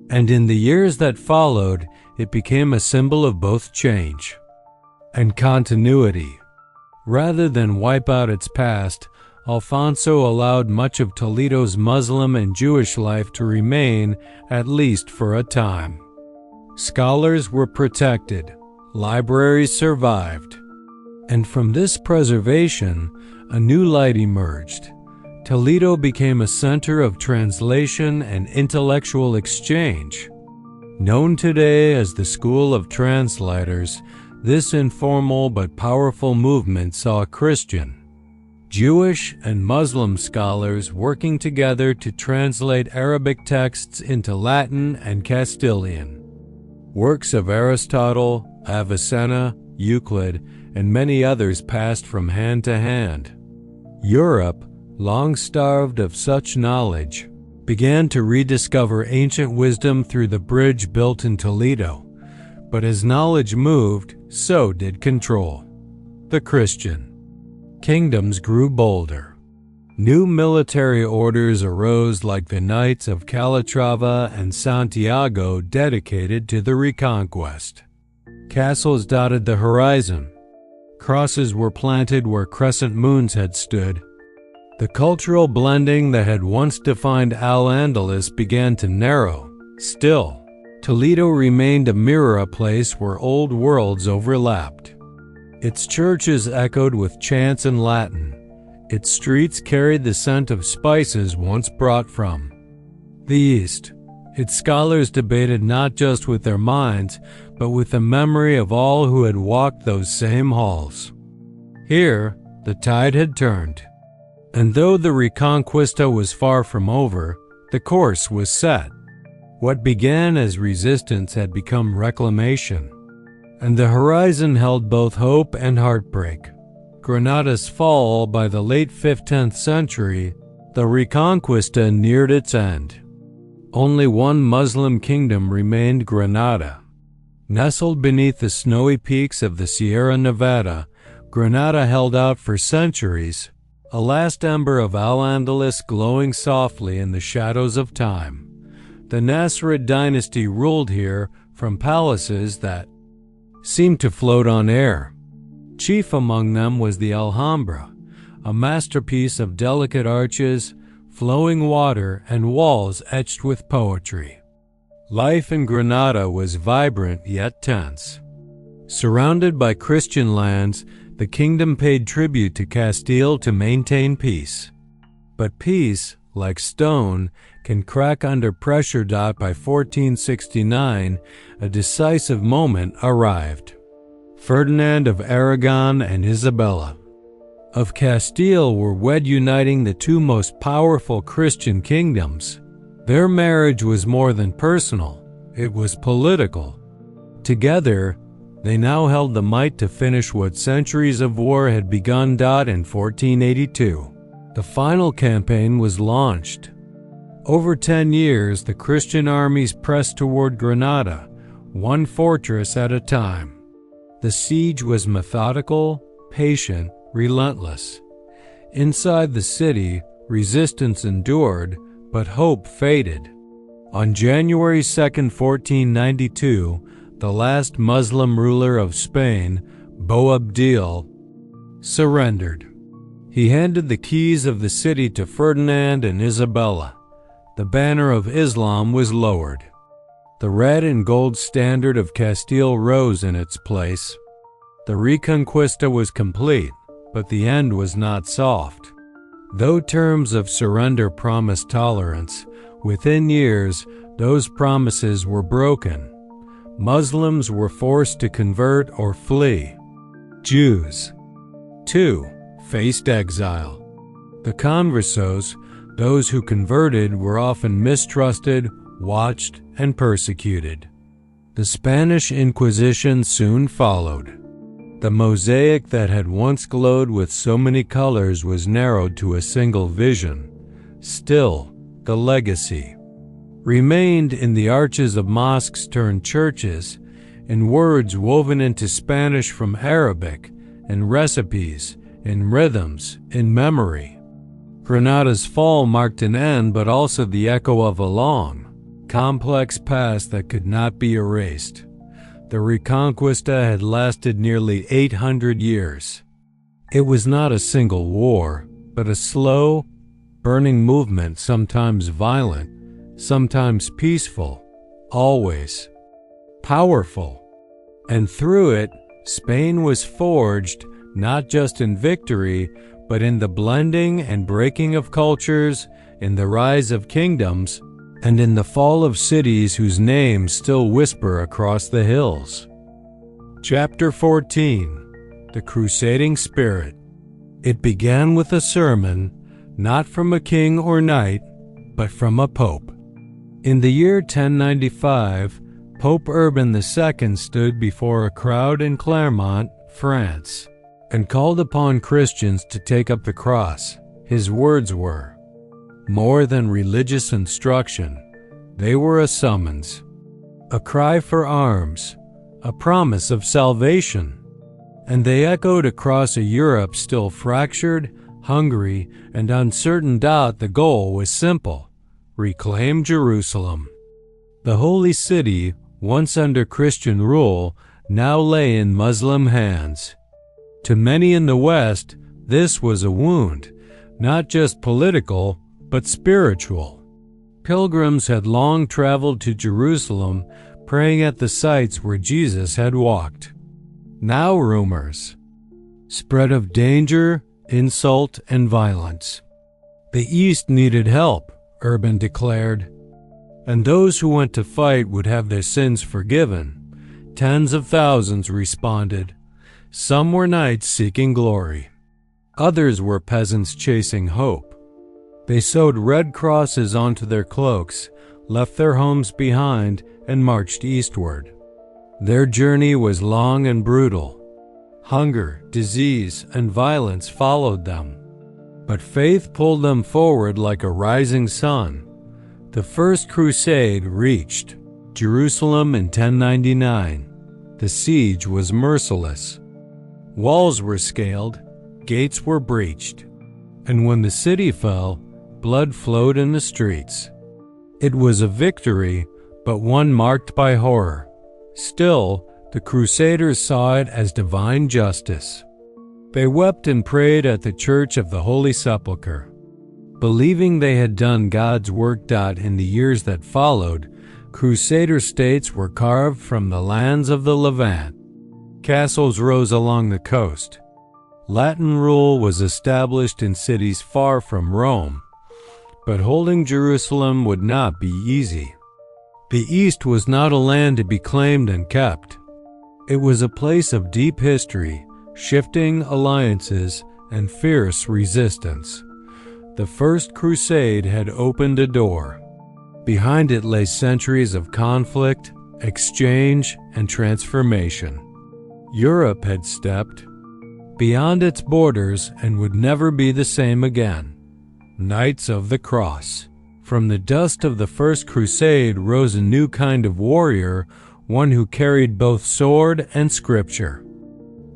And in the years that followed, it became a symbol of both change and continuity. Rather than wipe out its past, Alfonso allowed much of Toledo's Muslim and Jewish life to remain, at least for a time. Scholars were protected, libraries survived, and from this preservation, a new light emerged. Toledo became a center of translation and intellectual exchange. Known today as the School of Translators, this informal but powerful movement saw Christian, Jewish and Muslim scholars working together to translate Arabic texts into Latin and Castilian. Works of Aristotle, Avicenna, Euclid, and many others passed from hand to hand. Europe, long starved of such knowledge, began to rediscover ancient wisdom through the bridge built in Toledo. But as knowledge moved, so did control. The Christian kingdoms grew bolder. New military orders arose like the Knights of Calatrava and Santiago, dedicated to the reconquest. Castles dotted the horizon. Crosses were planted where crescent moons had stood. The cultural blending that had once defined Al-Andalus began to narrow. Still, Toledo remained a mirror, a place where old worlds overlapped. Its churches echoed with chants in Latin. Its streets carried the scent of spices once brought from the East. Its scholars debated not just with their minds, but with the memory of all who had walked those same halls. Here, the tide had turned. And though the Reconquista was far from over, the course was set. What began as resistance had become reclamation, and the horizon held both hope and heartbreak. Granada's fall by the late 15th century, the Reconquista neared its end. Only one Muslim kingdom remained, Granada. Nestled beneath the snowy peaks of the Sierra Nevada, Granada held out for centuries, a last ember of Al-Andalus glowing softly in the shadows of time. The Nasrid dynasty ruled here from palaces that seemed to float on air. Chief among them was the Alhambra, a masterpiece of delicate arches, flowing water, and walls etched with poetry. Life in Granada was vibrant yet tense. Surrounded by Christian lands, the kingdom paid tribute to Castile to maintain peace. But peace, like stone, can crack under pressure. By 1469, a decisive moment arrived. Ferdinand of Aragon and Isabella of Castile were wed, uniting the two most powerful Christian kingdoms. Their marriage was more than personal, it was political. Together, they now held the might to finish what centuries of war had begun. In 1482, the final campaign was launched. Over 10 years, the Christian armies pressed toward Granada, one fortress at a time. The siege was methodical, patient, relentless. Inside the city, resistance endured, but hope faded. On January 2, 1492, the last Muslim ruler of Spain, Boabdil, surrendered. He handed the keys of the city to Ferdinand and Isabella. The banner of Islam was lowered. The red and gold standard of Castile rose in its place. The Reconquista was complete, but the end was not soft. Though terms of surrender promised tolerance, within years those promises were broken. Muslims were forced to convert or flee. Jews, too, faced exile. The conversos, those who converted, were often mistrusted, watched, and persecuted. The Spanish Inquisition soon followed. The mosaic that had once glowed with so many colors was narrowed to a single vision. Still, the legacy remained in the arches of mosques turned churches, in words woven into Spanish from Arabic, in recipes, in rhythms, in memory. Granada's fall marked an end, but also the echo of a long, complex past that could not be erased. The Reconquista had lasted nearly 800 years. It was not a single war, but a slow, burning movement, sometimes violent, sometimes peaceful, always powerful. And through it, Spain was forged not just in victory, but in the blending and breaking of cultures, in the rise of kingdoms, and in the fall of cities whose names still whisper across the hills. Chapter 14. The Crusading Spirit. It began with a sermon, not from a king or knight, but from a pope. In the year 1095, Pope Urban II stood before a crowd in Clermont, France, and called upon Christians to take up the cross. His words were, more than religious instruction, they were a summons, a cry for arms, a promise of salvation. And they echoed across a Europe still fractured, hungry, and uncertain. The goal was simple: reclaim Jerusalem. The holy city, once under Christian rule, now lay in Muslim hands. To many in the West, this was a wound, not just political, but spiritual. Pilgrims had long traveled to Jerusalem, praying at the sites where Jesus had walked. Now rumors spread of danger, insult, and violence. The East needed help, Urban declared, and those who went to fight would have their sins forgiven. Tens of thousands responded. Some were knights seeking glory. Others were peasants chasing hope. They sewed red crosses onto their cloaks, left their homes behind, and marched eastward. Their journey was long and brutal. Hunger, disease, and violence followed them. But faith pulled them forward like a rising sun. The First Crusade reached Jerusalem in 1099. The siege was merciless. Walls were scaled, gates were breached, and when the city fell, blood flowed in the streets. It was a victory, but one marked by horror. Still, the Crusaders saw it as divine justice. They wept and prayed at the Church of the Holy Sepulchre, believing they had done God's work. In the years that followed, Crusader states were carved from the lands of the Levant. Castles rose along the coast. Latin rule was established in cities far from Rome, but holding Jerusalem would not be easy. The East was not a land to be claimed and kept. It was a place of deep history, shifting alliances, and fierce resistance. The First Crusade had opened a door. Behind it lay centuries of conflict, exchange, and transformation. Europe had stepped beyond its borders and would never be the same again. Knights of the Cross. From the dust of the First Crusade rose a new kind of warrior, one who carried both sword and scripture.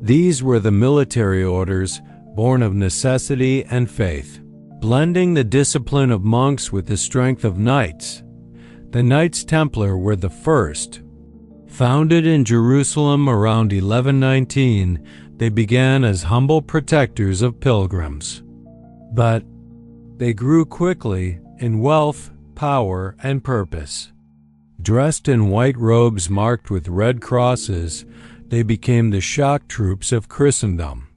These were the military orders, born of necessity and faith, blending the discipline of monks with the strength of knights. The Knights Templar were the first. Founded in Jerusalem around 1119, they began as humble protectors of pilgrims. But they grew quickly in wealth, power, and purpose. Dressed in white robes marked with red crosses, they became the shock troops of Christendom.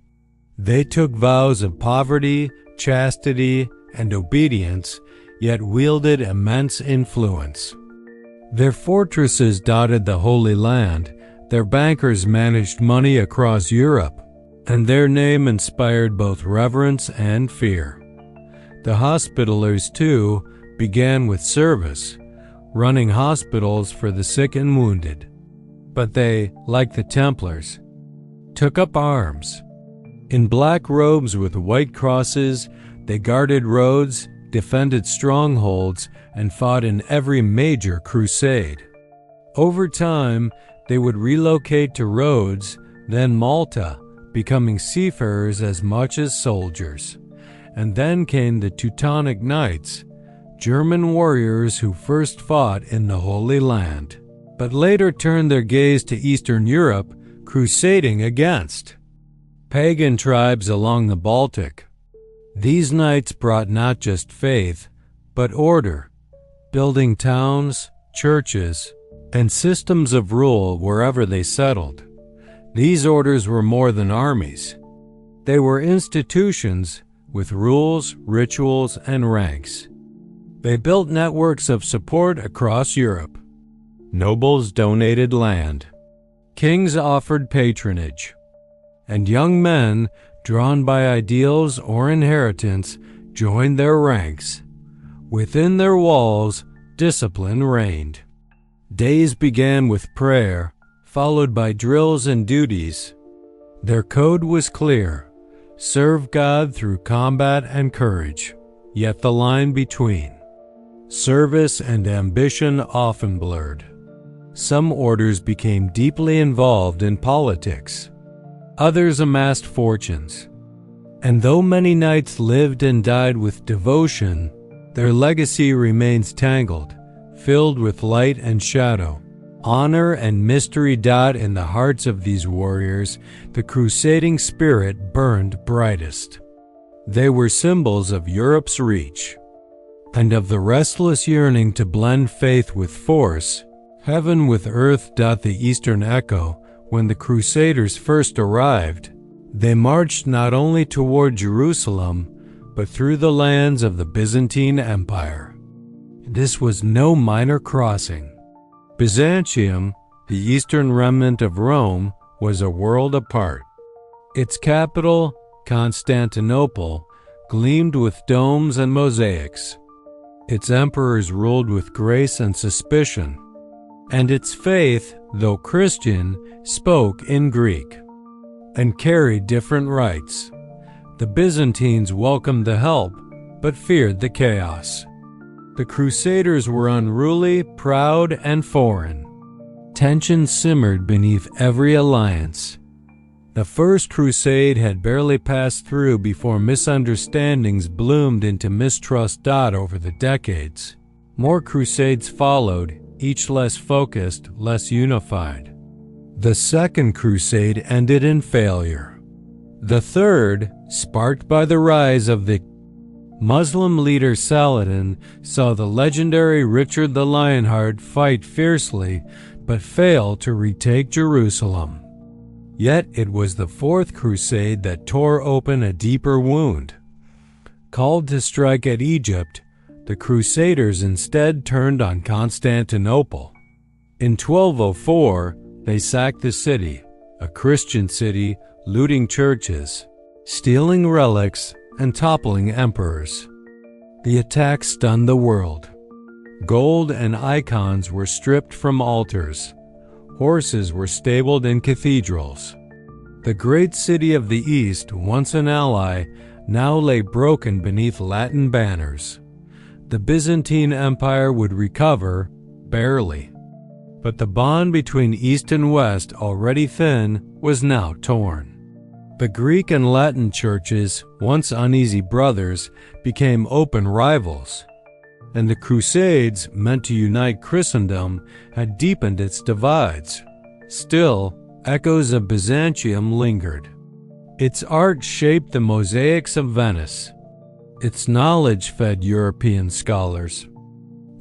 They took vows of poverty, chastity, and obedience, yet wielded immense influence. Their fortresses dotted the Holy Land, their bankers managed money across Europe, and their name inspired both reverence and fear. The Hospitallers, too, began with service, running hospitals for the sick and wounded. But they, like the Templars, took up arms. In black robes with white crosses, they guarded roads, defended strongholds, and fought in every major crusade. Over time, they would relocate to Rhodes, then Malta, becoming seafarers as much as soldiers. And then came the Teutonic Knights, German warriors who first fought in the Holy Land, but later turned their gaze to Eastern Europe, crusading against pagan tribes along the Baltic. These knights brought not just faith, but order, building towns, churches, and systems of rule wherever they settled. These orders were more than armies. They were institutions with rules, rituals, and ranks. They built networks of support across Europe. Nobles donated land. Kings offered patronage. And young men drawn by ideals or inheritance, joined their ranks. Within their walls, discipline reigned. Days began with prayer, followed by drills and duties. Their code was clear: serve God through combat and courage. Yet the line between service and ambition often blurred. Some orders became deeply involved in politics. Others amassed fortunes. And though many knights lived and died with devotion, their legacy remains tangled, filled with light and shadow. Honor and mystery dot in the hearts of these warriors. The crusading spirit burned brightest. They were symbols of Europe's reach, and of the restless yearning to blend faith with force, heaven with earth. The Eastern echo. When the Crusaders first arrived, they marched not only toward Jerusalem, but through the lands of the Byzantine Empire. This was no minor crossing. Byzantium, the eastern remnant of Rome, was a world apart. Its capital, Constantinople, gleamed with domes and mosaics. Its emperors ruled with grace and suspicion, and its faith, though Christian, spoke in Greek and carried different rites. The Byzantines welcomed the help, but feared the chaos. The Crusaders were unruly, proud, and foreign. Tension simmered beneath every alliance. The First Crusade had barely passed through before misunderstandings bloomed into mistrust. Over the decades, more crusades followed, each less focused, less unified. The Second Crusade ended in failure. The Third, sparked by the rise of the Muslim leader Saladin, saw the legendary Richard the Lionheart fight fiercely but fail to retake Jerusalem. Yet it was the Fourth Crusade that tore open a deeper wound. Called to strike at Egypt, the Crusaders instead turned on Constantinople. In 1204, they sacked the city, a Christian city, looting churches, stealing relics, and toppling emperors. The attack stunned the world. Gold and icons were stripped from altars. Horses were stabled in cathedrals. The great city of the East, once an ally, now lay broken beneath Latin banners. The Byzantine Empire would recover, barely. But the bond between East and West, already thin, was now torn. The Greek and Latin churches, once uneasy brothers, became open rivals. And the Crusades, meant to unite Christendom, had deepened its divides. Still, echoes of Byzantium lingered. Its art shaped the mosaics of Venice. Its knowledge fed European scholars.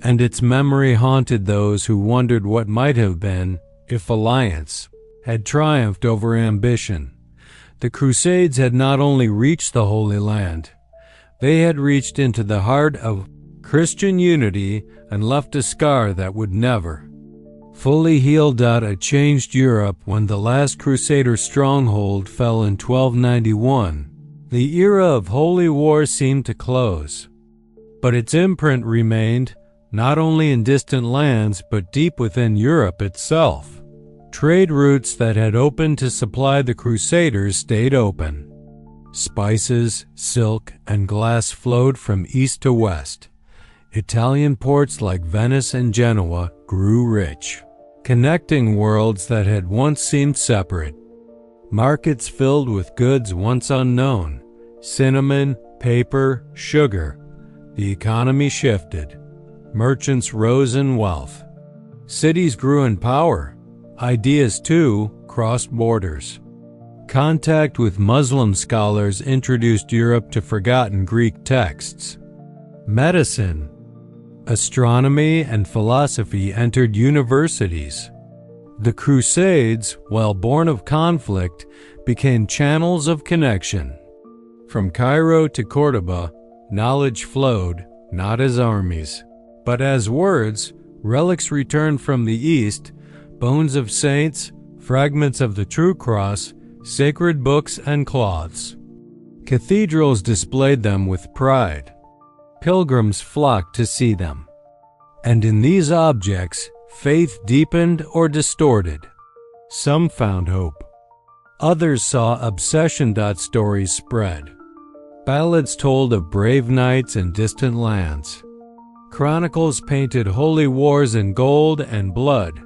And its memory haunted those who wondered what might have been if alliance had triumphed over ambition. The Crusades had not only reached the Holy Land, they had reached into the heart of Christian unity and left a scar that would never fully heal. A changed Europe when the last Crusader stronghold fell in 1291. The era of holy war seemed to close, but its imprint remained, not only in distant lands but deep within Europe itself. Trade routes that had opened to supply the Crusaders stayed open. Spices, silk, and glass flowed from east to west. Italian ports like Venice and Genoa grew rich, connecting worlds that had once seemed separate. Markets filled with goods once unknown: cinnamon, paper, sugar. The economy shifted. Merchants rose in wealth. Cities grew in power. Ideas, too, crossed borders. Contact with Muslim scholars introduced Europe to forgotten Greek texts. Medicine, astronomy, and philosophy entered universities. The Crusades, while born of conflict, became channels of connection. From Cairo to Cordoba, knowledge flowed, not as armies, but as words. Relics returned from the East, bones of saints, fragments of the true cross, sacred books and cloths. Cathedrals displayed them with pride. Pilgrims flocked to see them. And in these objects, faith deepened or distorted. Some found hope. Others saw obsession. Stories spread. Ballads told of brave knights in distant lands. Chronicles painted holy wars in gold and blood.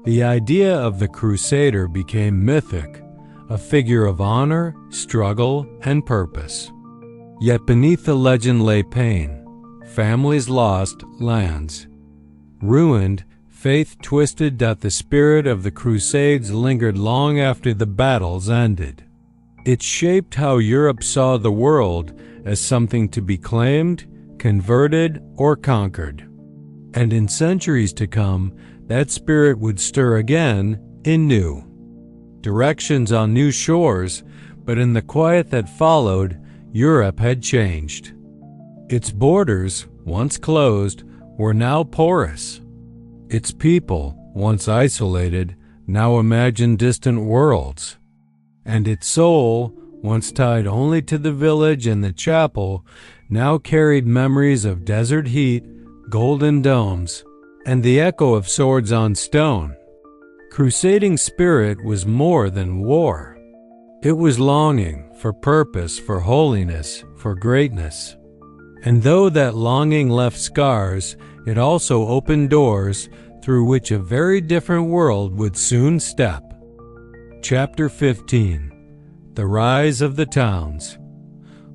The idea of the crusader became mythic, a figure of honor, struggle, and purpose. Yet beneath the legend lay pain. Families lost, lands ruined, faith twisted. The spirit of the Crusades lingered long after the battles ended. It shaped how Europe saw the world as something to be claimed, converted, or conquered. And in centuries to come, that spirit would stir again in new directions on new shores, but in the quiet that followed, Europe had changed. Its borders, once closed, were now porous. Its people, once isolated, now imagined distant worlds. And its soul, once tied only to the village and the chapel, now carried memories of desert heat, golden domes, and the echo of swords on stone. Crusading spirit was more than war. It was longing for purpose, for holiness, for greatness. And though that longing left scars, it also opened doors through which a very different world would soon step. Chapter 15. The Rise of the Towns.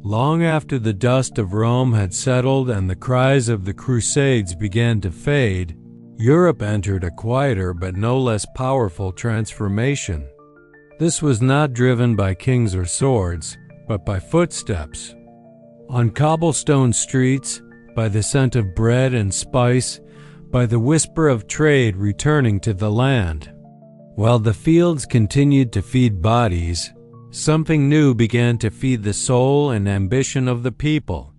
Long after the dust of Rome had settled and the cries of the Crusades began to fade, Europe entered a quieter but no less powerful transformation. This was not driven by kings or swords, but by footsteps. On cobblestone streets, by the scent of bread and spice, by the whisper of trade returning to the land. While the fields continued to feed bodies, something new began to feed the soul and ambition of the people,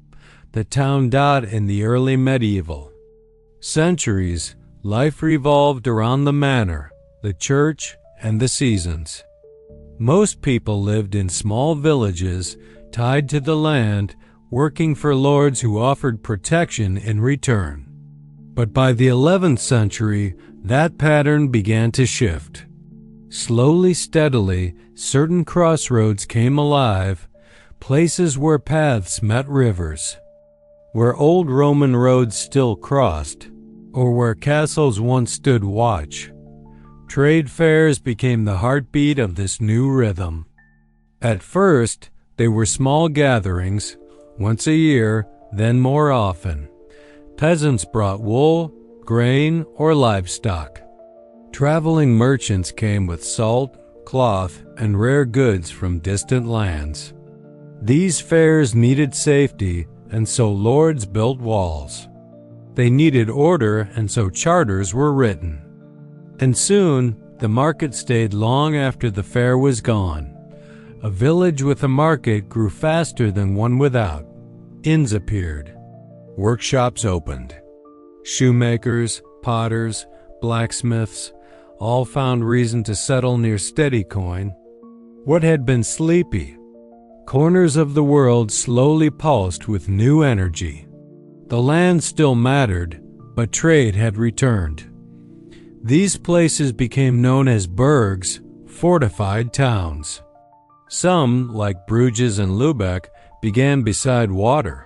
the town. In the early medieval centuries, life revolved around the manor, the church, and the seasons. Most people lived in small villages, tied to the land, working for lords who offered protection in return. But by the 11th century, that pattern began to shift. Slowly, steadily, certain crossroads came alive, places where paths met rivers, where old Roman roads still crossed, or where castles once stood watch. Trade fairs became the heartbeat of this new rhythm. At first, they were small gatherings, once a year, then more often. Peasants brought wool, grain, or livestock. Traveling merchants came with salt, cloth, and rare goods from distant lands. These fairs needed safety, and so lords built walls. They needed order, and so charters were written. And soon, the market stayed long after the fair was gone. A village with a market grew faster than one without. Inns appeared. Workshops opened. Shoemakers, potters, blacksmiths, all found reason to settle near steady coin. What had been sleepy corners of the world slowly pulsed with new energy. The land still mattered, but trade had returned. These places became known as burgs, fortified towns. Some, like Bruges and Lübeck, began beside water.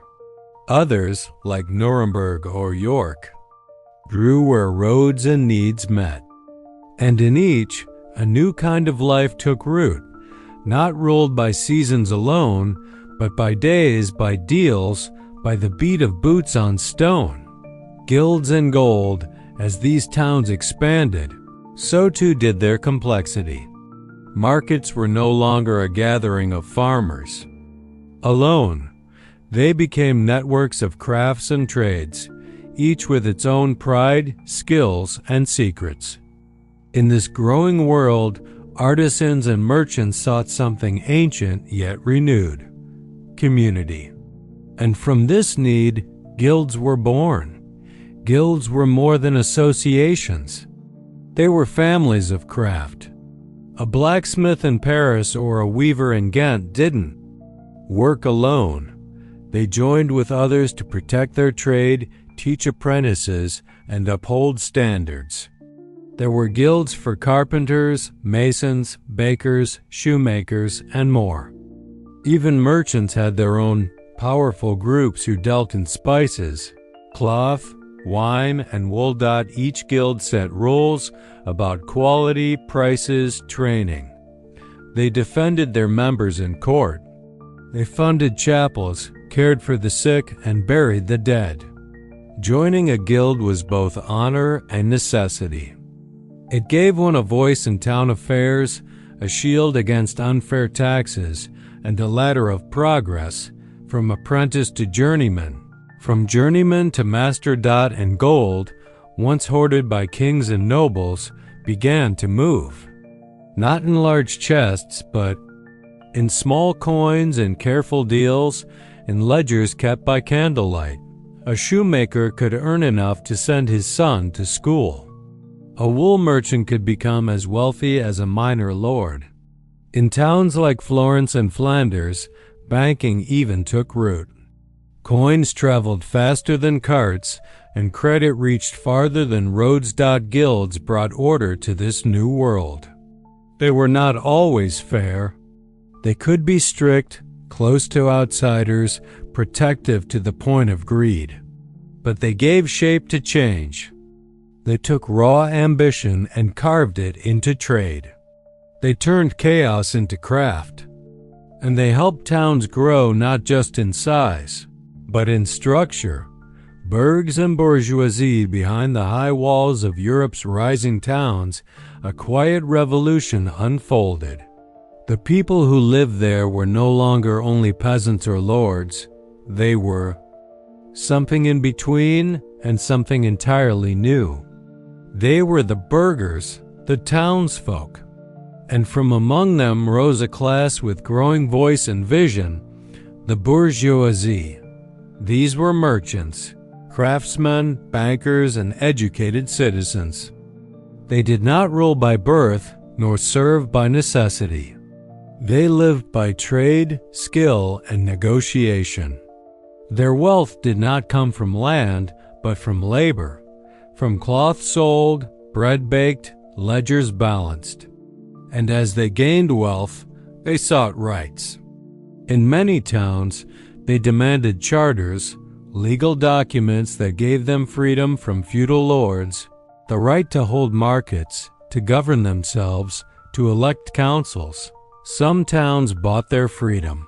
Others, like Nuremberg or York, grew where roads and needs met. And in each, a new kind of life took root, not ruled by seasons alone, but by days, by deals, by the beat of boots on stone. Guilds and gold, as these towns expanded, so too did their complexity. Markets were no longer a gathering of farmers alone. They became networks of crafts and trades, each with its own pride, skills, and secrets. In this growing world, artisans and merchants sought something ancient yet renewed: community. And from this need, guilds were born. Guilds were more than associations. They were families of craft. A blacksmith in Paris or a weaver in Ghent didn't work alone. They joined with others to protect their trade, teach apprentices, and uphold standards. There were guilds for carpenters, masons, bakers, shoemakers, and more. Even merchants had their own powerful groups who dealt in spices, cloth, wine, and wool. Each guild set rules about quality, prices, training. They defended their members in court. They funded chapels, cared for the sick, and buried the dead. Joining a guild was both honor and necessity. It gave one a voice in town affairs, a shield against unfair taxes, and a ladder of progress from apprentice to journeyman, from journeyman to master. And gold, once hoarded by kings and nobles, began to move. Not in large chests, but in small coins and careful deals, in ledgers kept by candlelight. A shoemaker could earn enough to send his son to school. A wool merchant could become as wealthy as a minor lord. In towns like Florence and Flanders, banking even took root. Coins traveled faster than carts, and credit reached farther than roads. Guilds brought order to this new world. They were not always fair. They could be strict, close to outsiders, protective to the point of greed. But they gave shape to change. They took raw ambition and carved it into trade. They turned chaos into craft. And they helped towns grow not just in size, but in structure. Burghs and bourgeoisie behind the high walls of Europe's rising towns, a quiet revolution unfolded. The people who lived there were no longer only peasants or lords. They were something in between and something entirely new. They were the burghers, the townsfolk. And from among them rose a class with growing voice and vision, the bourgeoisie. These were merchants, craftsmen, bankers, and educated citizens. They did not rule by birth, nor serve by necessity. They lived by trade, skill, and negotiation. Their wealth did not come from land, but from labor, from cloth sold, bread baked, ledgers balanced. And as they gained wealth, they sought rights. In many towns, they demanded charters, legal documents that gave them freedom from feudal lords, the right to hold markets, to govern themselves, to elect councils. Some towns bought their freedom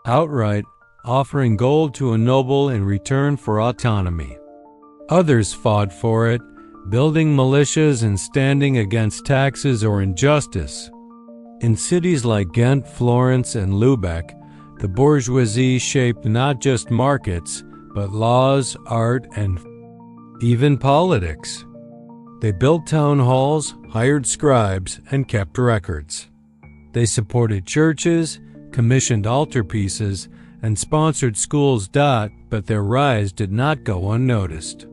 outright, offering gold to a noble in return for autonomy. Others fought for it, building militias and standing against taxes or injustice. In cities like Ghent, Florence, and Lubeck, the bourgeoisie shaped not just markets, but laws, art, and even politics. They built town halls, hired scribes, and kept records. They supported churches, commissioned altarpieces, and sponsored schools. But their rise did not go unnoticed.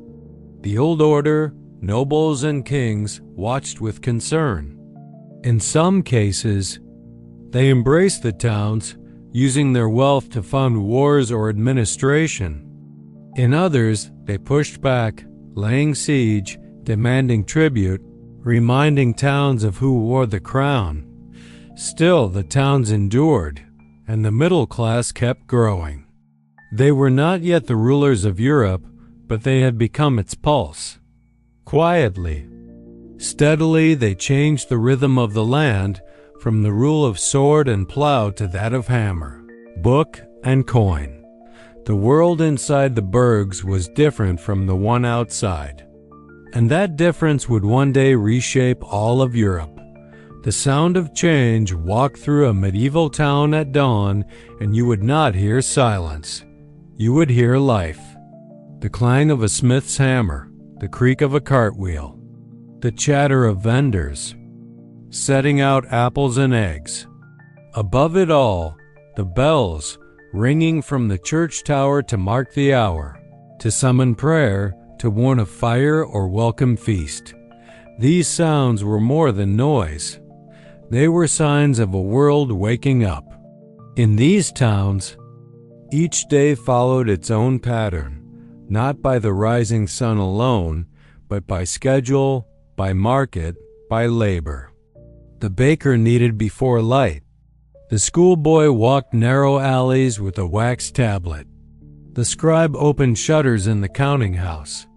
The old order, nobles and kings, watched with concern. In some cases, they embraced the towns, using their wealth to fund wars or administration. In others, they pushed back, laying siege, demanding tribute, reminding towns of who wore the crown. Still, the towns endured, and the middle class kept growing. They were not yet the rulers of Europe, but they had become its pulse. Quietly, steadily, they changed the rhythm of the land from the rule of sword and plow to that of hammer, book, and coin. The world inside the burghs was different from the one outside. And that difference would one day reshape all of Europe. The sound of change walked through a medieval town at dawn, and you would not hear silence. You would hear life. The clang of a smith's hammer, the creak of a cartwheel, the chatter of vendors, setting out apples and eggs. Above it all, the bells, ringing from the church tower to mark the hour, to summon prayer, to warn of fire or welcome feast. These sounds were more than noise. They were signs of a world waking up. In these towns, each day followed its own pattern, not by the rising sun alone, but by schedule, by market, by labor. The baker kneaded before light. The schoolboy walked narrow alleys with a wax tablet. The scribe opened shutters in the counting house.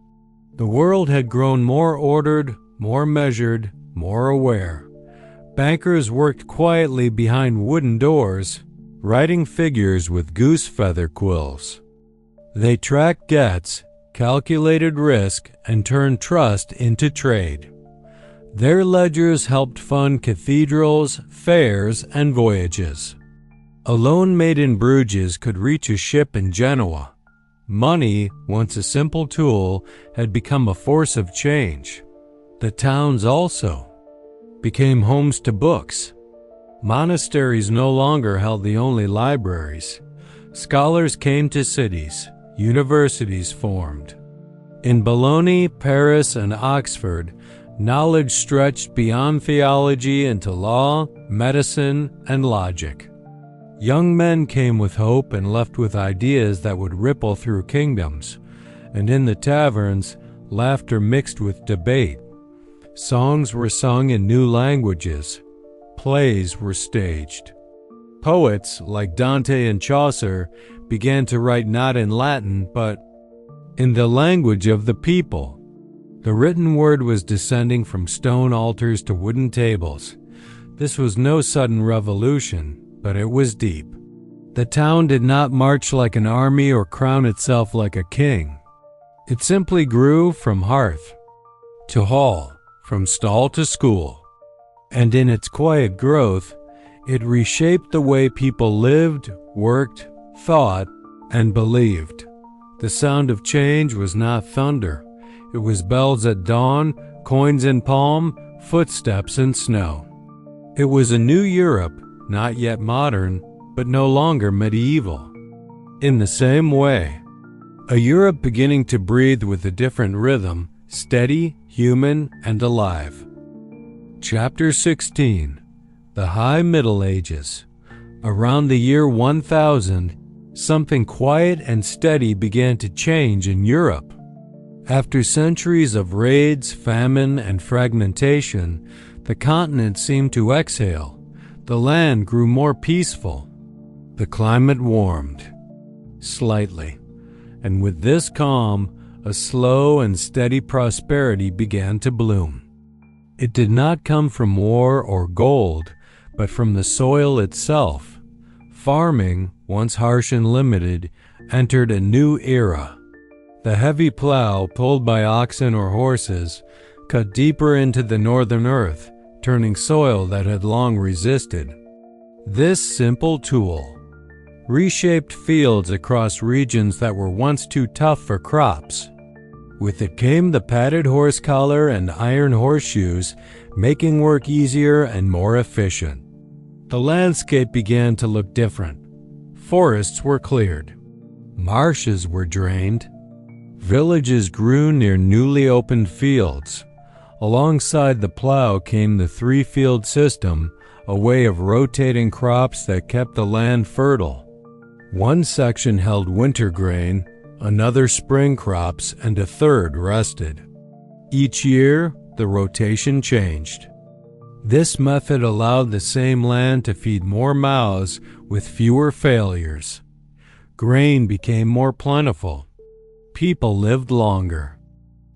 The world had grown more ordered, more measured, more aware. Bankers worked quietly behind wooden doors, writing figures with goose feather quills. They tracked debts, calculated risk, and turned trust into trade. Their ledgers helped fund cathedrals, fairs, and voyages. A loan made in Bruges could reach a ship in Genoa. Money, once a simple tool, had become a force of change. The towns also became homes to books. Monasteries no longer held the only libraries. Scholars came to cities. Universities formed. In Bologna, Paris, and Oxford, knowledge stretched beyond theology into law, medicine, and logic. Young men came with hope and left with ideas that would ripple through kingdoms, and in the taverns, laughter mixed with debate. Songs were sung in new languages. Plays were staged. Poets, like Dante and Chaucer, began to write not in Latin, but in the language of the people. The written word was descending from stone altars to wooden tables. This was no sudden revolution, but it was deep. The town did not march like an army or crown itself like a king. It simply grew from hearth to hall, from stall to school. And in its quiet growth, it reshaped the way people lived, worked, thought, and believed. The sound of change was not thunder. It was bells at dawn, coins in palm, footsteps in snow. It was a new Europe, not yet modern, but no longer medieval. In the same way, a Europe beginning to breathe with a different rhythm, steady, human, and alive. Chapter 16. The High Middle Ages. Around the year 1000, something quiet and steady began to change in Europe. After centuries of raids, famine, and fragmentation, the continent seemed to exhale. The land grew more peaceful. The climate warmed slightly, and with this calm, a slow and steady prosperity began to bloom. It did not come from war or gold, but from the soil itself. Farming, once harsh and limited, entered a new era. The heavy plow, pulled by oxen or horses, cut deeper into the northern earth, turning soil that had long resisted. This simple tool reshaped fields across regions that were once too tough for crops. With it came the padded horse collar and iron horseshoes, making work easier and more efficient. The landscape began to look different. Forests were cleared. Marshes were drained. Villages grew near newly opened fields. Alongside the plow came the three-field system, a way of rotating crops that kept the land fertile. One section held winter grain, another spring crops, and a third rested. Each year, the rotation changed. This method allowed the same land to feed more mouths with fewer failures. Grain became more plentiful. People lived longer.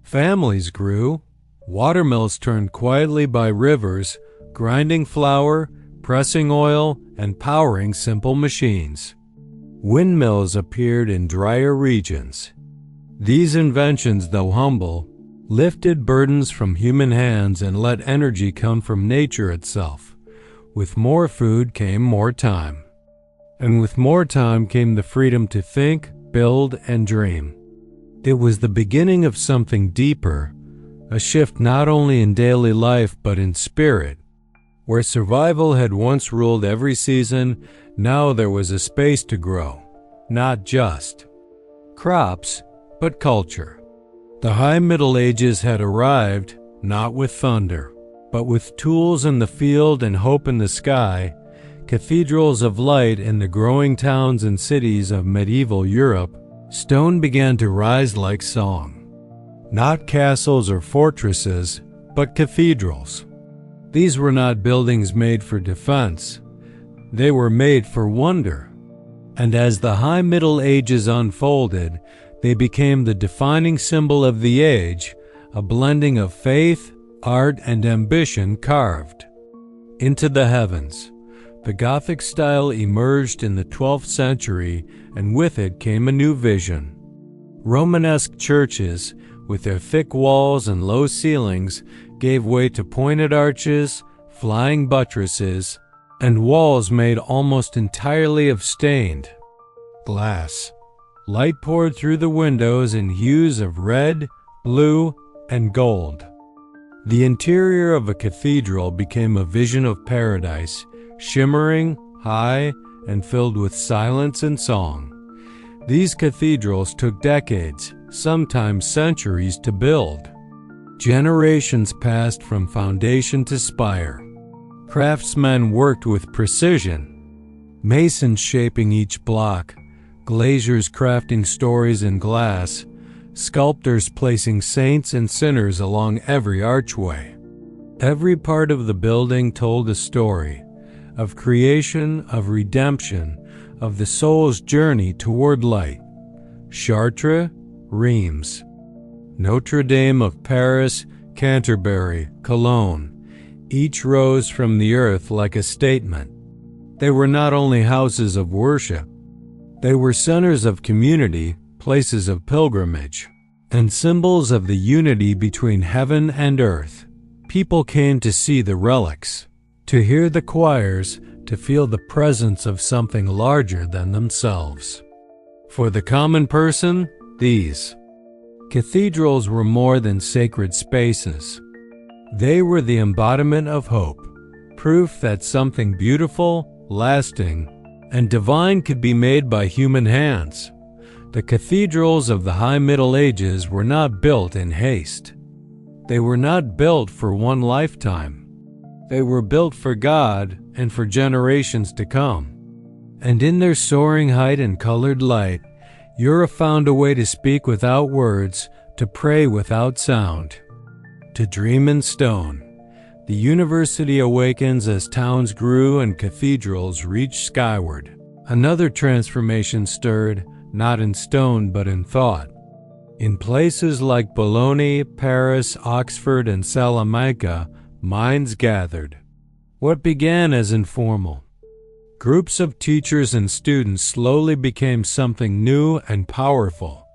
Families grew. Watermills turned quietly by rivers, grinding flour, pressing oil, and powering simple machines. Windmills appeared in drier regions. These inventions, though humble, lifted burdens from human hands and let energy come from nature itself. With more food came more time. And with more time came the freedom to think, build, and dream. It was the beginning of something deeper, a shift not only in daily life but in spirit. Where survival had once ruled every season, now there was a space to grow, not just crops, but culture. The High Middle Ages had arrived, not with thunder, but with tools in the field and hope in the sky. cathedrals of light in the growing towns and cities of medieval Europe, stone began to rise like song. Not castles or fortresses, but cathedrals. These were not buildings made for defense. They were made for wonder. And as the High Middle Ages unfolded, they became the defining symbol of the age, a blending of faith, art, and ambition carved into the heavens. The Gothic style emerged in the 12th century, and with it came a new vision. Romanesque churches, with their thick walls and low ceilings, gave way to pointed arches, flying buttresses, and walls made almost entirely of stained glass. Light poured through the windows in hues of red, blue, and gold. The interior of a cathedral became a vision of paradise, shimmering, high, and filled with silence and song. These cathedrals took decades, sometimes centuries, to build. Generations passed from foundation to spire. Craftsmen worked with precision, masons shaping each block, glaziers crafting stories in glass, sculptors placing saints and sinners along every archway. Every part of the building told a story of creation, of redemption, of the soul's journey toward light. Chartres, Reims, Notre Dame of Paris, Canterbury, Cologne, each rose from the earth like a statement. They were not only houses of worship, they were centers of community, places of pilgrimage, and symbols of the unity between heaven and earth. People came to see the relics, to hear the choirs, to feel the presence of something larger than themselves. For the common person, these cathedrals were more than sacred spaces. They were the embodiment of hope, proof that something beautiful, lasting, and divine could be made by human hands. The cathedrals of the High Middle Ages were not built in haste. They were not built for one lifetime. They were built for God and for generations to come. And in their soaring height and colored light, Europe found a way to speak without words, to pray without sound, to dream in stone. The university awakens as towns grew and cathedrals reached skyward. Another transformation stirred, not in stone but in thought. In places like Bologna, Paris, Oxford, and Salamanca, minds gathered. What began as informal groups of teachers and students slowly became something new and powerful.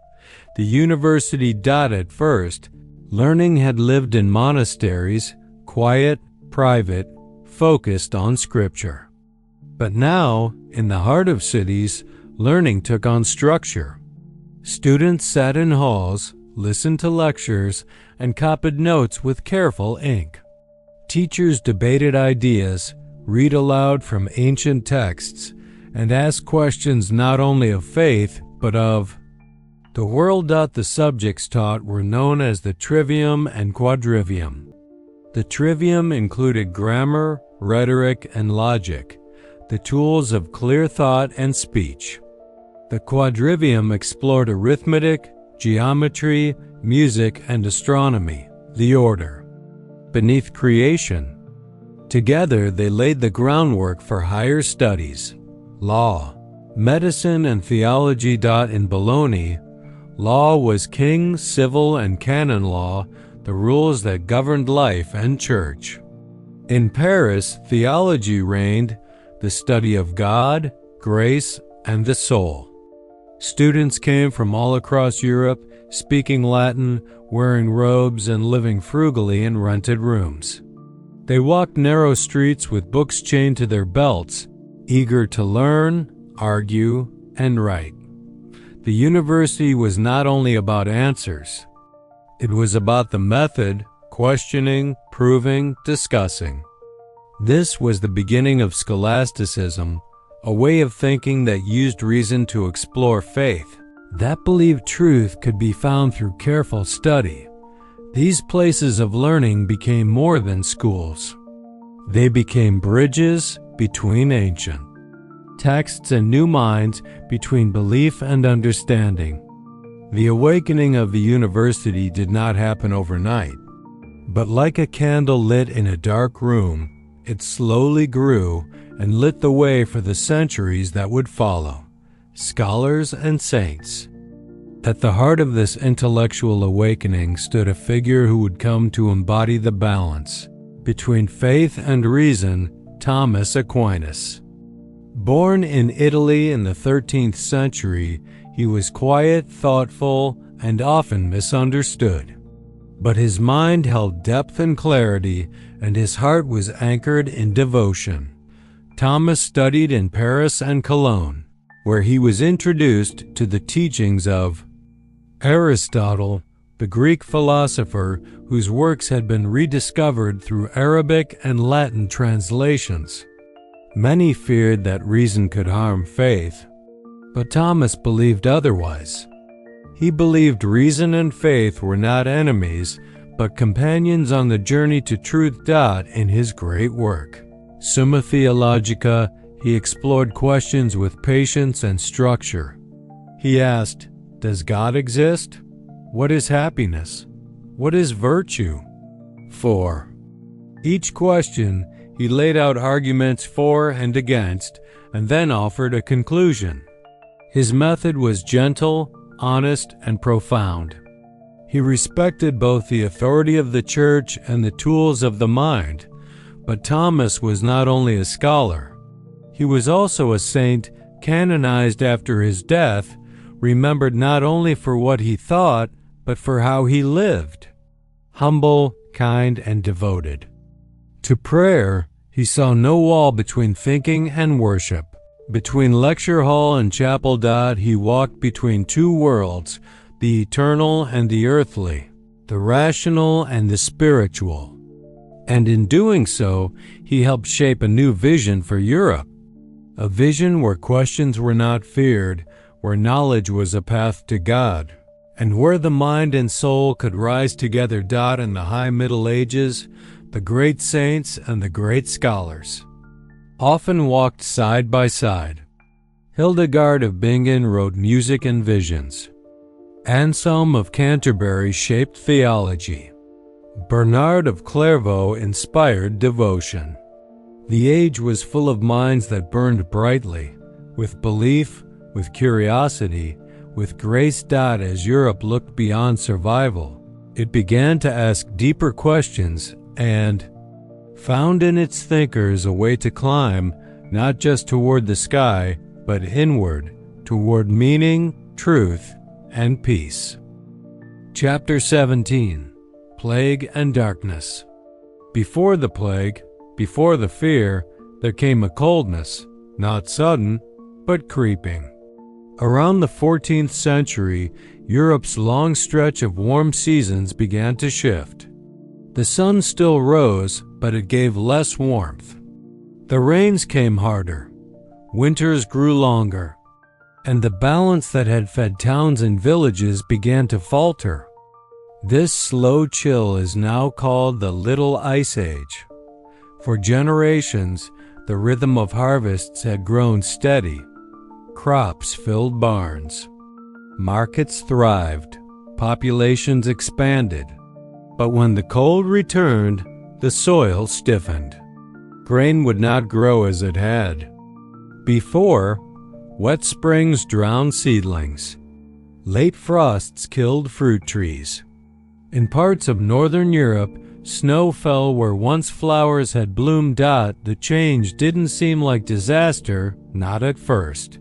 The university at first, learning had lived in monasteries, quiet, private, focused on scripture. But now, in the heart of cities, learning took on structure. Students sat in halls, listened to lectures, and copied notes with careful ink. Teachers debated ideas, read aloud from ancient texts, and asked questions not only of faith, but of the world. The subjects taught were known as the trivium and quadrivium. The trivium included grammar, rhetoric, and logic, the tools of clear thought and speech. The quadrivium explored arithmetic, geometry, music, and astronomy, the order beneath creation. Together they laid the groundwork for higher studies, law, medicine, and theology. In Bologna, law was king, civil, and canon law, the rules that governed life and church. In Paris, theology reigned, the study of God, grace, and the soul. Students came from all across Europe, speaking Latin, wearing robes, and living frugally in rented rooms. They walked narrow streets with books chained to their belts, eager to learn, argue, and write. The university was not only about answers. It was about the method, questioning, proving, discussing. This was the beginning of scholasticism, a way of thinking that used reason to explore faith, that believed truth could be found through careful study. These places of learning became more than schools. They became bridges between ancient texts and new minds, between belief and understanding. The awakening of the university did not happen overnight, but like a candle lit in a dark room, it slowly grew and lit the way for the centuries that would follow, scholars and saints. At the heart of this intellectual awakening stood a figure who would come to embody the balance between faith and reason, Thomas Aquinas. Born in Italy in the 13th century, he was quiet, thoughtful, and often misunderstood. But his mind held depth and clarity, and his heart was anchored in devotion. Thomas studied in Paris and Cologne, where he was introduced to the teachings of Aristotle, the Greek philosopher whose works had been rediscovered through Arabic and Latin translations. Many feared that reason could harm faith, but Thomas believed otherwise. He believed reason and faith were not enemies, but companions on the journey to truth. In his great work, Summa Theologica, he explored questions with patience and structure. He asked, does God exist? What is happiness? What is virtue? For each question, he laid out arguments for and against, and then offered a conclusion. His method was gentle, honest, and profound. He respected both the authority of the church and the tools of the mind, but Thomas was not only a scholar. He was also a saint, canonized after his death, remembered not only for what he thought, but for how he lived. Humble, kind, and devoted. To prayer, he saw no wall between thinking and worship. Between lecture hall and chapel. He walked between two worlds, the eternal and the earthly, the rational and the spiritual. And in doing so, he helped shape a new vision for Europe. A vision where questions were not feared, where knowledge was a path to God, and where the mind and soul could rise together. In the High Middle Ages, the great saints and the great scholars often walked side by side. Hildegard of Bingen wrote music and visions. Anselm of Canterbury shaped theology. Bernard of Clairvaux inspired devotion. The age was full of minds that burned brightly, with belief, with curiosity, with grace. As Europe looked beyond survival, it began to ask deeper questions and found in its thinkers a way to climb, not just toward the sky, but inward, toward meaning, truth, and peace. Chapter 17. Plague and Darkness. Before the plague, before the fear, there came a coldness, not sudden, but creeping. Around the 14th century, Europe's long stretch of warm seasons began to shift. The sun still rose, but it gave less warmth. The rains came harder. Winters grew longer. And the balance that had fed towns and villages began to falter. This slow chill is now called the Little Ice Age. For generations, the rhythm of harvests had grown steady. Crops filled barns. Markets thrived. Populations expanded. But when the cold returned, the soil stiffened. Grain would not grow as it had before. Wet springs drowned seedlings. Late frosts killed fruit trees. In parts of northern Europe, snow fell where once flowers had bloomed. The change didn't seem like disaster, not at first.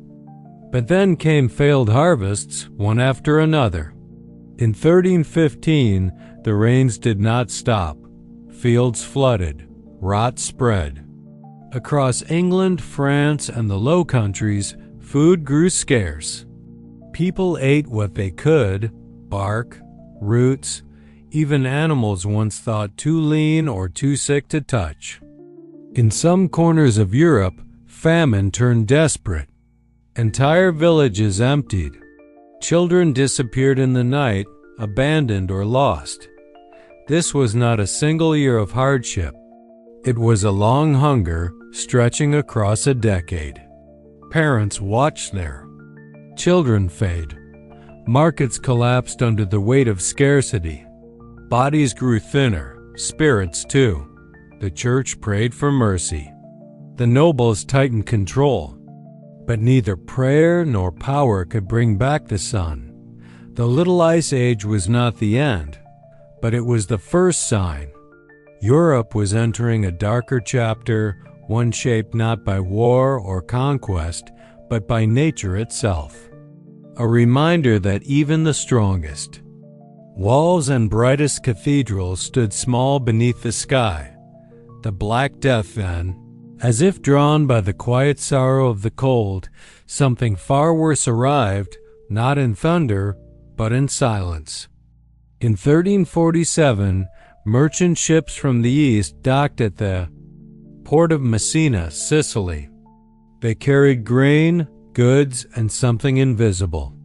But then came failed harvests, one after another. In 1315, the rains did not stop. Fields flooded. Rot spread. Across England, France, and the Low Countries, food grew scarce. People ate what they could, bark, roots, even animals once thought too lean or too sick to touch. In some corners of Europe, famine turned desperate. Entire villages emptied. Children disappeared in the night, abandoned or lost. This was not a single year of hardship. It was a long hunger stretching across a decade. Parents watched their children fade. Markets collapsed under the weight of scarcity. Bodies grew thinner, spirits too. The church prayed for mercy. The nobles tightened control. But neither prayer nor power could bring back the sun. The Little Ice Age was not the end, but it was the first sign. Europe was entering a darker chapter, one shaped not by war or conquest, but by nature itself. A reminder that even the strongest walls and brightest cathedrals stood small beneath the sky. The Black Death then, as if drawn by the quiet sorrow of the cold, something far worse arrived, not in thunder, but in silence. In 1347, merchant ships from the east docked at the port of Messina, Sicily. They carried grain, goods, and something invisible,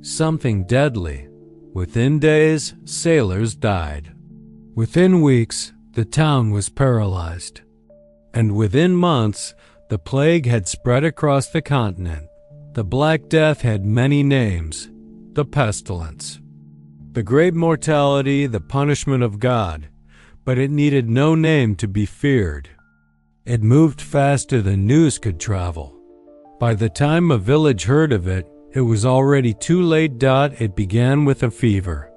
something deadly. Within days, sailors died. Within weeks, the town was paralyzed. And within months, the plague had spread across the continent. The Black Death had many names. The pestilence, the great mortality, the punishment of God, but it needed no name to be feared. It moved faster than news could travel. By the time a village heard of it, it was already too late. It began with a fever,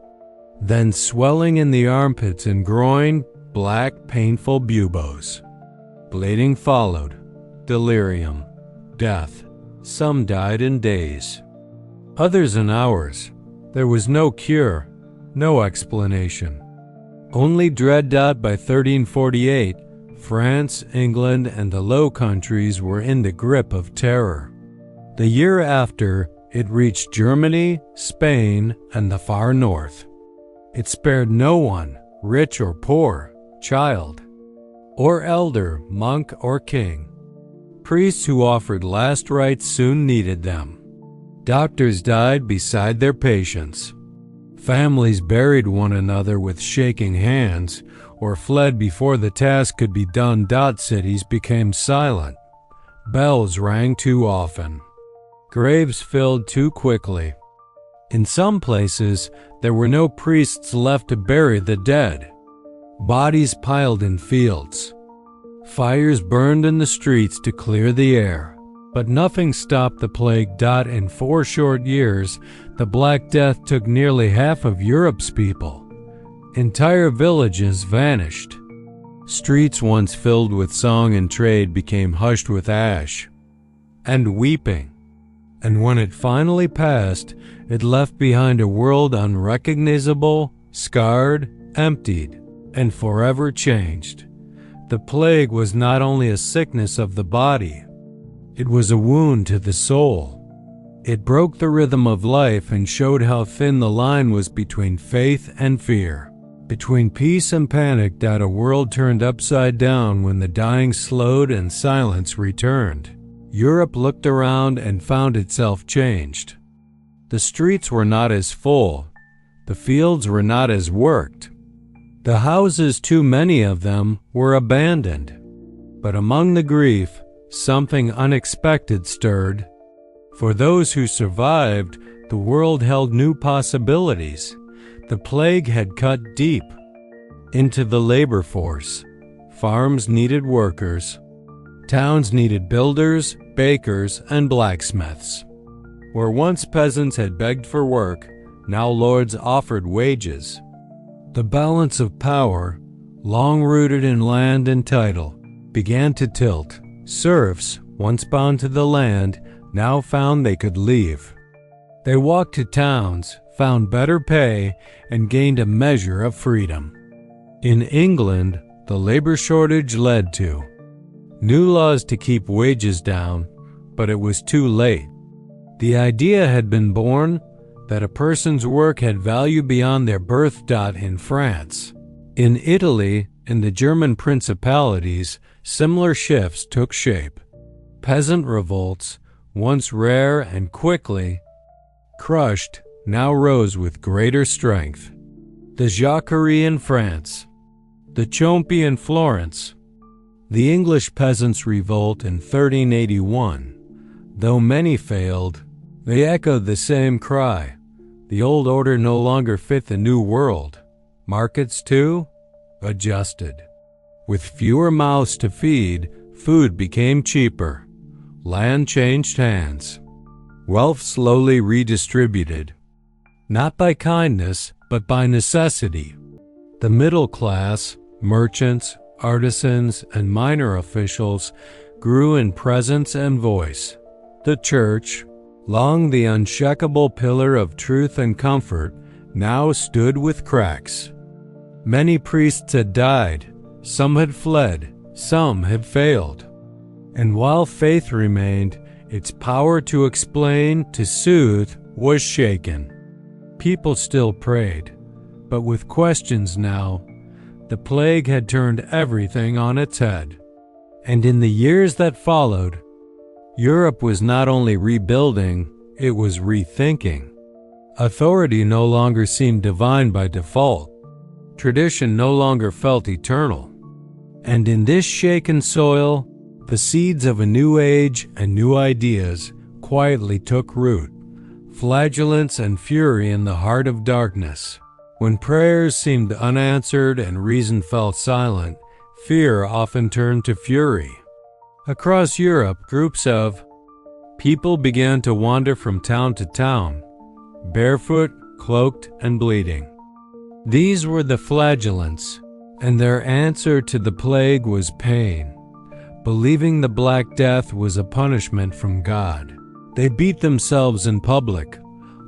then swelling in the armpits and groin, black, painful buboes. Bleeding followed, delirium, death. Some died in days, others in hours. There was no cure, no explanation. Only dread. By 1348, France, England, and the Low Countries were in the grip of terror. The year after, it reached Germany, Spain, and the far north. It spared no one, rich or poor, child or elder, monk or king. Priests who offered last rites soon needed them. Doctors died beside their patients. Families buried one another with shaking hands or fled before the task could be done. Cities became silent. Bells rang too often. Graves filled too quickly. In some places, there were no priests left to bury the dead. Bodies piled in fields. Fires burned in the streets to clear the air. But nothing stopped the plague. In 4 short years, the Black Death took nearly half of Europe's people. Entire villages vanished. Streets once filled with song and trade became hushed with ash and weeping. And when it finally passed, it left behind a world unrecognizable, scarred, emptied, and forever changed. The plague was not only a sickness of the body, it was a wound to the soul. It broke the rhythm of life and showed how thin the line was between faith and fear, between peace and panic. A world turned upside down when the dying slowed and silence returned. Europe looked around and found itself changed. The streets were not as full. The fields were not as worked. The houses, too many of them, were abandoned. But among the grief, something unexpected stirred. For those who survived, the world held new possibilities. The plague had cut deep into the labor force. Farms needed workers. Towns needed builders, bakers, and blacksmiths. Where once peasants had begged for work, now lords offered wages. The balance of power, long rooted in land and title, began to tilt. Serfs, once bound to the land, now found they could leave. They walked to towns, found better pay, and gained a measure of freedom. In England, the labor shortage led to new laws to keep wages down, but it was too late. The idea had been born that a person's work had value beyond their birth. In France, in Italy, in the German principalities, similar shifts took shape. Peasant revolts, once rare and quickly crushed, now rose with greater strength. The Jacquerie in France, the Chompi in Florence, The English peasants' revolt in 1381. Though many failed, they echoed the same cry. The old order no longer fit the new world. Markets, too, adjusted. With fewer mouths to feed, food became cheaper. Land changed hands. Wealth slowly redistributed. Not by kindness, but by necessity. The middle class, merchants, artisans, and minor officials grew in presence and voice. The church, long the unshakable pillar of truth and comfort, now stood with cracks. Many priests had died, some had fled, some had failed. And while faith remained, its power to explain, to soothe, was shaken. People still prayed, but with questions now. The plague had turned everything on its head. And in the years that followed, Europe was not only rebuilding, it was rethinking. Authority no longer seemed divine by default. Tradition no longer felt eternal. And in this shaken soil, the seeds of a new age and new ideas quietly took root. Flagellance and fury in the heart of darkness. When prayers seemed unanswered and reason fell silent, fear often turned to fury. Across Europe, groups of people began to wander from town to town, barefoot, cloaked, and bleeding. These were the flagellants, and their answer to the plague was pain, believing the Black Death was a punishment from God. They beat themselves in public,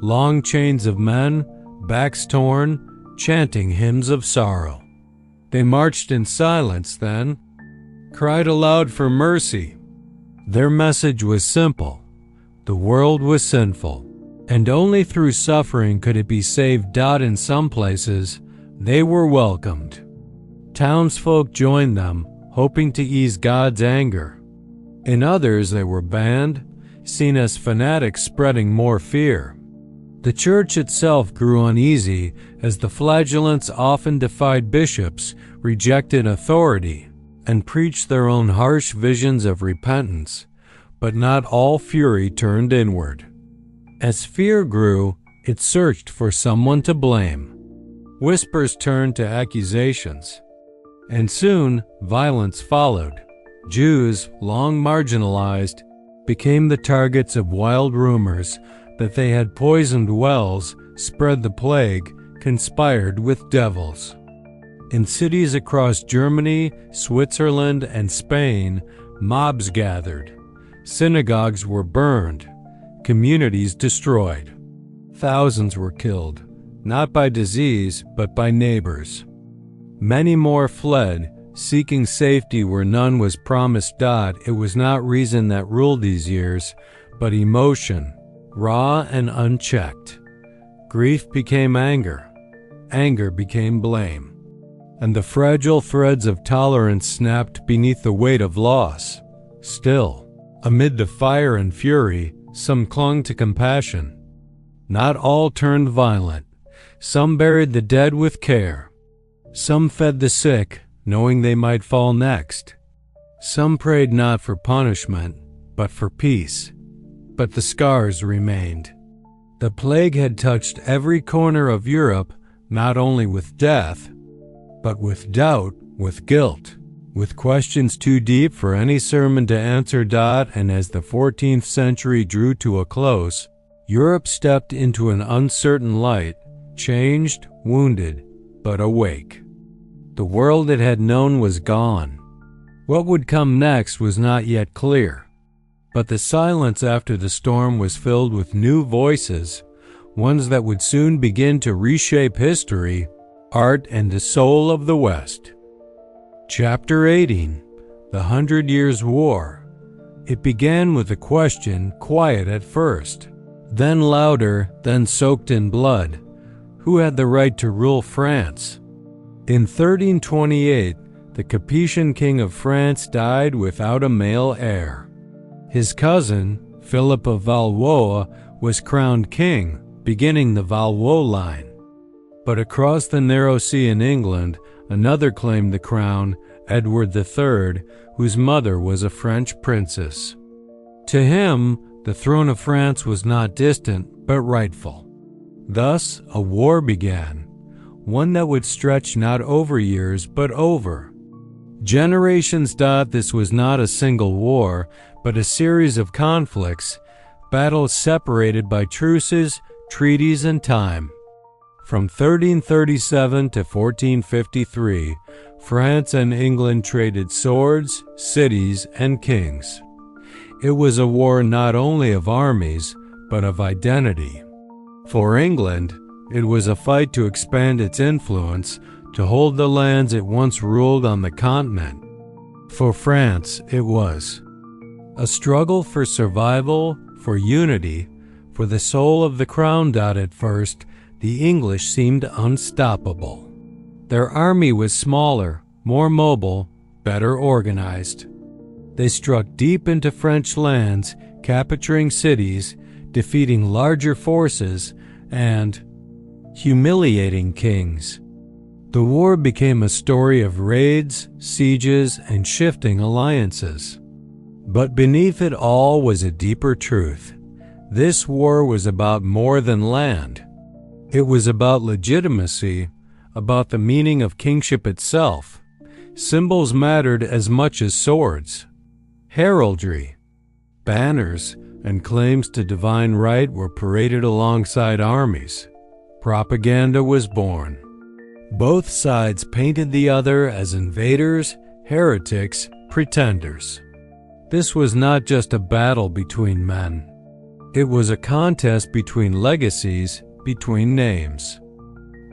long chains of men, backs torn, chanting hymns of sorrow. They marched in silence then, cried aloud for mercy. Their message was simple. The world was sinful, and only through suffering could it be saved. In some places, they were welcomed. Townsfolk joined them, hoping to ease God's anger. In others, they were banned, seen as fanatics spreading more fear. The church itself grew uneasy as the flagellants often defied bishops, rejected authority, and preached their own harsh visions of repentance. But not all fury turned inward. As fear grew, it searched for someone to blame. Whispers turned to accusations. And soon, violence followed. Jews, long marginalized, became the targets of wild rumors that they had poisoned wells, spread the plague, conspired with devils. In cities across Germany, Switzerland, and Spain, mobs gathered. Synagogues were burned, communities destroyed. Thousands were killed, not by disease, but by neighbors. Many more fled, seeking safety where none was promised. It was not reason that ruled these years, but emotion, raw and unchecked. Grief became anger. Anger became blame. And the fragile threads of tolerance snapped beneath the weight of loss. Still, amid the fire and fury, some clung to compassion. Not all turned violent. Some buried the dead with care. Some fed the sick, knowing they might fall next. Some prayed not for punishment, but for peace. But the scars remained. The plague had touched every corner of Europe, not only with death, but with doubt, with guilt, with questions too deep for any sermon to answer. And as the 14th century drew to a close, Europe stepped into an uncertain light, changed, wounded, but awake. The world it had known was gone. What would come next was not yet clear. But the silence after the storm was filled with new voices, ones that would soon begin to reshape history, art, and the soul of the West. Chapter 18. The 100 Years' War. It began with a question, quiet at first, then louder, then soaked in blood. Who had the right to rule France? In 1328, the Capetian king of France died without a male heir. His cousin, Philip of Valois, was crowned king, beginning the Valois line. But across the narrow sea in England, another claimed the crown, Edward III, whose mother was a French princess. To him, the throne of France was not distant, but rightful. Thus, a war began, one that would stretch not over years, but over. Generations thought this was not a single war, but a series of conflicts, battles separated by truces, treaties, and time. From 1337 to 1453, France and England traded swords, cities, and kings. It was a war not only of armies, but of identity. For England, it was a fight to expand its influence, to hold the lands it once ruled on the continent. For France, it was a struggle for survival, for unity, for the soul of the crown. At first, the English seemed unstoppable. Their army was smaller, more mobile, better organized. They struck deep into French lands, capturing cities, defeating larger forces, and humiliating kings. The war became a story of raids, sieges, and shifting alliances. But beneath it all was a deeper truth. This war was about more than land. It was about legitimacy, about the meaning of kingship itself. Symbols mattered as much as swords. Heraldry, banners, and claims to divine right were paraded alongside armies. Propaganda was born. Both sides painted the other as invaders, heretics, pretenders. This was not just a battle between men. It was a contest between legacies, between names.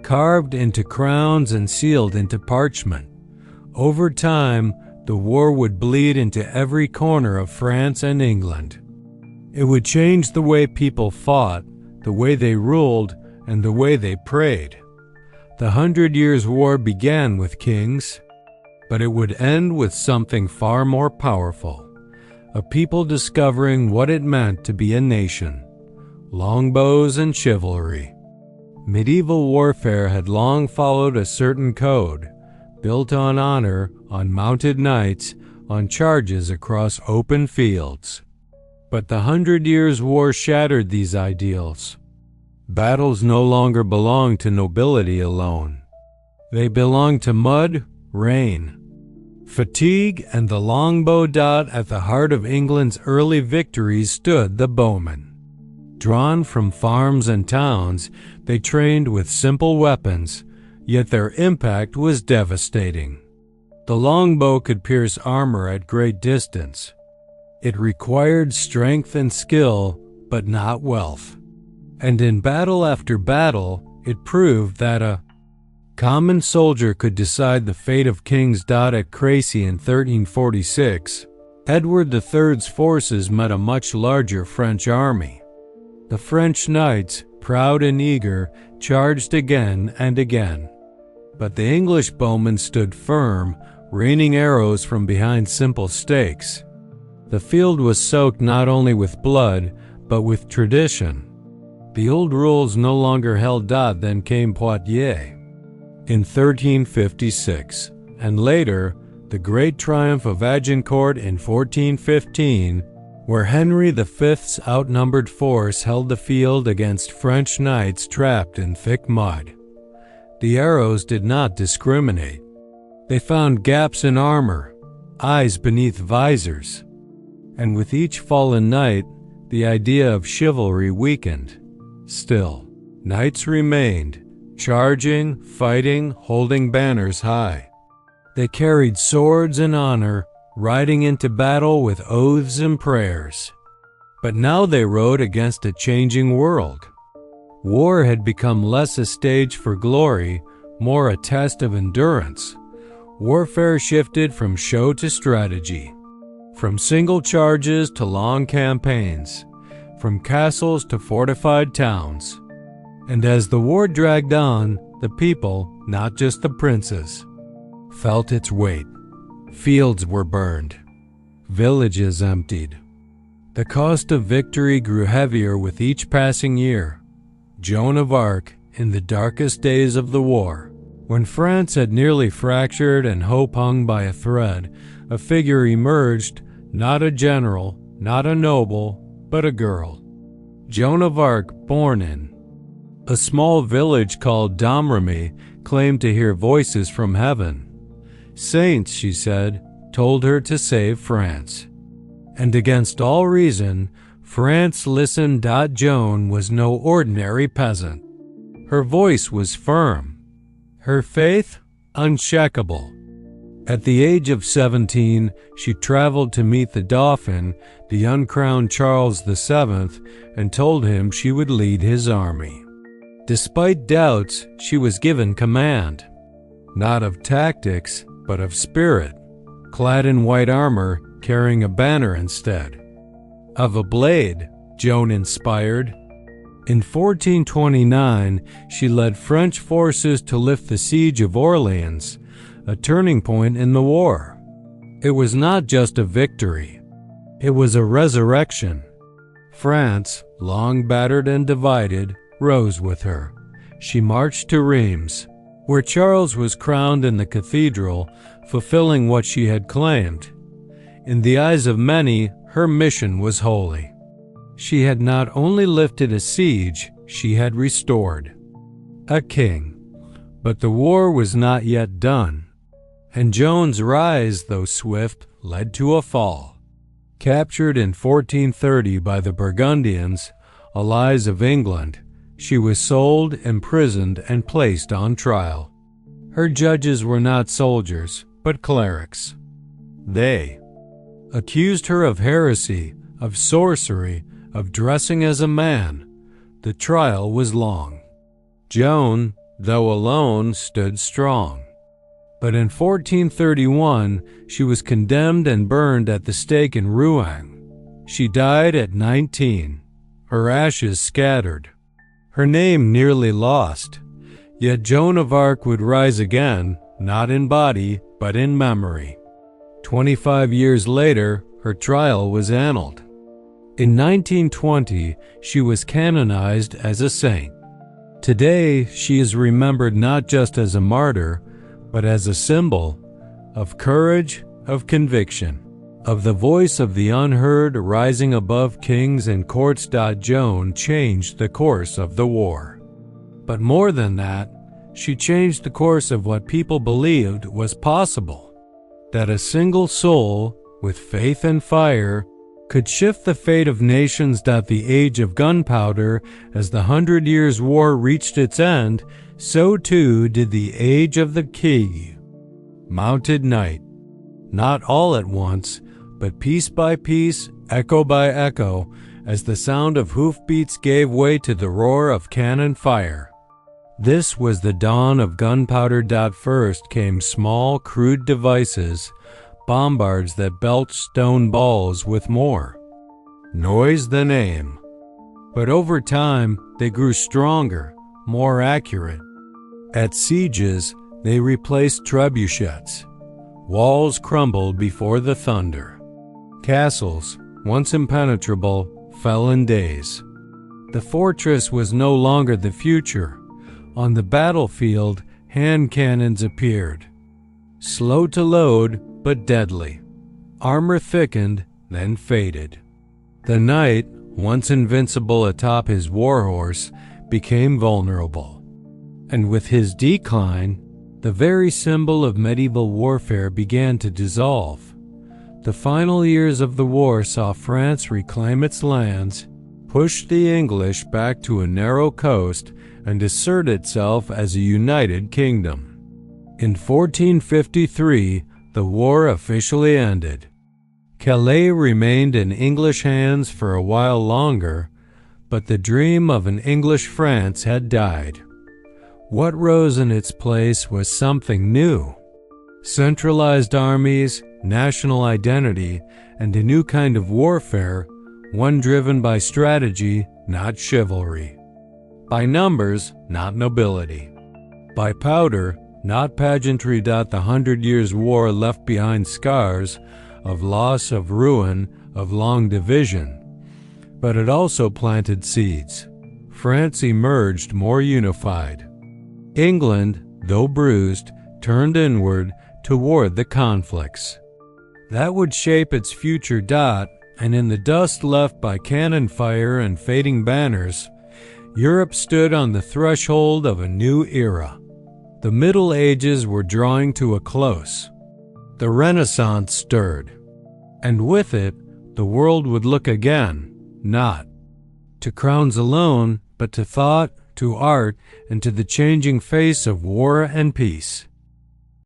Carved into crowns and sealed into parchment. Over time, the war would bleed into every corner of France and England. It would change the way people fought, the way they ruled, and the way they prayed. The 100 Years' War began with kings, but it would end with something far more powerful. A people discovering what it meant to be a nation. Longbows and chivalry. Medieval warfare had long followed a certain code, built on honor, on mounted knights, on charges across open fields. But the 100 Years' War shattered these ideals. Battles no longer belonged to nobility alone. They belonged to mud, rain, fatigue, and the longbow. At the heart of England's early victories stood the bowmen. Drawn from farms and towns, they trained with simple weapons, yet their impact was devastating. The longbow could pierce armor at great distance. It required strength and skill, but not wealth. And in battle after battle, it proved that a common soldier could decide the fate of kings. At Crecy in 1346, Edward III's forces met a much larger French army. The French knights, proud and eager, charged again and again. But the English bowmen stood firm, raining arrows from behind simple stakes. The field was soaked not only with blood, but with tradition. The old rules no longer held. Then came Poitiers in 1356, and later, the great triumph of Agincourt in 1415, where Henry V's outnumbered force held the field against French knights trapped in thick mud. The arrows did not discriminate. They found gaps in armor, eyes beneath visors. And with each fallen knight, the idea of chivalry weakened. Still, knights remained, charging, fighting, holding banners high. They carried swords and honor, riding into battle with oaths and prayers. But now they rode against a changing world. War had become less a stage for glory, more a test of endurance. Warfare shifted from show to strategy, from single charges to long campaigns, from castles to fortified towns. And as the war dragged on, the people, not just the princes, felt its weight. Fields were burned, villages emptied. The cost of victory grew heavier with each passing year. Joan of Arc, in the darkest days of the war, When France had nearly fractured and hope hung by a thread, a figure emerged, not a general, not a noble, but a girl. Joan of Arc, born in a small village called Domremy, claimed to hear voices from heaven. Saints, she said, told her to save France. And against all reason, France listened. Joan was no ordinary peasant. Her voice was firm, her faith unshakable. At the age of 17, she traveled to meet the Dauphin, the uncrowned Charles VII, and told him she would lead his army. Despite doubts, she was given command, not of tactics, but of spirit, clad in white armor, carrying a banner instead of a blade, Joan inspired. In 1429, she led French forces to lift the siege of Orleans, a turning point in the war. It was not just a victory, it was a resurrection. France, long battered and divided, rose with her. She marched to Reims, where Charles was crowned in the cathedral, fulfilling what she had claimed. In the eyes of many, her mission was holy. She had not only lifted a siege, she had restored a king. But the war was not yet done, and Joan's rise, though swift, led to a fall. Captured in 1430 by the Burgundians, allies of England, she was sold, imprisoned, and placed on trial. Her judges were not soldiers, but clerics. They accused her of heresy, of sorcery, of dressing as a man. The trial was long. Joan, though alone, stood strong. But in 1431, she was condemned and burned at the stake in Rouen. She died at 19, her ashes scattered, her name nearly lost. Yet Joan of Arc would rise again, not in body, but in memory. 25 years later, her trial was annaled. In 1920, she was canonized as a saint. Today, she is remembered not just as a martyr, but as a symbol of courage, of conviction, of the voice of the unheard rising above kings and courts. Joan changed the course of the war. But more than that, she changed the course of what people believed was possible, that a single soul, with faith and fire, could shift the fate of nations. The age of gunpowder, as the 100 Years' War reached its end, so too did the age of the key. Mounted knight, not all at once, but piece by piece, echo by echo, as the sound of hoofbeats gave way to the roar of cannon fire. This was the dawn of gunpowder. First came small, crude devices, bombards that belched stone balls with more noise than aim. But over time, they grew stronger, more accurate. At sieges, they replaced trebuchets. Walls crumbled before the thunder. Castles, once impenetrable, fell in days. The fortress was no longer the future. On the battlefield, hand cannons appeared. Slow to load, but deadly. Armor thickened, then faded. The knight, once invincible atop his warhorse, became vulnerable. And with his decline, the very symbol of medieval warfare began to dissolve. The final years of the war saw France reclaim its lands, push the English back to a narrow coast, and assert itself as a united kingdom. In 1453, the war officially ended. Calais remained in English hands for a while longer, but the dream of an English France had died. What rose in its place was something new. Centralized armies, national identity, and a new kind of warfare, one driven by strategy, not chivalry. By numbers, not nobility. By powder, not pageantry. The 100 Years' War left behind scars of loss, of ruin, of long division. But it also planted seeds. France emerged more unified. England, though bruised, turned inward toward the conflicts that would shape its future. And in the dust left by cannon fire and fading banners, Europe stood on the threshold of a new era. The Middle Ages were drawing to a close. The Renaissance stirred, and with it, the world would look again, not to crowns alone, but to thought, to art, and to the changing face of war and peace.